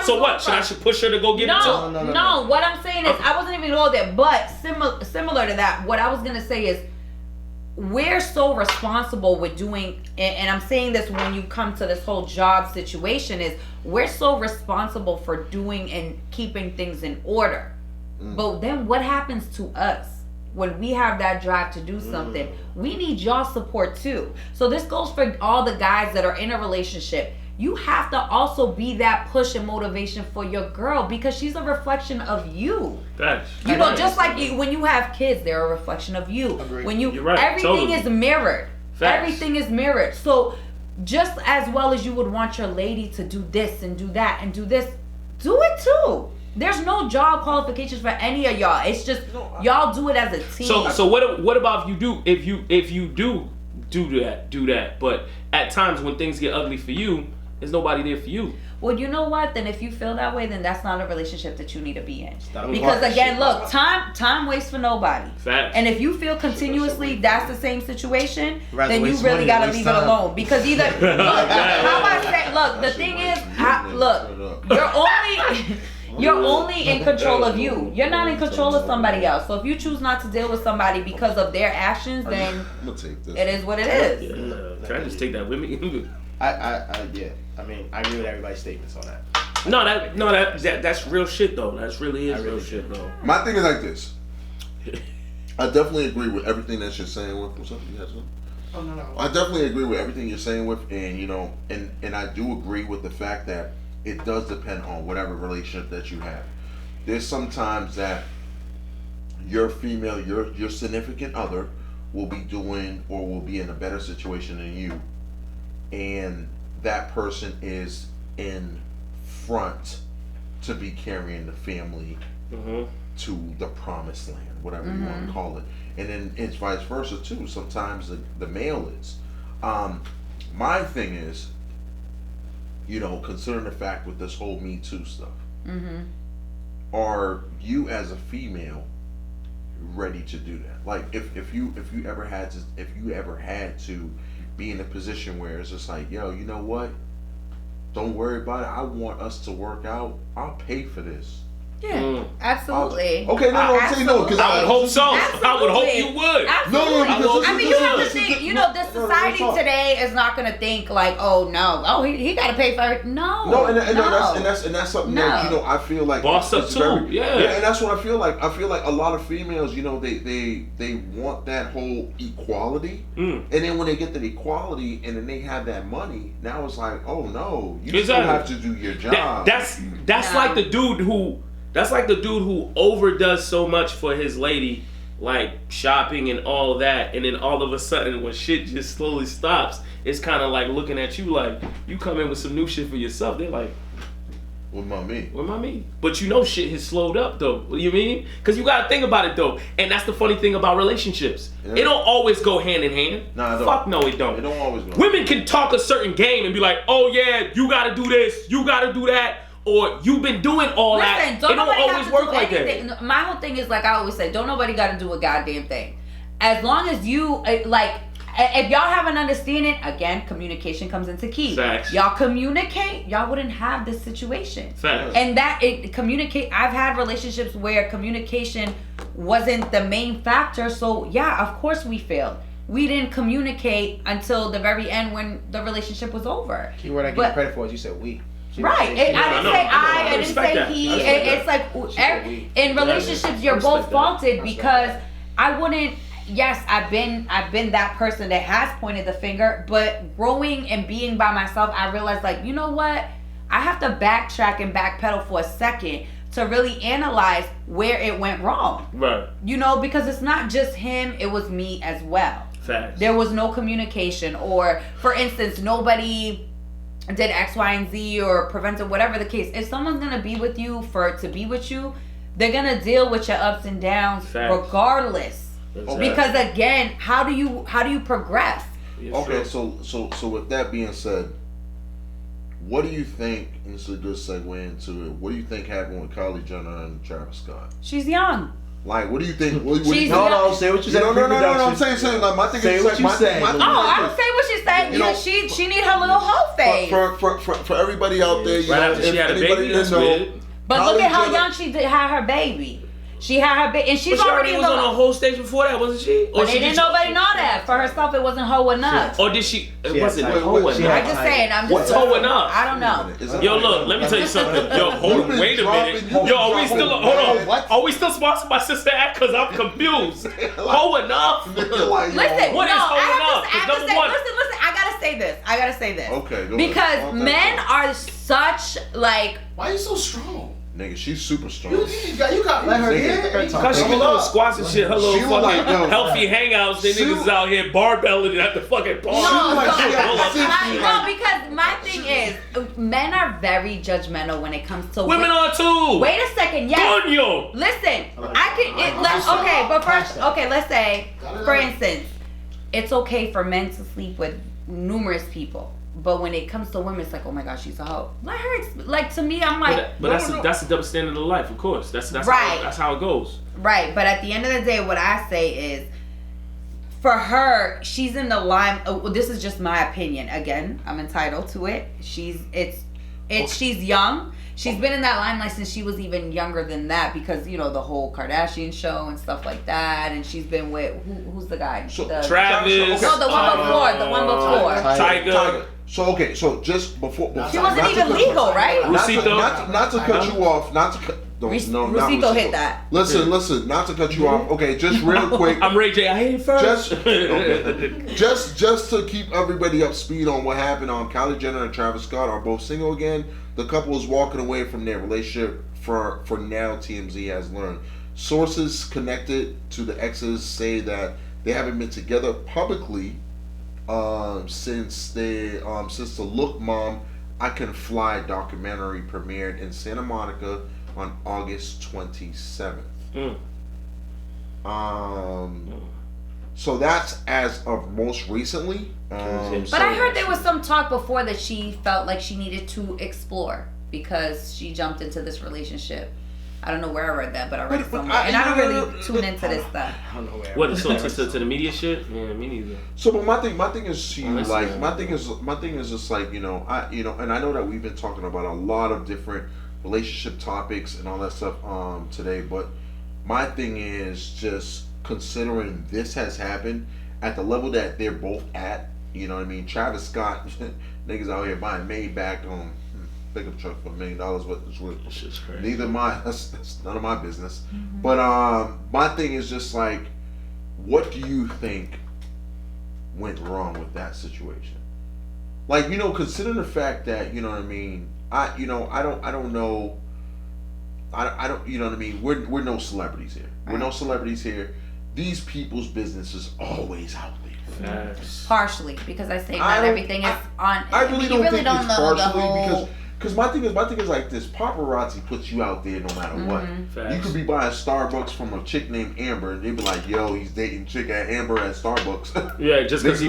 So what? Should I push her to go get it? No. What I'm saying is, I wasn't even going there. But similar to that, what I was gonna say is, we're so responsible with doing, and I'm saying this when you come to this whole job situation, is we're so responsible for doing and keeping things in order. But then what happens to us? When we have that drive to do something, we need y'all support too. So this goes for all the guys that are in a relationship. You have to also be that push and motivation for your girl, because she's a reflection of you. Just like when you have kids, they're a reflection of you. Agreed. When You're right. everything is mirrored. Facts. Everything is mirrored. So just as well as you would want your lady to do this and do that and do this, do it too. There's no job qualifications for any of y'all. It's just y'all do it as a team. So what about if you do that, but at times when things get ugly for you, there's nobody there for you. Well, you know what? Then if you feel that way, then that's not a relationship that you need to be in. Because again, look, time waits for nobody. Facts. And if you feel continuously that's the same situation, then you really gotta leave it alone. Because either how about say, look, the thing is, you're only in control of you. You're not in control of somebody else. So if you choose not to deal with somebody because of their actions, then I'm gonna take this. it is what it is. Yeah. Can I just take that with me? Yeah. I mean, I agree with everybody's statements on that. That's real shit though. That really is real shit though. My thing is like this. I definitely agree with everything that you're saying. What's up? You guys? Oh no. I definitely agree with everything you're saying and and I do agree with the fact that it does depend on whatever relationship that you have. There's sometimes that your female, your significant other will be doing or will be in a better situation than you, and that person is in front to be carrying the family to the promised land, whatever you want to call it. And then it's vice versa too. Sometimes the male is. My thing is, you know, considering the fact with this whole Me Too stuff, are you as a female ready to do that? Like, if you ever had to be in a position where it's just like, yo, you know what? Don't worry about it. I want us to work out. I'll pay for this. Yeah, absolutely. Okay, I'm saying no, because I would hope so. Absolutely. I would hope you would. Absolutely. No, I mean, you have to think, you know, this society today is not going to think like, oh no, oh he got to pay for it. No, and that's something that, you know, I feel like boss up too. Yeah, and that's what I feel like. I feel like a lot of females, you know, they want that whole equality, and then when they get that equality and then they have that money, now it's like, oh no, you still have to do your job. That's like the dude who. That's like the dude who overdoes so much for his lady, like shopping and all of that, and then all of a sudden when shit just slowly stops, it's kind of like looking at you like, you come in with some new shit for yourself. They're like, what about me? What about me? But you know shit has slowed up though. What do you mean? Because you got to think about it though. And that's the funny thing about relationships. Yeah. It don't always go hand in hand. Nah, it don't. Fuck no, it don't. It don't always go. Women can talk a certain game and be like, oh yeah, you got to do this, you got to do that. Or you've been doing all that. It don't always work like that. My whole thing is, like I always say, don't nobody got to do a goddamn thing. As long as you, like, if y'all have an understanding, again, communication comes into key. Facts. Y'all communicate, y'all wouldn't have this situation. Facts. And I've had relationships where communication wasn't the main factor. So yeah, of course we failed. We didn't communicate until the very end when the relationship was over. Key word I give you credit for is you said we. Right. I didn't say he. It's like in relationships you're both faulted because I wouldn't. Yes, I've been that person that has pointed the finger, but growing and being by myself, I realized, like, you know what? I have to backtrack and backpedal for a second to really analyze where it went wrong. Right. You know, because it's not just him, it was me as well. Facts. There was no communication, or for instance, nobody did X, Y, and Z or prevented whatever the case. If someone's gonna be with you to be with you, they're gonna deal with your ups and downs regardless. Exactly. Because again, how do you progress? Okay, so with that being said, what do you think, and this is a good segue into it, what do you think happened with Kylie Jenner and Travis Scott? She's young. Like, what do you think? No, say what you said. No, I'm saying, like, my thing is, what you say. I don't say what she's saying. You know, she need her little whole face. For everybody out there, you know, she had a baby, that's weird. But look at how young she had her baby. She had her baby, and she's already was on a whole stage before that, wasn't she? Or didn't nobody know that. For herself, it wasn't hoe enough. Or did she? It wasn't hoe enough. I'm just saying. What's hoe enough? I don't know. Yo, look, let me tell you something. Yo, hold on, wait a minute. Yo, are we still? Hold on. Are we still sponsored by Sister Act? Because I'm confused. Hoe enough? Listen, what is hoe enough? Listen. I gotta say this. Okay. Because men are such like. Why are you so strong? Nigga, she's super strong. You got let her in. Because she been doing squats and shit. Her little fucking healthy hangouts. Then niggas is out here barbelling it at the fucking bar. No, because my thing is, men are very judgmental when it comes to women are too. Wait a second, yes. Coño. Listen, but first, let's say, for instance, it's okay for men to sleep with numerous people. But when it comes to women, it's like, oh my gosh, she's a hoe. Let her, like, to me, I'm like... But that's the double standard of life, of course. That's right. That's how it goes. Right, but at the end of the day, what I say is, for her, she's in the line... this is just my opinion. Again, I'm entitled to it. She's young. She's been in that limelight since she was even younger than that because, you know, the whole Kardashian show and stuff like that. And she's been with... Who's the guy? Travis. No, the one before. Tiger. So just before she wasn't even legal, right? Not to cut you off. Rusito hit that. Listen. Not to cut you off. Okay, just real quick. I'm Ray J. I hate first. Just to keep everybody up speed on what happened. Kylie Jenner and Travis Scott are both single again. The couple is walking away from their relationship for now. TMZ has learned. Sources connected to the exes say that they haven't been together publicly since the Look Mom, I Can Fly documentary premiered in Santa Monica on August 27th. So that's as of most recently. But I heard there was some talk before that she felt like she needed to explore because she jumped into this relationship. I don't know where I read that, but I read it somewhere. And I don't really tune into this stuff. I don't know where. What is to the media shit? Yeah, me neither. So, but my thing is to you, like my thing is just like and I know that we've been talking about a lot of different relationship topics and all that stuff today, but my thing is just considering this has happened at the level that they're both at. You know what I mean? Travis Scott, niggas out here buying Maybach pickup truck for $1 million. What it's shit's crazy. Neither mine. That's none of my business. But my thing is just like, what do you think went wrong with that situation? Like, considering the fact that you know what I mean. I don't know. I don't. You know what I mean. We're no celebrities here. We're no celebrities here. These people's business is always out there. Partially, because I say not everything is on. I really don't think don't it's know partially because my thing is like this. Paparazzi puts you out there no matter what. Facts. You could be buying Starbucks from a chick named Amber, and they'd be like, "Yo, he's dating chick at Amber at Starbucks." Yeah, just because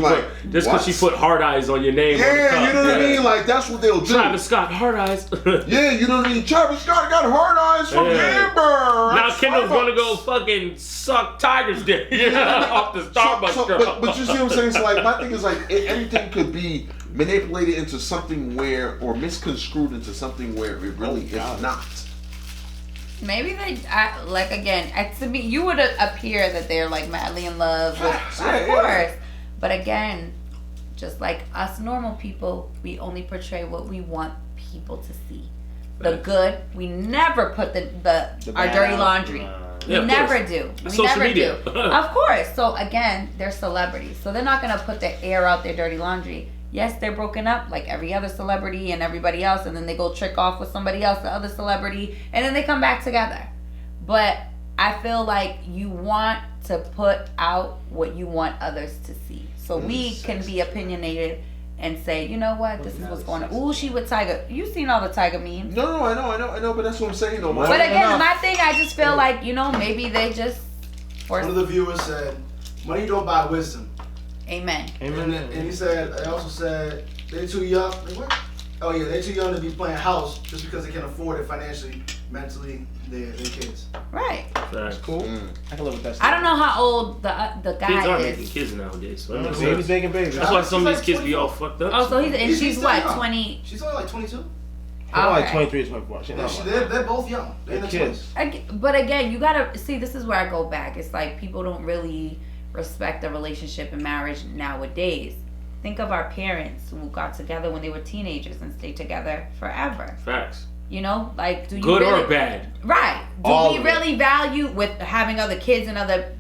she put hard eyes on your name. Yeah, on the cup. you know what I mean. Like that's what they'll do. Travis Scott, hard eyes. Yeah, you know what I mean. Travis Scott got hard eyes from Amber. Now Kendall's gonna go fucking suck Tiger's dick off the Starbucks girl. But you see what I'm saying? So like, my thing is like, everything could be manipulated into something or misconstrued into something where it really is not. Maybe they to me, you would appear that they're like madly in love with, of course. But again, just like us normal people, we only portray what we want people to see. The good, we never put our dirty laundry. We never do. We never do. Of course. So again, they're celebrities. So they're not going to put the air out their dirty laundry. Yes, they're broken up like every other celebrity and everybody else, and then they go trick off with somebody else, the other celebrity, and then they come back together. But I feel like you want to put out what you want others to see. So we can be opinionated and say, you know what, this is what's going on. Ooh, she with Tiger. You've seen all the Tiger memes. No, I know, but that's what I'm saying. No, but again, my thing, I just feel like, maybe they just... One of the viewers said, money don't buy wisdom. Amen. And he said, I also said, they're too young. What? Oh yeah, they're too young to be playing house just because they can't afford it financially, mentally, their kids. Right. That's cool. I can live with that. I don't know how old the guy kids are is. making kids nowadays. So baby's making babies. That's why some of these kids be all fucked up. Oh, so she's what, 20? She's only like 22. Like 23 or 24. They're both young. They're in the kids. But again, you gotta see. This is where I go back. It's like people don't really respect a relationship and marriage nowadays. Think of our parents who got together when they were teenagers and stayed together forever. Facts. Like, do you good really, or bad? Right. Do we really value with having other kids in other,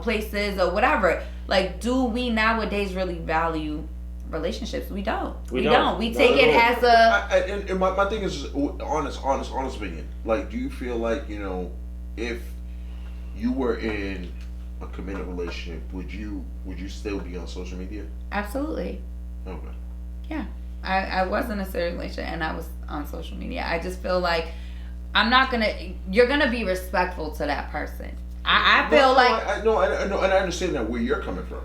places or whatever? Like, do we nowadays really value relationships? We don't. We don't. We take it as a. And my thing is honest opinion. Like, do you feel like if you were in a committed relationship, would you still be on social media? Absolutely. Okay. Yeah. I was in a serious relationship and I was on social media. I just feel like you're gonna be respectful to that person. I feel I know, and I understand that where you're coming from.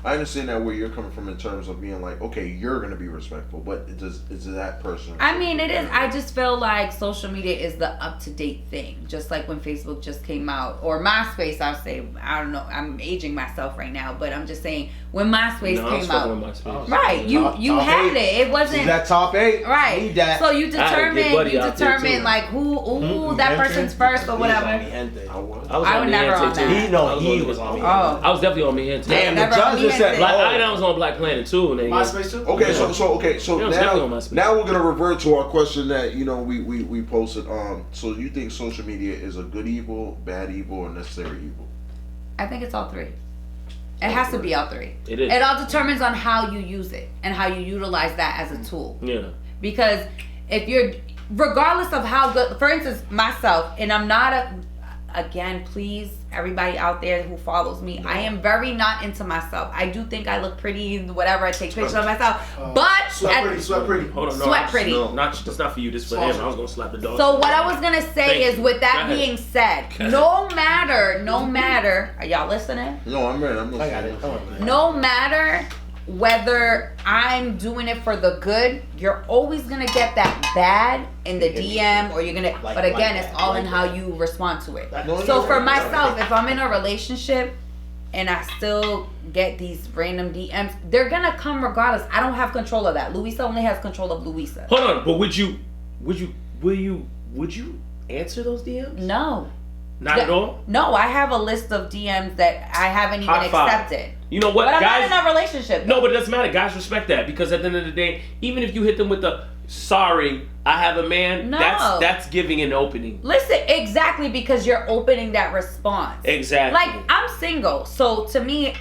I understand that where you're coming from in terms of being like, okay, you're gonna be respectful, but is that person? I mean, it is. I just feel like social media is the up-to-date thing. Just like when Facebook just came out, or MySpace, I'll say. I don't know. I'm aging myself right now, but I'm just saying when MySpace came out, right? You had it. It wasn't that top 8, right? Need that. So you determine like who that person's first or whatever. I would never on that. He was on me. I was definitely on me. Damn, the judge just said. I was on Black Planet too. MySpace too. Okay, so now we're gonna revert to our question that we posted. So you think social media is a good evil, bad evil, or necessary evil? I think it's all three. It has to be all three. It is. It all determines on how you use it and how you utilize that as a tool. Yeah. Because if you're, regardless of how good, for instance, myself, and I'm not again, please, everybody out there who follows me, I am very not into myself. I do think I look pretty, whatever. I take pictures of myself, but sweat pretty. Hold on, no, sweat pretty. No, it's not for you. This is for him. I was gonna slap the dog. So what I was gonna say is, with that being said, no matter, are y'all listening? No, I'm ready. I'm I got it. No matter whether I'm doing it for the good, you're always gonna get that bad in the DM, or you're gonna. But again, it's all in how you respond to it. So for myself, if I'm in a relationship and I still get these random DMs, they're gonna come regardless. I don't have control of that. Luisa only has control of Luisa. Hold on, but would you answer those DMs? No. Not at all? No, I have a list of DMs that I haven't even accepted. You know what, but guys? I'm not in a relationship. No, but it doesn't matter. Guys respect that, because at the end of the day, even if you hit them with the sorry, I have a man, that's giving an opening. Listen, exactly, because you're opening that response. Exactly. Like, I'm single, so to me,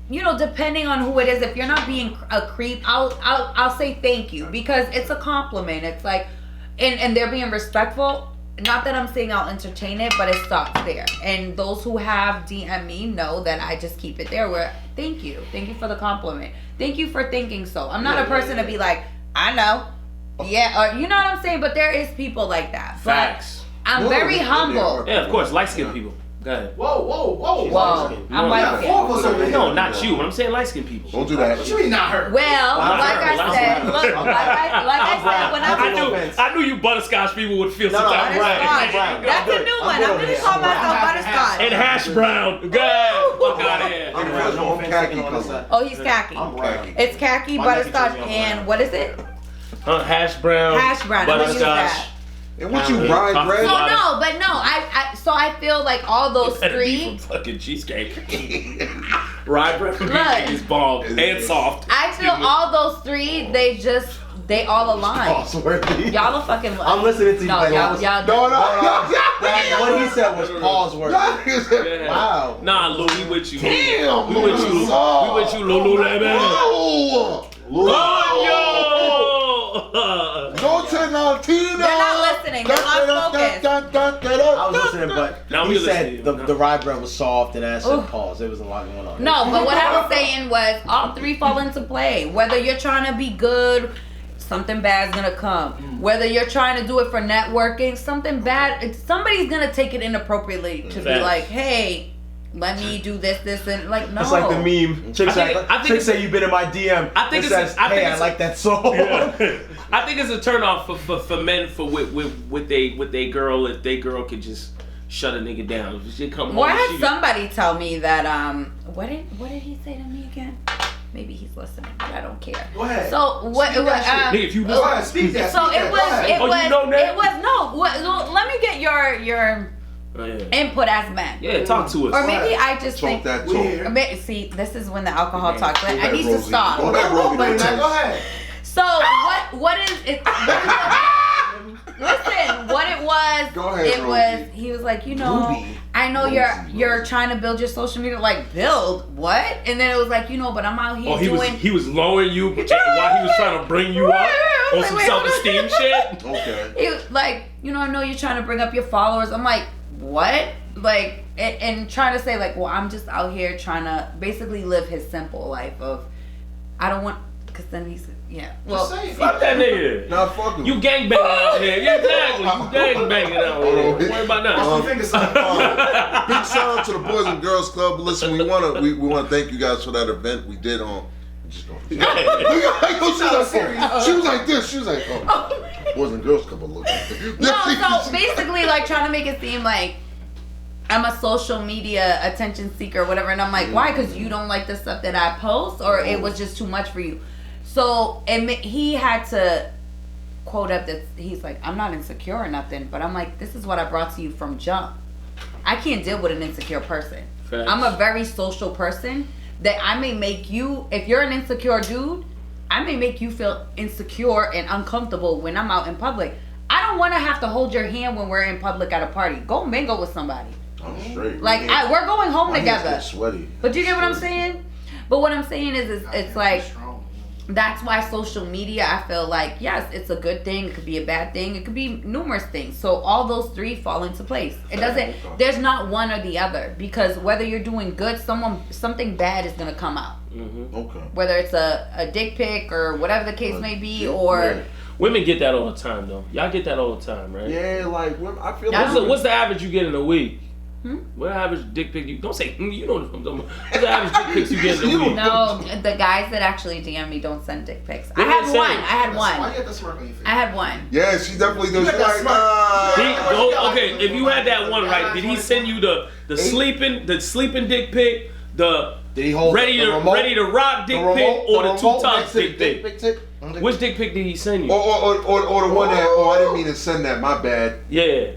you know, depending on who it is, if you're not being a creep, I'll say thank you, because it's a compliment. It's like, and they're being respectful. Not that I'm saying I'll entertain it, but it stops there. And those who have DM me know that I just keep it there. Where thank you for the compliment. Thank you for thinking so. I'm not a person to be like, I know, yeah, or you know what I'm saying. But there is people like that. Facts. But I'm very humble. Yeah, of course, light-skinned people. Go ahead. Whoa. I'm white-skinned. No, not you. I'm saying light-skinned people. Don't do that. What you mean not her? Well, like I said, look, like I said, when I knew you butterscotch people would feel some type of right. That's a new one. I'm gonna call myself butterscotch. And hash brown. Go ahead. Fuck out of here. I'm khaki color. Oh, he's khaki. I'm khaki. It's khaki, butterscotch, and what is it? Hash brown. Butterscotch. And what you ride, bread? So no, but no, I feel like all those three. From fucking cheesecake. Rye bread from cheesecake is bomb and soft. I feel all those three, they all align. Y'all are fucking. I'm listening to you. No, y'all. What he said was pause words. Wow. Nah, Lou, we with you. Damn, we with you, Lululemon. Go to Latino. They're not listening. They're not focused. I was listening, but now he said the rye bread was soft, and I said pause. There was a lot going on. No, but what I was saying was all three fall into play. Whether you're trying to be good, something bad's gonna come. Whether you're trying to do it for networking, something bad, somebody's gonna take it inappropriately to be like, hey, let me do this, and like, no. It's like the meme. Chicks say you've been in my DM. I think it says, hey, I like that song. Yeah. I think it's a turnoff for men with they girl, if they girl could just shut a nigga down. If she come home, I had somebody tell me that what did he say to me again? Maybe he's listening, but I don't care. Go ahead. So what? If you go ahead, speak that. So it was no. Let me get your input as men. Yeah, talk to us. Or maybe I just talk think that talk. See, this is when the alcohol talks. I need to stop. Go ahead. So what is it? Listen, what it was. Go ahead, was he was like, you know, Ruby. I know you're trying to build your social media. Like, build what? And then it was like, you know, but I'm out here he was lowering you while he was trying to bring you up on some self-esteem shit. Okay. He was like, you know, I know you're trying to bring up your followers. I'm like, what? Like, and trying to say like, well, I'm just out here trying to basically live his simple life of, I don't want, because then he said, yeah. Well, fuck that nigga. Nah, fuck him. You gangbanging out here. Yeah, exactly. You gangbanging out here. Don't worry about that. Big shout out to the Boys and Girls Club. Listen, we wanna thank you guys for that event we did on. Just go. She was like this. She was like, oh. Boys and Girls Club. Look. No, so basically, like trying to make it seem like I'm a social media attention seeker or whatever, and I'm like, why? Because you don't like the stuff that I post, or it was just too much for you. So he had to quote up that he's like, I'm not insecure or nothing, but I'm like, this is what I brought to you from jump. I can't deal with an insecure person. Facts. I'm a very social person that I may make you, if you're an insecure dude, I may make you feel insecure and uncomfortable when I'm out in public. I don't want to have to hold your hand when we're in public at a party. Go mingle with somebody. I'm straight. Like, we're going home together. Sweaty. But you get what I'm saying? But what I'm saying is it's like, that's why social media, I feel like, yes, it's a good thing. It could be a bad thing. It could be numerous things. So all those three fall into place. It doesn't, there's not one or the other, because whether you're doing good, something bad is going to come out. Okay. Whether it's a dick pic or whatever the case may be, or... Yeah. Women get that all the time, though. Y'all get that all the time, right? Yeah, like, I feel what's the average you get in a week? What average dick pic you... Don't say, you know what I'm talking about. What's the average dick pics you get in a week? No, the guys that actually DM me don't send dick pics. I had one. Why you got the smirk on your face? I had one. Yeah, she definitely does. She's like, okay, if you had that one, right, did he send you the sleeping dick pic, the ready to rock dick pic, or the two times dick pic? Which dick pic did he send you? Or the one that, I didn't mean to send that, my bad. Yeah.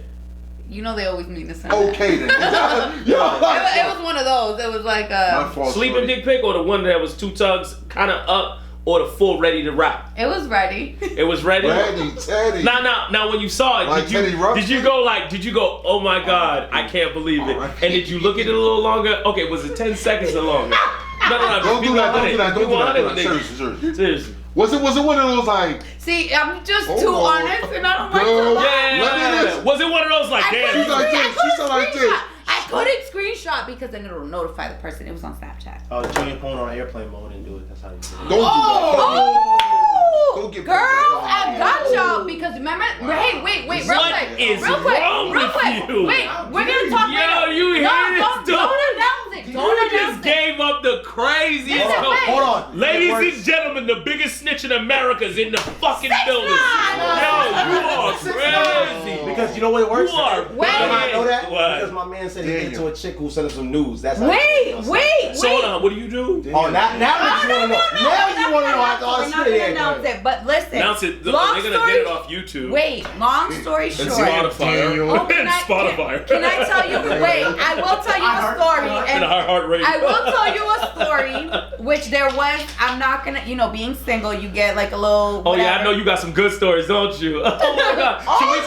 You know they always mean to send Okay then. it was one of those. It was like sleeping dick pic, or the one that was two tugs kind of up, or the full ready to rock? It was ready. It was ready? Teddy. Now when you saw it, like did you go, oh my God, I can't believe it. And did you look at it a little longer? Okay, was it 10 seconds or longer? No. Don't do that. Seriously. Was it one of those like? See, I'm just too honest, and I don't like to lie. Yeah. Was it one of those like? Damn. She's like this. She's like this. I couldn't screenshot because then it'll notify the person. It was on Snapchat. Oh, turn your phone on airplane mode and do it. That's how you do it. Don't do that. Oh, girls, I got y'all because remember. Hey, wait, real quick. Wait, we're gonna talk. Yo, you hear this? Don't announce it. You just gave up the craziest. Hold on. Ladies and gentlemen, the biggest snitch in America is in the fucking building. Yo, you are crazy. Because you know what it works? You are. Wait. I know that? What? Because my man said he went to a chick who sent him some news. That's how Wait. So hold on, what do you do? Oh, now you want to know. Now you want to know after all We're this not shit. gonna announce it, but listen. Announce it. They're Long gonna story- get it off YouTube. Wait, long story short. Spotify. Oh, can I tell you? Wait, I will tell you a story. And iHeartRadio. I will tell you a story, which there was. I'm not gonna, being single, you get like a little. Oh yeah, I whatever. know you got some good stories, don't you? Oh my God. Oh my God.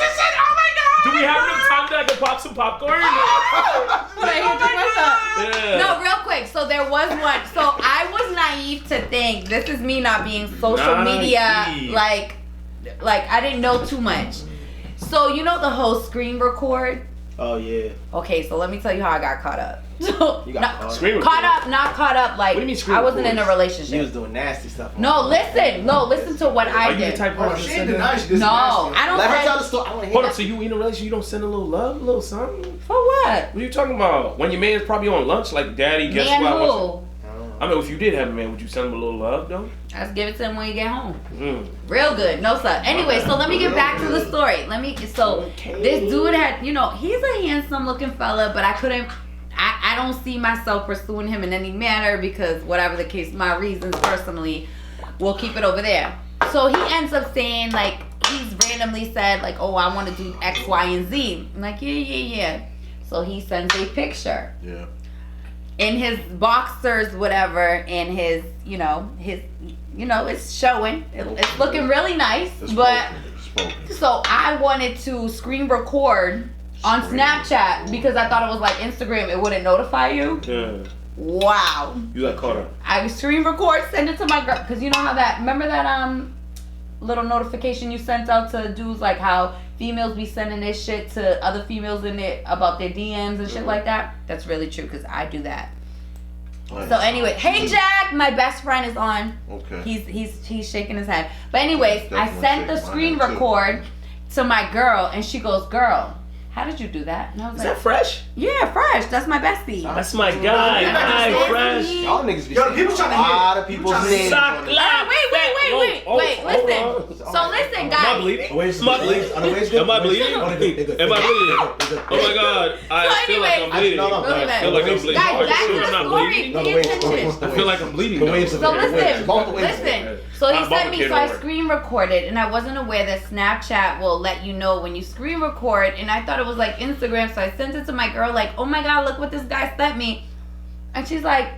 Do we have enough time that I can pop some popcorn? Yeah. No, real quick. So there was one. So I was naive to think this is me not being social media like I didn't know too much. So the whole screen record. Oh yeah. Okay, so let me tell you how I got caught up. So You got caught up, not caught up. Like What do you mean screen I wasn't in a She relationship. was doing nasty stuff. No, listen to what I Are you the did. type of person She to ain't send deny that? she just No, nasty. I don't. Let her say- tell the story. I want to hear Hold that. up, so you in a relationship, you don't send a little love, a little something? For what? What are you talking about? When your man's probably on lunch, like, daddy, guess Man, what? who? I mean, if you did have a man, would you send him a little love, though? Just give it to him when you get home. Real good. No sir. Anyway, so let me get back to the story. This dude had, he's a handsome looking fella, but I don't see myself pursuing him in any manner because whatever the case, my reasons personally, we'll keep it over there. So he ends up saying he's randomly said oh, I want to do X, Y, and Z. I'm like, yeah. So he sends a picture. Yeah. In his boxers, whatever, and his, it's showing. It's looking really nice, so I wanted to screen record on Snapchat because I thought it was like Instagram. It wouldn't notify you. Yeah. Wow. You got caught up. I screen record, send it to my girl, because you know how remember that little notification you sent out to dudes, like how females be sending this shit to other females in it about their DMs and shit like that? That's really true because I do that. Nice. So anyway, hey Jack, my best friend is on. Okay. He's shaking his head. But anyways, I sent the screen record to my girl and she goes, "Girl, how did you do that?" And I was Is that fresh? "Yeah, Fresh. That's my bestie." That's my guy. Hi, Fresh. Y'all niggas be Yo, people trying to a lot of people's names. Sock Wait, live. listen. So listen, Am I guys. bleeding? Am Am I bleeding? Am I bleeding? Am I bleeding? Oh my God. I feel like I'm bleeding. I feel like I'm bleeding. Guys, Are you back to sure the I'm not story. bleeding? Pay attention. I feel like I'm bleeding. The waves of So it. listen. Listen. So he I'm sent me, so I over. screen recorded, and I wasn't aware that Snapchat will let you know when you screen record, and I thought it was like Instagram, so I sent it to my girl, like, "Oh my God, look what this guy sent me," and she's like,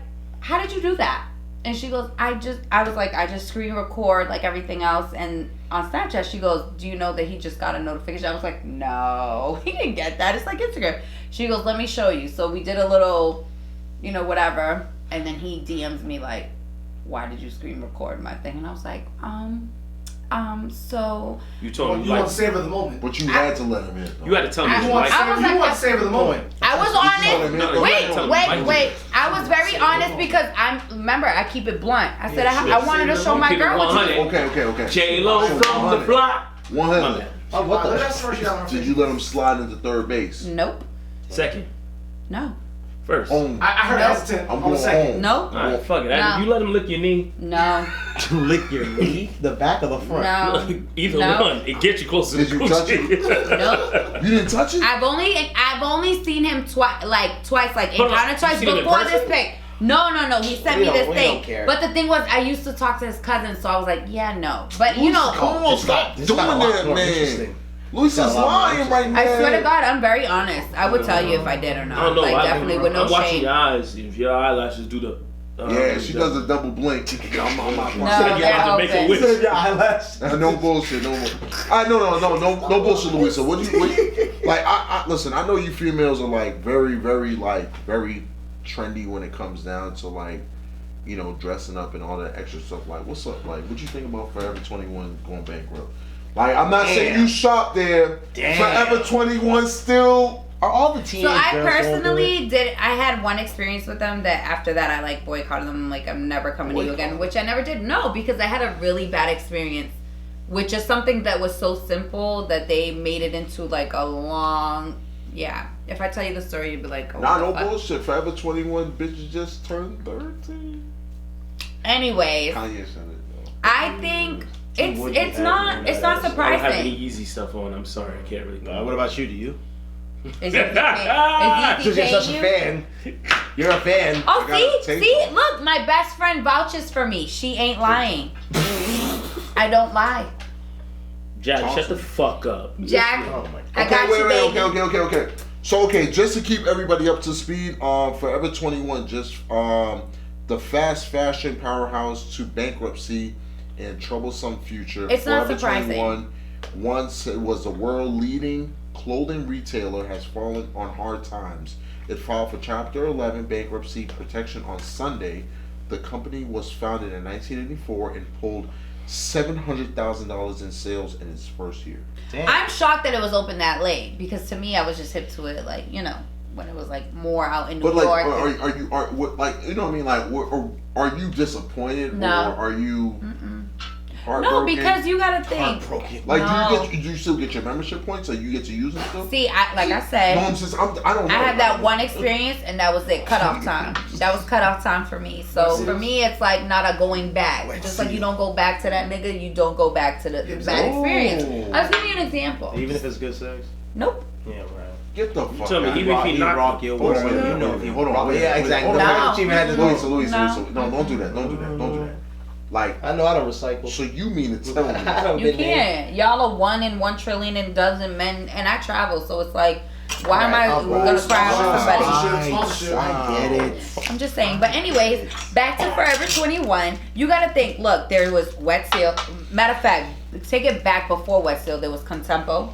"How did you do that?" And she goes, I was like, "I just screen record like everything else," and on Snapchat, she goes, "Do you know that he just got a notification?" I was like, "No, he didn't get that. It's like Instagram." She goes, "Let me show you." So we did a little, whatever, and then he DMs me like, why did you screen record my thing? And I was like, so you told him you want to savor the moment, but you had to let him in. You had to tell him. You want to savor the moment. I was honest. Wait. I was very honest because remember, I keep it blunt. I said I wanted to show my girl what you did. Okay. J-Lo from the block. 100. Oh, what the? Did you let him slide into third base? Nope. Second. No. First. I heard hesitant on the second. No. Alright, fuck it. No. You let him lick your knee? No. Lick your knee? The back or the front? No. Either one. It gets you closer to the Did you touch it? Nope. You didn't touch it? I've only seen him twice, like encountered twice You seen him in before this person? pic. No. He sent me this We thing. don't care. But the thing was, I used to talk to his cousin, so I was like, yeah, no. But you know, Come on, stop doing that, man. Luisa's lying right now. I swear to God, I'm very honest. I would tell you if I did or not. I don't know. Like, definitely with no I'm watching shame. your eyes. If your eyelashes do the. Yeah, she does a double blink. I'm not No, You have to make a wish. Your eyelash. no bullshit, no more. No bullshit, Luisa. What you like? I listen. I know you females are like very trendy when it comes down to like, you know, dressing up and all that extra stuff. Like, what's up? Like, what you think about Forever 21 going bankrupt? Like, I'm not saying you shop there. Forever 21 still. Are all the teenage So I girls personally I had one experience with them that after that I like boycotted them. Like, I'm never coming to you again, which I never did. No, because I had a really bad experience with just something that was so simple that they made it into like a long, if I tell you the story, you'd be like, oh, no bullshit. Forever 21 bitches just turned 13. Anyways, Kanye said it though. I think it's not I don't have any surprising. easy stuff on. I'm sorry, I can't really. What about you? Do you? Is he Because you're such a paying fan. You're a fan. Oh, see, look, my best friend vouches for me. She ain't lying. I don't lie. Jack, shut the fuck up. Jack, Oh my God. I got you, baby. Okay. So, just to keep everybody up to speed, Forever 21, just the fast fashion powerhouse to bankruptcy and troublesome future. It's not Forever surprising. 21, once it was the world leading clothing retailer, has fallen on hard times. It filed for Chapter 11 bankruptcy protection on Sunday. The company was founded in 1984 and pulled $700,000 in sales in its first year. Damn. I'm shocked that it was open that late because to me, I was just hip to it, like, you know, when it was like more out in New But like, York. are you you know what I mean? Like, are you disappointed No. or are you no, heartbroken? because you gotta think. Heartbroken. Like, No. do you still get your membership points, so you get to use them still? See, like I said, No, I'm just, I don't know. I had that one experience and that was it, cutoff time. That was cutoff time for me. So for me, it's like not a going back. Just like you don't go back to that nigga, you don't go back to the bad experience. I'll give you an example. Even if it's good sex? Nope. Yeah, right. Get the fuck tell me, out. even if he knocked rock your world, you know if he hold on. Yeah, exactly. No. The fact that you even had to do it. Luisa, No. no, don't do that. Don't do that. Like, I know I don't recycle. so you mean to tell me? You can't. Y'all are 1 in 1 trillion and dozen men, and I travel, so it's like, why am I gonna cry with somebody? I get it. I'm just saying. But anyways, back to Forever 21. You gotta think. Look, there was Wet Seal. Matter of fact, take it back before Wet Seal. There was Contempo.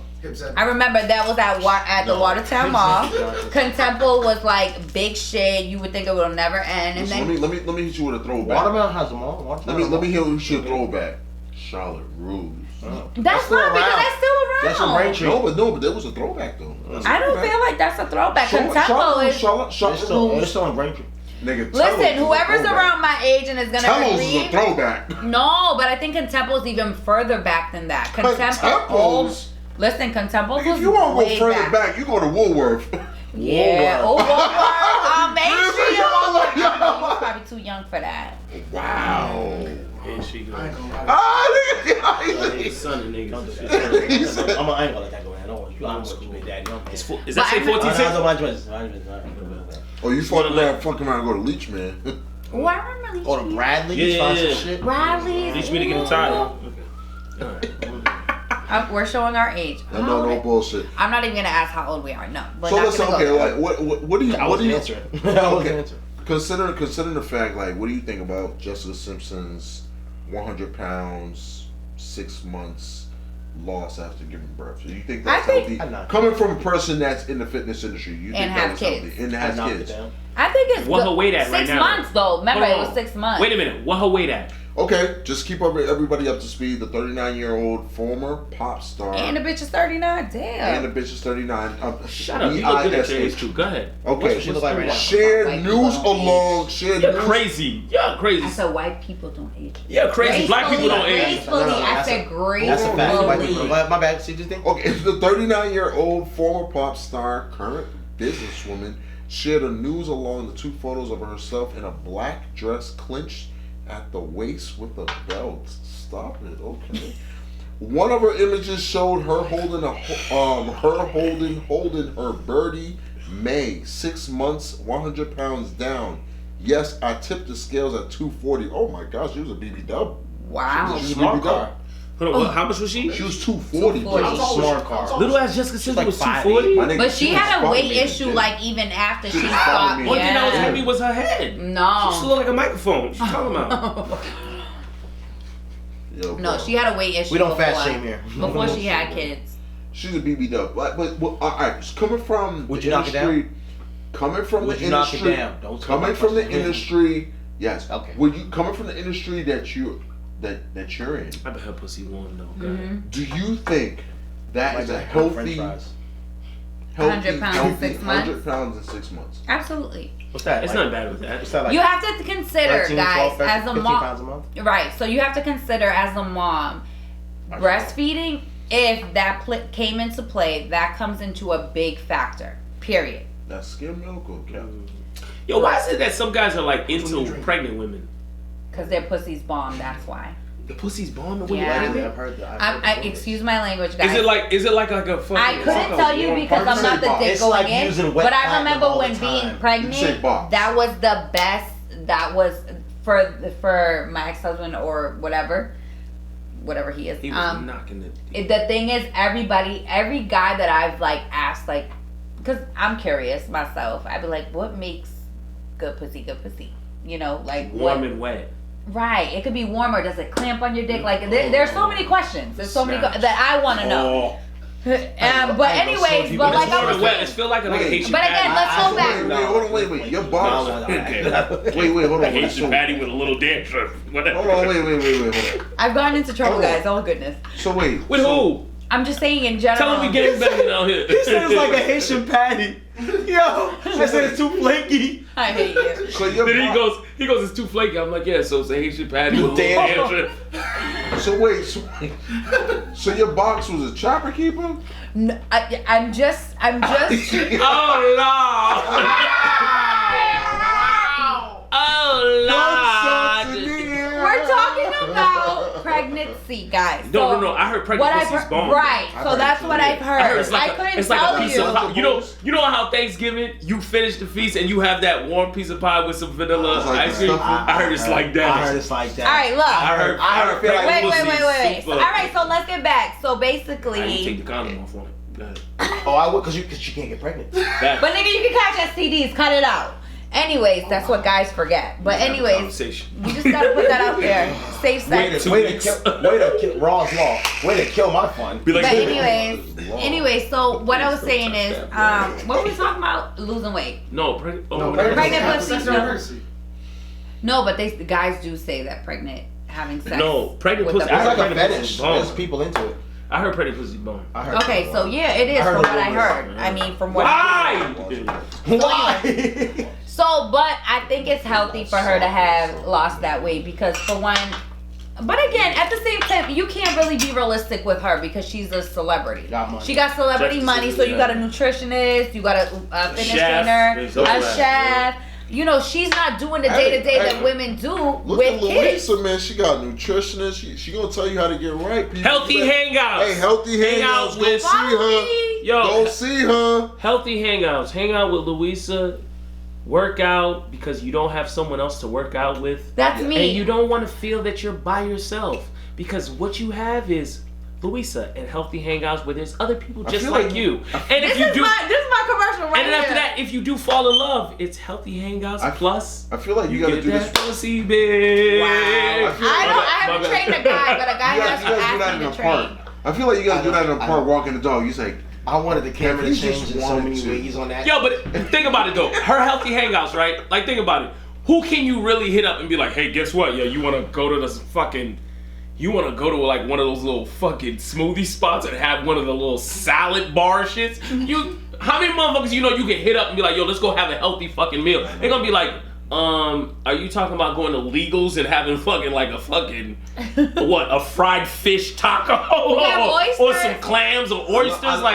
I remember that was at the Watertown Mall. Contempo was like big shit. You would think it would never end. And then let me hit you with a throwback. Watermelon has them all. Let me hear you should throwback. Charlotte Russe. that's not because that's still around. That's a Braintree. No, but there was a throwback though. I don't feel like that's a throwback. Contempo is. It's still in Braintree. Nigga, Listen, whoever's around my age and is gonna Tello's agree. is a throwback. No, but I think Contempo's even further back than that. Contempo's? Listen, Contempo's If you want to go further back, you go to Woolworth. Yeah. Oh, Woolworth. Main Street and Woolworth. Yo. He's probably too young for that. Wow. And she goes. Nigga. Son of niggas. I ain't gonna let that go, man. Don't worry. I'm what you been daddy. Is that say 14? Oh, you fucking around and go to Leach, man. Oh, I remember Go to Bradley. Yeah. Shit. Bradley's. Teach me to get a tire. We're showing our age. No bullshit. I'm not even gonna ask how old we are. No. So listen, okay, like what do you? I wasn't answering. Okay. Considering the fact, like, what do you think about Jessica Simpson's 100 pounds, 6 months lost after giving birth. So you think that's healthy? Coming from a person that's in the fitness industry, you think that's healthy? And has kids. I think it's what her weight at 6 right now? months though. Remember, it was 6 months. Wait a minute. What her weight at? Okay, just keep everybody up to speed. The 39-year-old former pop star. And the bitch is 39. Damn. And the bitch is 39. Shut up. You look good at your age too. Go ahead. Okay. What's she look like right now? Shared news along. You're crazy. You're crazy. I said white people don't age. Yeah, crazy. Black people don't age. Gracefully, I said gracefully. That's a fact. White people. My bad. See this thing? Okay, the 39-year-old former pop star, current businesswoman, shared a news along the 2 photos of herself in a black dress clinched at the waist with a belt. Stop it, okay. One of her images showed her holding holding her birdie May, 6 months, 100 pounds down. Yes, I tipped the scales at 240. Oh my gosh, she was a BB dub. Wow. She was a BB dub. Hold on, how much was she? She was 240. Smart car. Little ass Jessica Simpson was 240. 240. But she had a weight issue, like even after she stopped. One thing that was heavy was her head. No. She used to look like a microphone. What you talking about? No, she had a weight issue. We don't fat shame here. Before she had kids. She's a BB dub. But all right, coming from Would the you knock it industry, down? coming from Would the you knock it industry, down? Don't coming from the industry, yes. Okay. Would you coming from the industry that you're in? I bet her pussy warm though. Mm-hmm. Do you think that is a healthy 100 pounds, 6 months? 100 pounds in 6 months. Absolutely. What's that? It's not bad with that. What's that like? You have to consider, 13, guys, 12, as a 15 mom. pounds a month? Right. So you have to consider as a mom, breastfeeding. If that came into play, that comes into a big factor. Period. That's skim milk, okay. Yo, why is it that some guys are like into pregnant women? Because their pussy's bomb. That's why. The pussy's bomb. Yeah. I've heard that. Excuse my language, guys. Is it like a fucking? I couldn't tell you because I'm not the dick going in. But I remember when being pregnant, that was the best. That was for my ex-husband or whatever he is. He was knocking it. The thing is, every guy that I've like asked, like, because I'm curious myself, I'd be like, what makes good pussy good pussy? You know, like warm and wet. Right. It could be warm, or does it clamp on your dick? Like there's so many questions. There's so many that I want to know. But anyways, but like I was saying, it feel like a Haitian. But again, let's go back. Wait. Your box. Wait, hold on. Haitian patty with a little dancer. Hold on, wait, hold on. I've gotten into trouble, guys. Oh goodness. So wait. With who? I'm just saying in general. Tell him we getting back out here. He said it's like a Haitian patty. Yo, I said it's too flaky. I hate you. So then he goes, it's too flaky. I'm like, yeah, so it's a Haitian patty with dancer. So wait. So your box was a chopper keeper? No, I'm just. Oh no! Oh no! We're talking about pregnancy, guys. No. I heard pregnancy is bomb. Right. So that's what I've heard. I couldn't tell you. You know how Thanksgiving you finish the feast and you have that warm piece of pie with some vanilla ice cream. I heard it's like that. I heard it's like that. All right, look. I heard. Wait. So, all right, so let's get back. So basically, I didn't take the condom off on it. Go ahead. Oh, I would, because you can't get pregnant. But nigga, you can catch STDs. Cut it out. Anyways, that's what guys forget. But anyways, we just gotta put that out there. Safe sex. Way to kill Raw's Law. Way to kill my fun. But anyways, so what I was saying is, what were we talking about? Losing weight. Pregnant pussy. No, but the guys do say that having sex. No, pregnant pussy. It's like a fetish. There's people into it. I heard pregnant pussy bone. Okay, so yeah, it is from what I heard. I mean, from what. Why? So, but I think it's healthy for her to have lost that weight because for one, but again, at the same time, you can't really be realistic with her because she's a celebrity. She got celebrity money, so you got a nutritionist, you got a fitness trainer, a chef. You know, she's not doing the day-to-day that women do with kids. Luisa, man, she got a nutritionist. She gonna tell you how to get right. People. Healthy hangouts. Hey, healthy hangouts. Go see her. Go see her. Healthy hangouts. Hang out with Luisa. Work out because you don't have someone else to work out with. That's me. And you don't want to feel that you're by yourself because what you have is Luisa and healthy hangouts where there's other people just like you. And this is my commercial right here. And then after that, if you do fall in love, it's healthy hangouts plus. I feel like you gotta do this. Pussy, bitch. Wow. I haven't trained a guy, but a guy has to ask me to train. I feel like you gotta do that in the park, walking the dog. You say, I wanted the camera to change in so wanted many to. ways on that. Yo, but think about it though. Her healthy hangouts, right? Like, think about it. Who can you really hit up and be like, hey, guess what? Yeah, you want to go to this fucking... You want to go to like one of those little fucking smoothie spots and have one of the little salad bar shits? How many motherfuckers you know you can hit up and be like, yo, let's go have a healthy fucking meal? They're gonna be like, are you talking about going to Legals and having fucking like a fucking a fried fish taco or some clams or oysters? Shout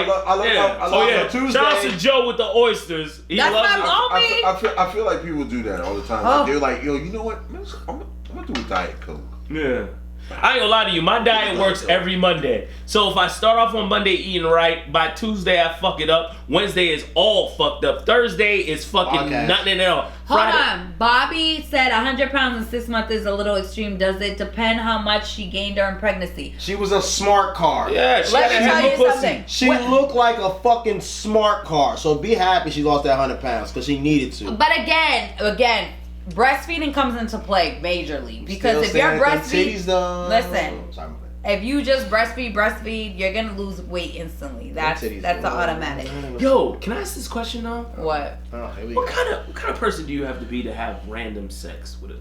out to Joe with the oysters. He That's loves not it. I feel like people do that all the time. Like, they're like, yo, you know what? I'm gonna do a Diet Coke. Yeah. I ain't gonna lie to you, my diet works every Monday. So if I start off on Monday eating right, by Tuesday I fuck it up. Wednesday is all fucked up. Thursday is fucking nothing at all. Hold on. Bobby said 100 pounds in 6 months is a little extreme. Does it depend how much she gained during pregnancy? She was a smart car. Yeah, she Let me tell you pussy. something. She looked like a fucking smart car. So be happy she lost that 100 pounds because she needed to. But again, breastfeeding comes into play majorly because if you're breastfeeding, listen, if you just breastfeed, you're gonna lose weight instantly. That's the automatic. Yo, can I ask this question though? What? What kind of person do you have to be to have random sex with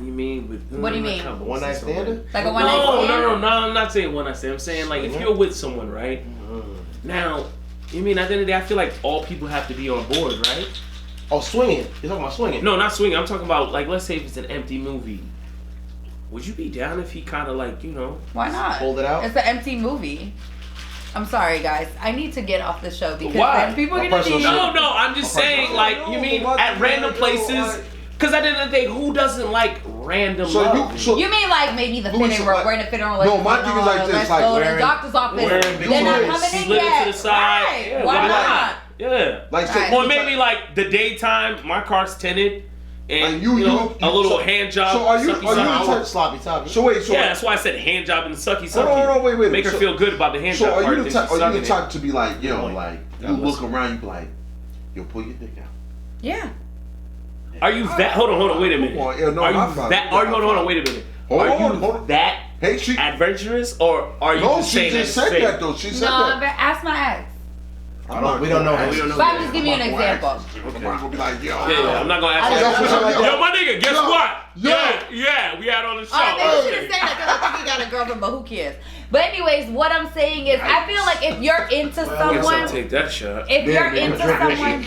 you mean with? What do you mean? One night stand? Like a one night stand? No. I'm not saying one night stand. I'm saying like if you're with someone, right? Now, you mean at the end of the day, I feel like all people have to be on board, right? Oh, swinging. You're talking about swinging? No, not swinging. I'm talking about, like, let's say if it's an empty movie. Would you be down if he kind of, like, you know... Why not? Hold it out? It's an empty movie. I'm sorry, guys. I need to get off the show because Why? then people are going to be... No, I'm just saying, like, you mean at random places... Because at the end of the day, who doesn't like random love? You mean like maybe the fitting room? We're in a fitting room. No, my thing is like this. Let's like go to the doctor's office. They're not coming in yet. To the side. Right. Yeah, Why not? Yeah. Like, so, Or maybe like the daytime, my car's tinted, and you know, a little hand job. So are you sloppy toppy? So wait, yeah, that's why I said hand job and sucky. No, wait. Make her feel good about the hand job part. So are you the type to be like, yo, like you look around, you be like, yo, pull your dick out. Yeah. Are you that? Hold on, wait a minute. Are you that? Hold on, wait a minute. Are you that adventurous, or are you just saying that? No, she just said that though. She said that. No, ask my ex. We don't know. But I'm just giving you an example. Okay. We'll be like, yo. Yeah, I'm not gonna ask you. Yo, my nigga, guess what? Yeah, we had on the show. I maybe you shouldn't say that because I think you got a girlfriend, but who cares? But anyways, what I'm saying is, I feel like if you're into someone, I'll take that shot. If you're into someone.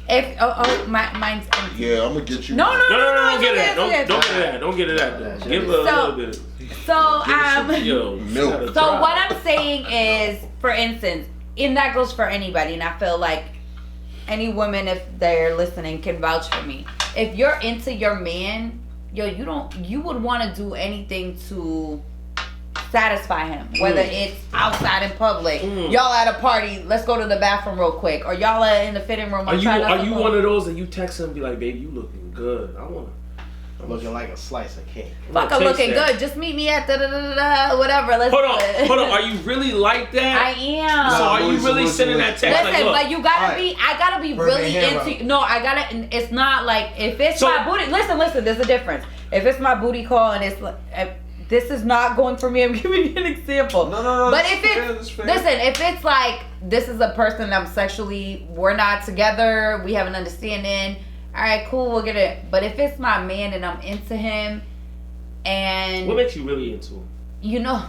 Mine's empty. Yeah, I'm gonna get you. No, don't get it. Don't get it at. Give her a little bit. So what I'm saying is, for instance, and that goes for anybody, and I feel like any woman, if they're listening, can vouch for me. If you're into your man, you would want to do anything to satisfy him, whether it's outside in public, y'all at a party, let's go to the bathroom real quick, or y'all are in the fitting room. Are you one of those that you text him and be like, baby, you looking good, I'm looking like a slice of cake. Fuck, I'm looking good. Just meet me at whatever. Let's hold on. Are you really like that? I am. So are you really sending that text? Listen, but you gotta be. I gotta be really into. No, I gotta. It's not like if it's my booty. Listen. There's a difference. If it's my booty call and it's like. This is not going for me. I'm giving you an example. No. But if if it's like this is a person I'm sexually, we're not together, we have an understanding. All right, cool, we'll get it. But if it's my man and I'm into him, and what makes you really into him? You know,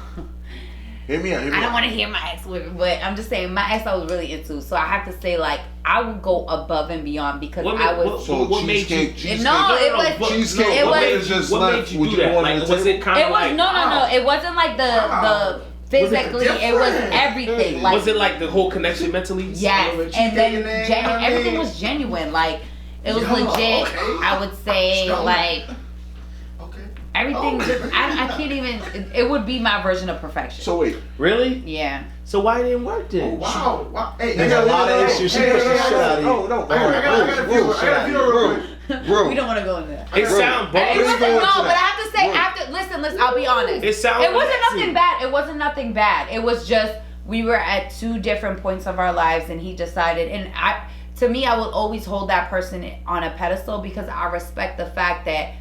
hit me out. I don't want to hear my ex with it, but I'm just saying my ex I was really into. So I have to say, like, I would go above and beyond because I was. What made you? Cheesecake. It was Cheesecake. What made you do that? Like, was it kind of like? No. It wasn't like the physically. It was everything. Like, was it like the whole connection mentally? Yes, and then everything was genuine. Like, it was legit. Okay. I would say like. Everything, I can't even. It would be my version of perfection. So wait, really? Yeah. So why it didn't work then? Oh, wow. Hey, there's a lot of issues. She pushed the shit out of you. No. I got a few. We don't want to go in there. It sounds boring. It wasn't but I have to say after. Listen. I'll be honest. It wasn't nothing bad. It wasn't nothing bad. It was just we were at two different points of our lives, and he decided. And to me, I will always hold that person on a pedestal because I respect the fact that.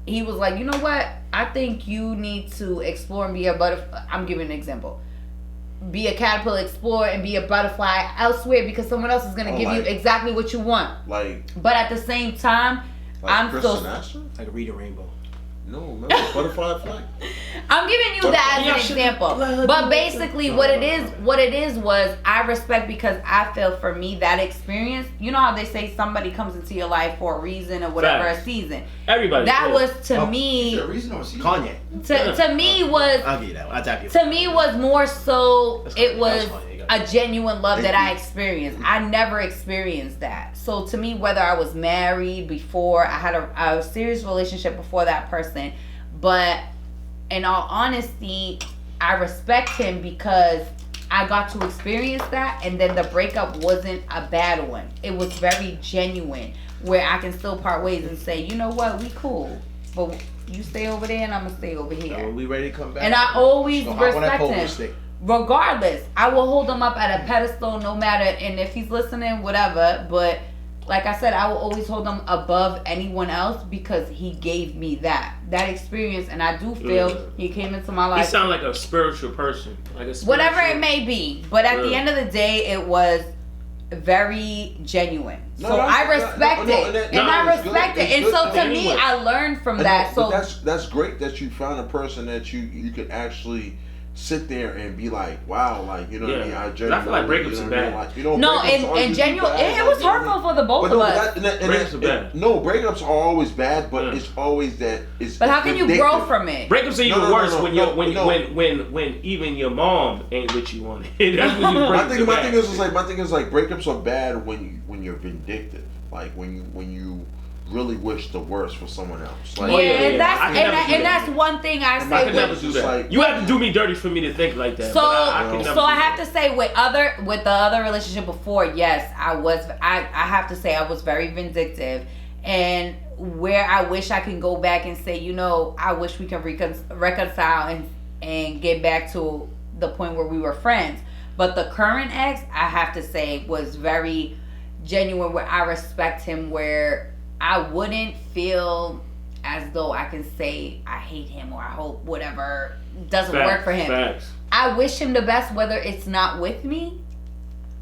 he was like, you know what? I think you need to explore and be a butterfly. I'm giving an example. Be a caterpillar, explore, and be a butterfly elsewhere because someone else is gonna give you exactly what you want. But at the same time, I'm still like a read a rainbow. No, remember butterfly flight. I'm giving you that as an example. But basically what it is was I respect because I feel for me that experience, you know how they say somebody comes into your life for a reason or whatever, a season. Everybody. That was to me a reason or a season? Kanye. To me was I'll give you that one. I'll tap you. To me was more so it was a genuine love that I experienced. I never experienced that. So to me, whether I was married before, I had a serious relationship before that person, but in all honesty, I respect him because I got to experience that, and then the breakup wasn't a bad one. It was very genuine, where I can still part ways and say, you know what, we cool, but you stay over there and I'm gonna stay over here. When we ready to come back, and I always respect him. Regardless, I will hold him up at a pedestal no matter, and if he's listening, whatever, but like I said, I will always hold him above anyone else because he gave me that experience, and I do feel he came into my life. He sound like a spiritual person, whatever it may be, but at the end of the day, it was very genuine. So I respect it, and I respect it, and so to me, I learned from that. So that's great that you found a person that you could actually sit there and be like, wow, like, you know what I mean? I genuinely feel like breakups are bad. Like, no, and genuine, it was hurtful for the both of us. Breakups are bad. No, breakups are always bad, but it's always that. But how can you grow from it? Breakups are even worse when even your mom ain't with you on it. That's when you break. My thing is like breakups are bad when you're vindictive, like when you really wish the worst for someone else. Like, and that's one thing I say. I can never do that. You have to do me dirty for me to think like that. So I have to say with the other relationship before, yes, I have to say I was very vindictive, and where I wish I can go back and say, you know, I wish we can reconcile and get back to the point where we were friends. But the current ex, I have to say, was very genuine, where I respect him, where I wouldn't feel as though I can say I hate him or I hope whatever doesn't work for him. Facts. I wish him the best, whether it's not with me.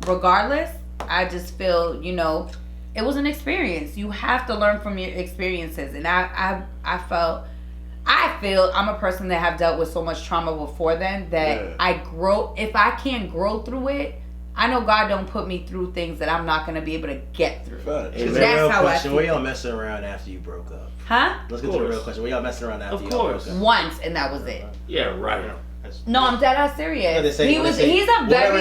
Regardless, I just feel, you know, it was an experience. You have to learn from your experiences, and I feel I'm a person that have dealt with so much trauma before then that I grow. If I can't grow through it, I know God don't put me through things that I'm not going to be able to get through. Hey, that's how I feel. Were y'all messing around after you broke up? Huh? Let's get to the real question. Were y'all messing around after you broke up? Once, and that was it. Yeah, right. No, I'm dead ass serious. He's a very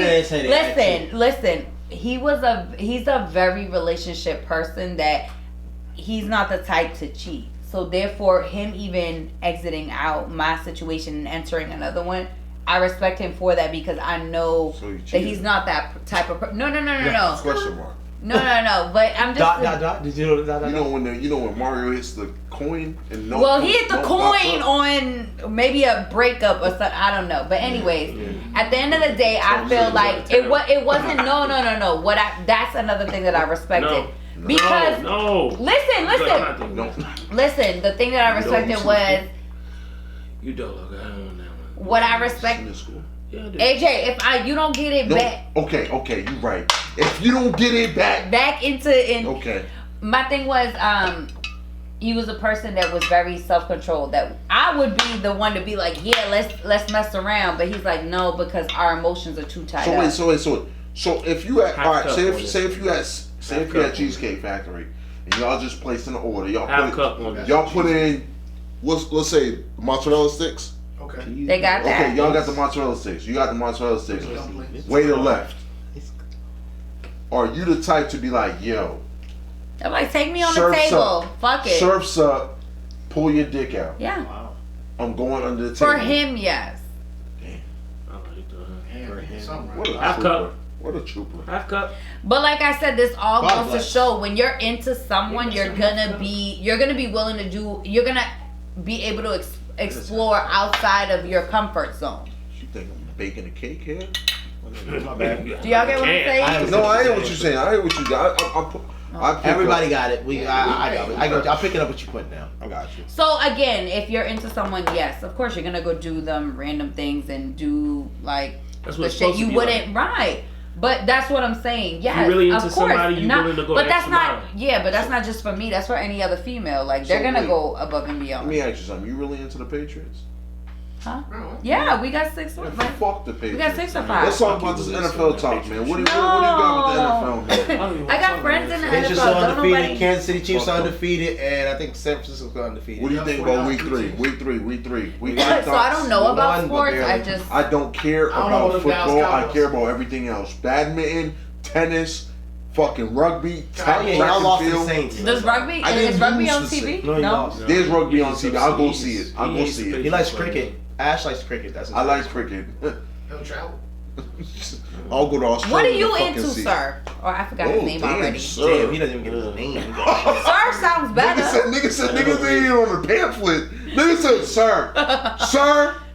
relationship person that he's not the type to cheat. So therefore, him even exiting out my situation and entering another one, I respect him for that because I know that he's not that type of person. No. Question mark. No. But I'm just. Did you know dot? You know when Mario hits the coin and no. Well, he hit the coin on maybe a breakup or something. I don't know. But anyways, at the end of the day, I feel like it wasn't. No. That's another thing that I respected. Because listen. The thing that I respected was. You don't look. I don't know. What I respect. Yeah, AJ, you don't get it back. Okay, you're right. If you don't get it back into okay. My thing was, he was a person that was very self-controlled. That I would be the one to be like, yeah, let's mess around, but he's like, no, because our emotions are too tied up. So if you had say if you had Cheesecake Factory and y'all just placed an order, y'all put in let's say mozzarella sticks. Okay. They got that. Okay, y'all got the mozzarella sticks. You got the mozzarella sticks. Waiter left. Are you the type to be like, yo? I'm like, take me on the table. Fuck it. Surf's up. Pull your dick out. Yeah. Wow. I'm going under the table. For him, yes. Damn. I like For him. What a Half trooper. cup. What a trooper. Half cup. But like I said, this all goes to show when you're into someone, you're gonna be willing to do. You're gonna be able to explore outside of your comfort zone. You think I'm baking a cake here? My bad. Do y'all get what I'm saying? No, I hear what you're saying. I hear what you got. Everybody got it. I got it. I'll pick it up what you put down. I got you. So again, if you're into someone, yes, of course you're gonna go do them random things and do like the shit you wouldn't. Right. But that's what I'm saying. Yes, you really into of course. Somebody, you willing to go but that's not. mile. Yeah, but that's not just for me. That's for any other female. Like they're gonna go above and beyond. Let me ask you something. You really into the Patriots? Huh? Yeah, we got 6 1. Fuck the Patriots. We got 6 or 5. Let's talk about this NFL talk, man. What do you got with the NFL? I got friends in the They just NFL. undefeated. Kansas City Chiefs are undefeated, and I think San Francisco's undefeated. What do you think about week 3? Week 3. So I don't know about sports. I don't care about football. I care about everything else. Badminton, tennis, fucking rugby, track and field. Does rugby? Is rugby on TV? No. There's rugby on TV. I'll go see it. I'll go see it. He likes cricket. Ash likes cricket. That's I like cricket. He'll travel. I'll go to Australia. What are you into, sir? Or I forgot his name already. Sir. Damn, he doesn't even get his name. Sir sounds better. Nigga said ain't on the pamphlet. Nigga said,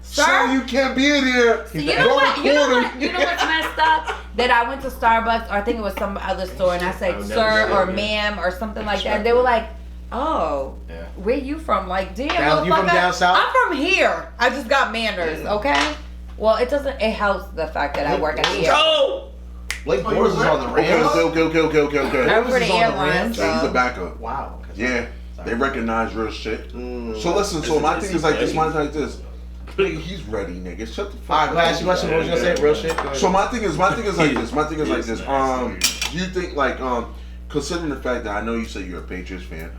sir, you can't be in here. So you know what's messed up? That I went to Starbucks, or I think it was some other store, and I said sir or ma'am or something like that. And they were like, oh, where you from? Like, damn, you from down south? I'm from here. I just got manners, okay? Well, it helps the fact that I work at the airport. Blake Bortles is on the Rams. Okay. I work for the airline. So he's a backup. Wow. Yeah, they recognize real shit. So listen, my thing is like this. Nigga, he's ready, nigga. Shut the fuck up. Alright, go ask you question. What was you gonna say? Real shit. So my thing is like this. You think like considering the fact that I know you say you're a Patriots fan.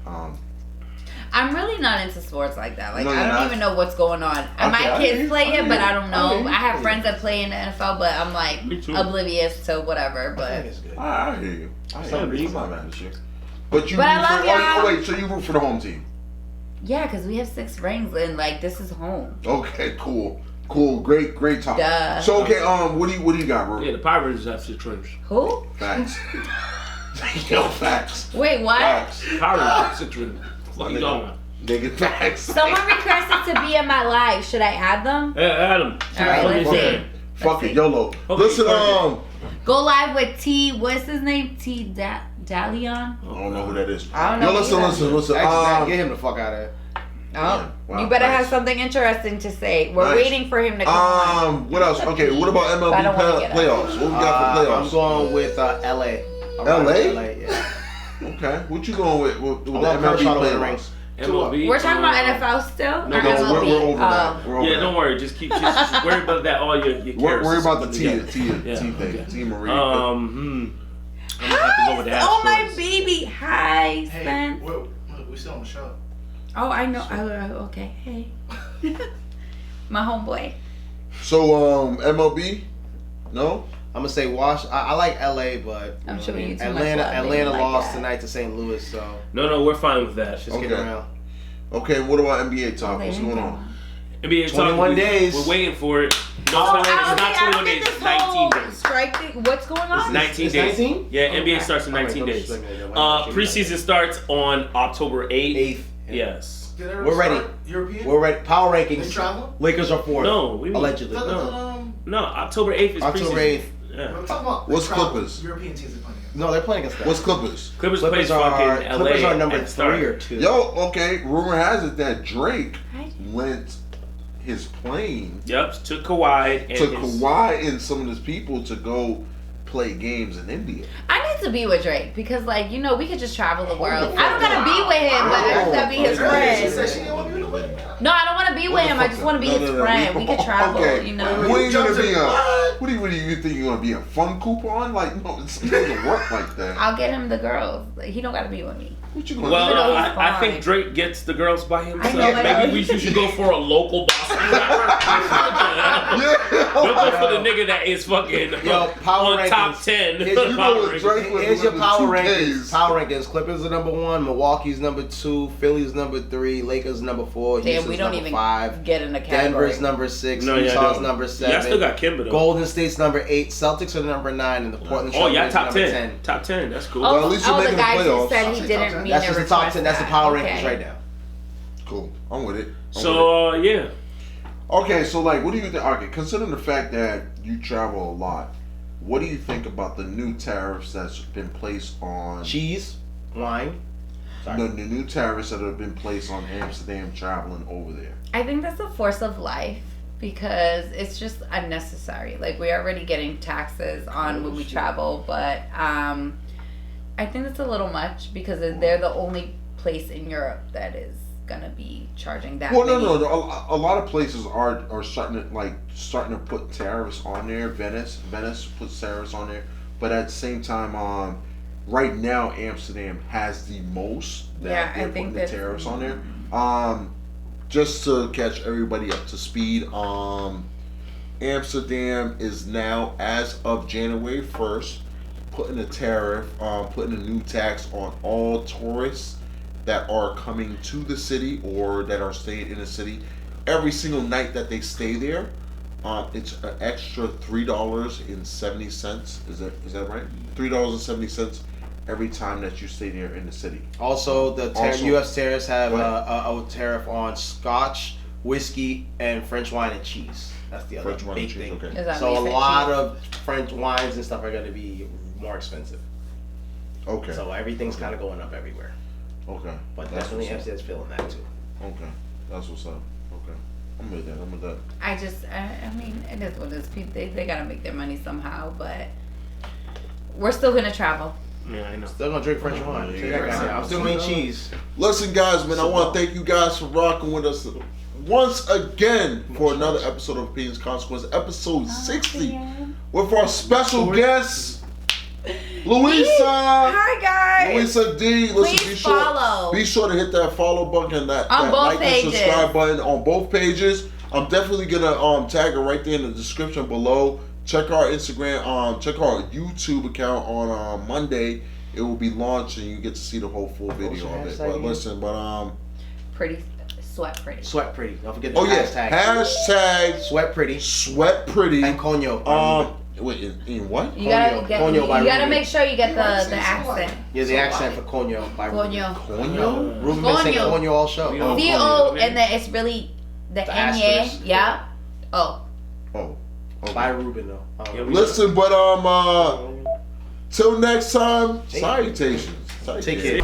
I'm really not into sports like that. Like, No, I don't even know what's going on. My kids play it, but I don't know. I have friends that play in the NFL, but I'm like oblivious to whatever. But I hear you. I'm not mad at you. But I love y'all. Oh wait, so you root for the home team? Yeah, because we have 6 rings and like this is home. Okay, cool, great talk. Duh. So okay, what do you got, bro? Yeah, the Pirates have 6 rings. Who? Facts. Yo, facts. Wait, what? Facts. Pirates have 6 rings. What you talking about? Nigga, facts. Someone requested to be in my life. Should I add them? Yeah, Adam. Alright, let's see. Fuck it, YOLO. Okay, Listen, Go live with T. What's his name? T. Dalion. I don't know who that is. I don't know. Yo, listen. Get him the fuck out of here. Oh, wow, you better nice. have something interesting to say. We're Nice. waiting for him to come on. What else? Okay, what about MLB playoffs? What we got for playoffs? I'm going with LA. LA? Yeah. Okay, what you going with the I'm MLB trying to win the playoffs? rings. MLB. We're talking about NFL still? No, or we're MLB? over that. We're over Yeah, that. don't worry. Just worry about that. All your Worry about the T Yeah, thing. okay. T Marie. I'm gonna have to go with the Oh, my Astros. baby. Hi, Hey, Spence. we still on the show. Oh, I know. Okay. Hey. My homeboy. So MLB? No? I'm gonna say Wash. I like LA, but I'm sure you too Atlanta. much love, Atlanta like lost that. tonight to St. Louis, so No, we're fine with that. just get around. Okay, what about NBA talk? Oh, What's there you going go. on? NBA 21 days. We're waiting for it. No, Oh, it's not 21 days. this It's 19 whole days. strike thing. What's going on? 19 It's days. 19? Yeah, NBA Okay. starts in 19 Alright, days. don't discriminate. Why not? Preseason starts on October 8th. 8th. Yes. Did everyone We're ready. start European? We're ready. Power They rankings. traveling? Lakers are 4th. No, we allegedly. No, October 8th is October preseason. 8th. Yeah. We're talking about What's travel. Clippers? European teams are playing. No, they're playing against that. What's Clippers? Clippers plays fucking LA. Clippers are number at the start. 3 or 2. Yo, okay, rumor has it that Drake Hi. lent his plane Yep, to Kawhi and to his- Kawhi and some of his people to go play games in India. I need to be with Drake because, like, you know, we could just travel the world. I don't gotta be with him, but I just gotta be his She said friend. she didn't want to be with him. No, I don't want to be with him. I just want to be his friend. We could travel, Okay. you know. We ain't gonna Jumped be in- what do you think you're gonna be a fun coupon? Like, no, it doesn't work like that. I'll get him the girls. Like, he don't gotta be with me. What you gonna Well, do? though he's I fine. think Drake gets the girls by himself. I know, I know. Maybe you should go for a local Boston rapper. Don't go for the nigga that is fucking Yo, power on top rankings. 10. Here's You know Power what rankings. Drake was Here's your with power the rankings. 2Ks. Power rankings. Clippers are number 1. Milwaukee's number 2. Philly's number 3. Lakers number 4. Damn, Houston's we don't number even 5. get in the category. Denver's number 6. No, y'all Utah's don't. number 7. Y'all still got Kimba though. Golden State's number 8. Celtics are number 9, and the Portland Oh, y'all Trailblazers top number 10. 10. Top 10. That's cool. Oh, Well, at least you're the making the guys who playoffs. said I'll he say didn't top 10. mean That's to just the top request 10. That's the that. power Okay. rankings right now. Cool. I'm with it. I'm with it. So, yeah. Okay, so like, what do you think? Okay, considering the fact that you travel a lot, what do you think about the new tariffs that's been placed on Cheese. wine. The new tariffs that have been placed on Amsterdam traveling over there. I think that's a force of life because it's just unnecessary. Like, we're already getting taxes on when we travel, but I think that's a little much because they're the only place in Europe that is gonna be charging that. Well, no. A lot of places are starting to put tariffs on there. Venice puts tariffs on there, but at the same time, right now Amsterdam has the most that they're putting the tariffs on there. Just to catch everybody up to speed, Amsterdam is now, as of January 1st, putting a tariff, putting a new tax on all tourists that are coming to the city or that are staying in the city. Every single night that they stay there, it's an extra $3.70. Is that right? $3.70 every time that you stay there in the city. Also, U.S. tariffs have a tariff on Scotch, whiskey, and French wine and cheese. That's the other big thing. Okay. So a lot of French wines and stuff are going to be more expensive. Okay. So everything's kind of going up everywhere. Okay. But definitely Amsterdam's feeling that too. Okay. That's what's up. Okay. I'm with that. I mean, it is what it is. They got to make their money somehow, but we're still going to travel. Yeah, I know. Still gonna drink French wine. I'm still gonna eat cheese. Listen, guys, man, I want to thank you guys for rocking with us once again for another episode of Opinions Consequence, episode 60, with our special guest, Luisa. Hi, guys. Luisa D. Listen, Please follow. Be sure to hit that follow button and that both like pages. and subscribe button on both pages. I'm definitely gonna tag her right there in the description below. Check our Instagram, check our YouTube account on Monday. It will be launched and you get to see the whole full video of it. But listen, Sweat pretty. Sweat pretty. Don't forget the hashtag. Hashtag sweat pretty. Sweat pretty. And coño. Wait, in what? You gotta make sure you get the accent. Yeah, the accent for coño by Ruben. Coño? Ruben been saying coño all show. C-O, and then it's really the N-Y. Yeah. Oh. Okay. By Ruben though. Listen, but till next time, salutations. Take care.